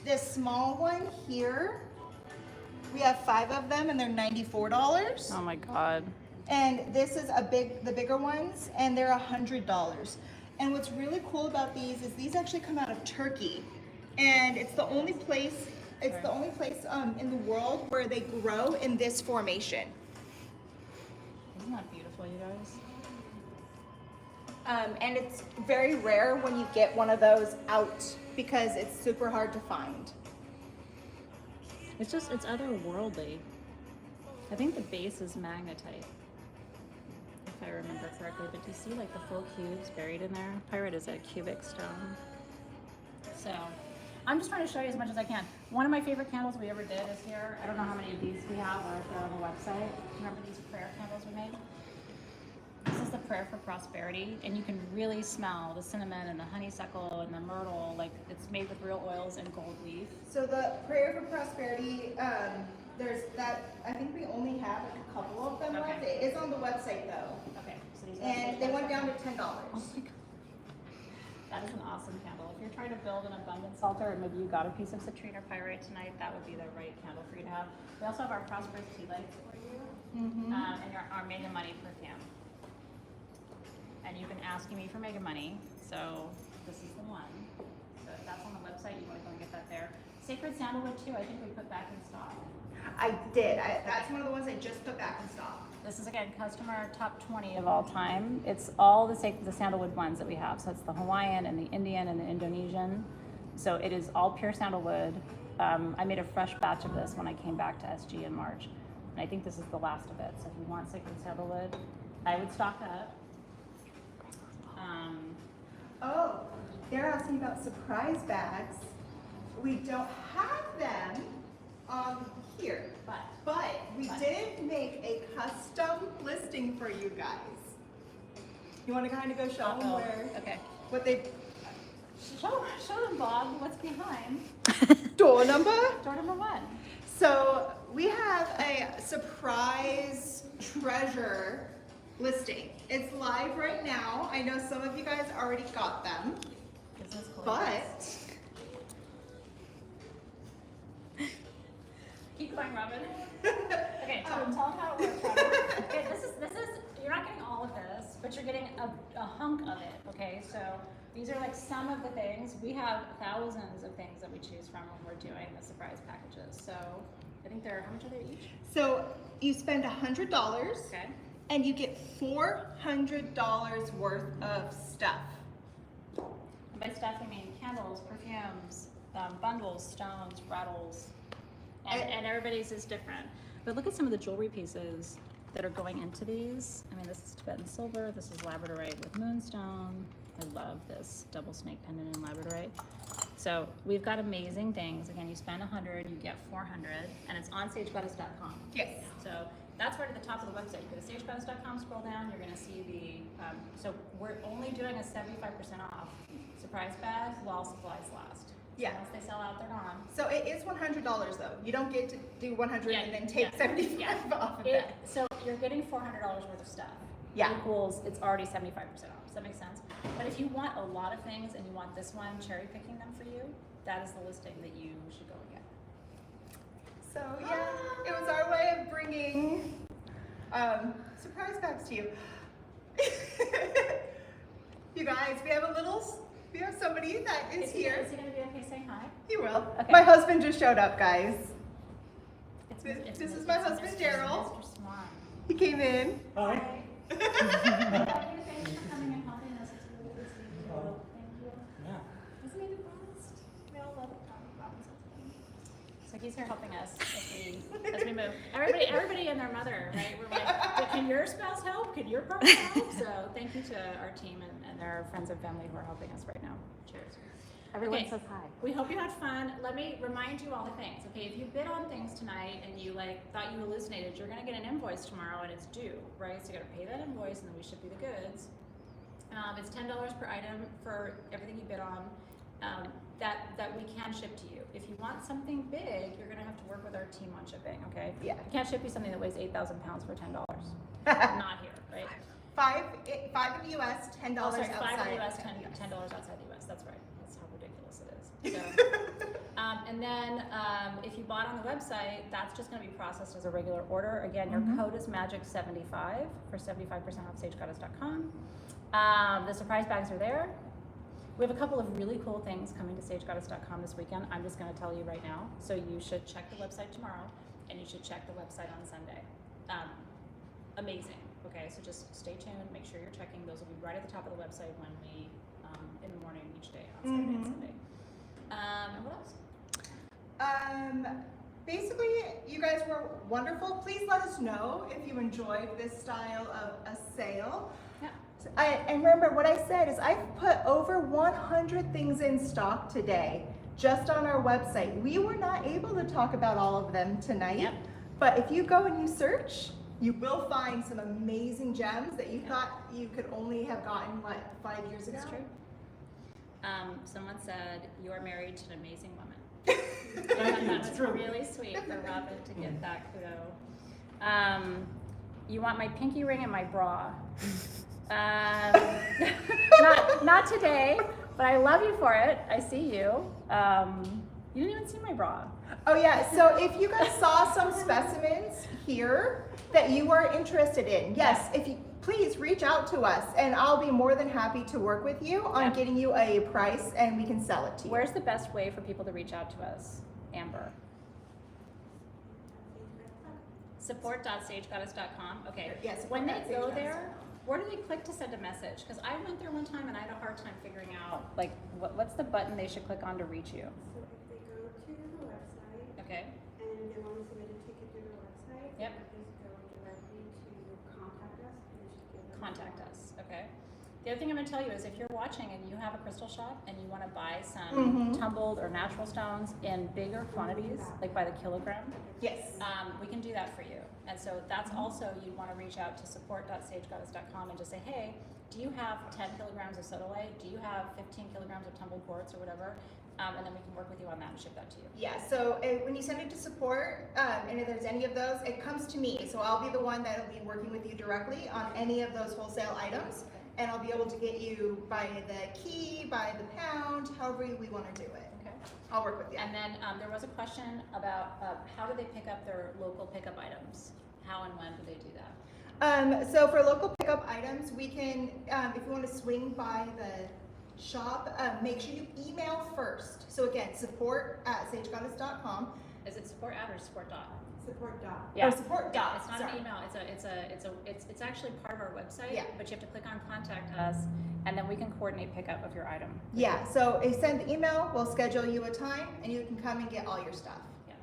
This small one here, we have 5 of them, and they're $94. Oh my God. And this is the bigger ones, and they're $100. And what's really cool about these is these actually come out of Turkey, and it's the only place in the world where they grow in this formation. Isn't that beautiful, you guys? And it's very rare when you get one of those out because it's super hard to find. It's otherworldly. I think the base is magnetite, if I remember correctly. But do you see like the full cubes buried in there? Pyrite is a cubic stone. So, I'm just trying to show you as much as I can. One of my favorite candles we ever did is here. I don't know how many of these we have or if they're on the website. Remember these prayer candles we made? This is the prayer for prosperity, and you can really smell the cinnamon and the honeysuckle and the myrtle. Like, it's made with real oils and gold leaf. So the prayer for prosperity, there's that. I think we only have like a couple of them left. Okay. It is on the website though, Okay, so these are and they went down to $10. Oh my God. That is an awesome candle. If you're trying to build an abundance altar, and maybe you got a piece of citrine or pyrite tonight, that would be the right candle for you to have. We also have our prosperous tea lights for you, and our Mega Money perfume. And you've been asking me for Mega Money, so this is the one. So if that's on the website, you want to go and get that there. Sacred Sandalwood too, I think we put back in stock. I did. That's one of the ones I just put back in stock. This is again customer top 20 of all time. It's all the sandalwood ones that we have. So it's the Hawaiian and the Indian and the Indonesian. So it is all pure sandalwood. I made a fresh batch of this when I came back to SG in March. And I think this is the last of it. So if you want sacred sandalwood, I would stock up. Oh, they're asking about surprise bags. We don't have them here, but we did make a custom listing for you guys. You want to kind of go show them what they Show them, Bob, what's behind door number? door number 1. So we have a surprise treasure listing. It's live right now. I know some of you guys already got them, but keep going, Robin. Okay, tell them how it works, Robin. Okay, this is you're not getting all of this, but you're getting a hunk of it. Okay, so these are like some of the things. We have thousands of things that we choose from when we're doing the surprise packages. So I think they're, how much are they each? so you spend $100. Okay. And you get $400 worth of stuff. And by stuff, I mean candles, perfumes, bundles, stones, rattles, and everybody's is different. But look at some of the jewelry pieces that are going into these. I mean, this is Tibetan silver. This is labradorite with moonstone. I love this double snake pendant in labradorite. So we've got amazing things. Again, you spend 100, you get 400, and it's on sagegoddess.com. Yes. So that's right at the top of the website. You go to sagegoddess.com, scroll down, you're gonna see the, so we're only doing a 75% off surprise bag while supplies last. Yeah. So once they sell out, they're gone. So it is $100 though. You don't get to do 100 Yeah, and then take yeah, 75 yeah. off of that. So you're getting $400 worth of stuff. Yeah. Equals, it's already 75% off. Does that make sense? But if you want a lot of things and you want this one, cherry picking them for you, that is the listing that you should go and get. So yeah, it was our way of bringing surprise bags to you. You guys, we have somebody that is here. Is he gonna be okay saying hi? He will. Okay. My husband just showed up, guys. It's This is my husband, Daryl. Mr. Swan. He came in. Hi. Thank you for coming and helping us. It's really good to meet you. Thank you. Yeah. Isn't he the best? We all love Robinson. So he's here helping us as we move. Everybody and their mother, right? We're like, can your spouse help? Can your partner help? So thank you to our team and their friends and family who are helping us right now. Cheers. Everyone Okay. says hi. We hope you had fun. Let me remind you all the things. Okay, if you bid on things tonight and you thought you hallucinated, you're gonna get an invoice tomorrow and it's due, right? So you gotta pay that invoice and then we ship you the goods. It's $10 per item for everything you bid on that we can ship to you. If you want something big, you're gonna have to work with our team on shipping. Okay? Yeah. We can't ship you something that weighs 8,000 pounds for $10. Not here, right? Five in the US, $10 Oh, sorry, outside. 5 in the US, $10 outside the US. That's right. That's how ridiculous it is. So, and then if you bought on the website, that's just going to be processed as a regular order. Again, your code is MAGIC75 for 75% off SageGoddess.com. The surprise bags are there. We have a couple of really cool things coming to SageGoddess.com this weekend. I'm just going to tell you right now. So you should check the website tomorrow, and you should check the website on Sunday. Amazing. Okay, so just stay tuned. Make sure you're checking. Those will be right at the top of the website when we in the morning each day on Saturday and Sunday. And what else? Basically, you guys were wonderful. Please let us know if you enjoyed this style of a sale. Yeah. And remember, what I said is I've put over 100 things in stock today, just on our website. We were not able to talk about all of them tonight, Yep. but if you go and you search, you will find some amazing gems that you thought you could only have gotten, 5 years ago? It's true. Someone said, you are married to an amazing woman. I thought that was really sweet for Robin to get that kudo. You want my pinky ring and my bra. Not today, but I love you for it. I see you. You didn't even see my bra. Oh yeah, so if you guys saw some specimens here that you are interested in, yes, if you please reach out to us and I'll be more than happy to work with you on getting you a price and we can sell it to you. Where's the best way for people to reach out to us, Amber? Support.sagegoddess.com. Okay. Yes, When they go support.sagegoddess.com. there, where do they click to send a message? Because I went there one time and I had a hard time figuring out, what's the button they should click on to reach you? So if they go to the website Okay. and they want to submit a ticket through the website, Yep. they just go directly to contact us and it should give them Contact us. Okay. The other thing I'm going to tell you is if you're watching and you have a crystal shop and you want to buy some tumbled or natural stones in bigger quantities, like by the kilogram, Yes. we can do that for you. And so that's also, you'd want to reach out to support.sagegoddess.com and just say, hey, do you have 10 kilograms of sodalite? Do you have 15 kilograms of tumbled quartz or whatever? And then we can work with you on that and ship that to you. Yeah, so when you send it to support, and if there's any of those, it comes to me. So I'll be the one that'll be working with you directly on any of those wholesale items. And I'll be able to get you by the key, by the pound, however we want to do it. Okay. I'll work with you. And then there was a question about how do they pick up their local pickup items? How and when do they do that? So for local pickup items, we can, if you want to swing by the shop, make sure you email first. So again, support@sagegoddess.com. Is it support at or support dot? support dot. Yeah. Or support dot. It's not sorry. an email. It's actually part of our website. Yeah. But you have to click on contact us, and then we can coordinate pickup of your item. Yeah, so if you send the email, we'll schedule you a time and you can come and get all your stuff. Yeah.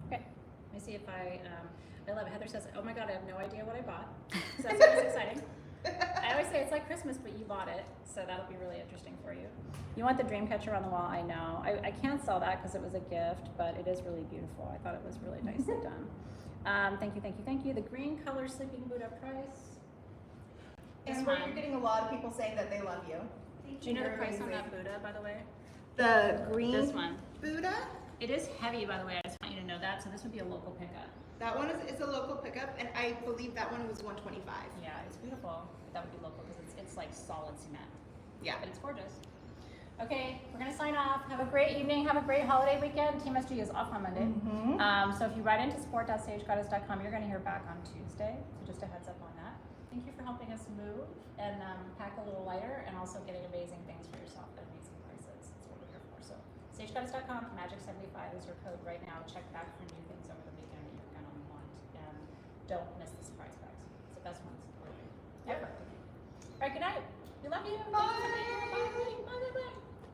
Okay. Let me see if I love it. Heather says, "Oh my God, I have no idea what I bought." So that's always exciting. I always say it's like Christmas, but you bought it, so that'll be really interesting for you. You want the dream catcher on the wall? I know. I can't sell that because it was a gift, but it is really beautiful. I thought it was really nicely done. Thank you, thank you, thank you. The green color sleeping Buddha price. This And one. you're getting a lot of people saying that they love you. Do you know the price on that Buddha, by the way? The green This one. Buddha, It is heavy, by the way. I just want you to know that. So this would be a local pickup. that one is a local pickup, and I believe that one was $125. Yeah, it's beautiful. That would be local because it's like solid cement. Yeah. But it's gorgeous. Okay, we're gonna sign off. Have a great evening. Have a great holiday weekend. Team SG is off on Monday. So if you write into support.sagegoddess.com, you're gonna hear back on Tuesday. So just a heads up on that. Thank you for helping us move and pack a little lighter, and also getting amazing things for yourself at amazing prices. That's what we're here for. So sagegoddess.com, magic75 is your code right now. Check back for new things over the weekend that you're gonna want. And don't miss the surprise bags. It's the best ones ever. All right, good night. We love you. Bye. Bye. Bye. Bye. Bye.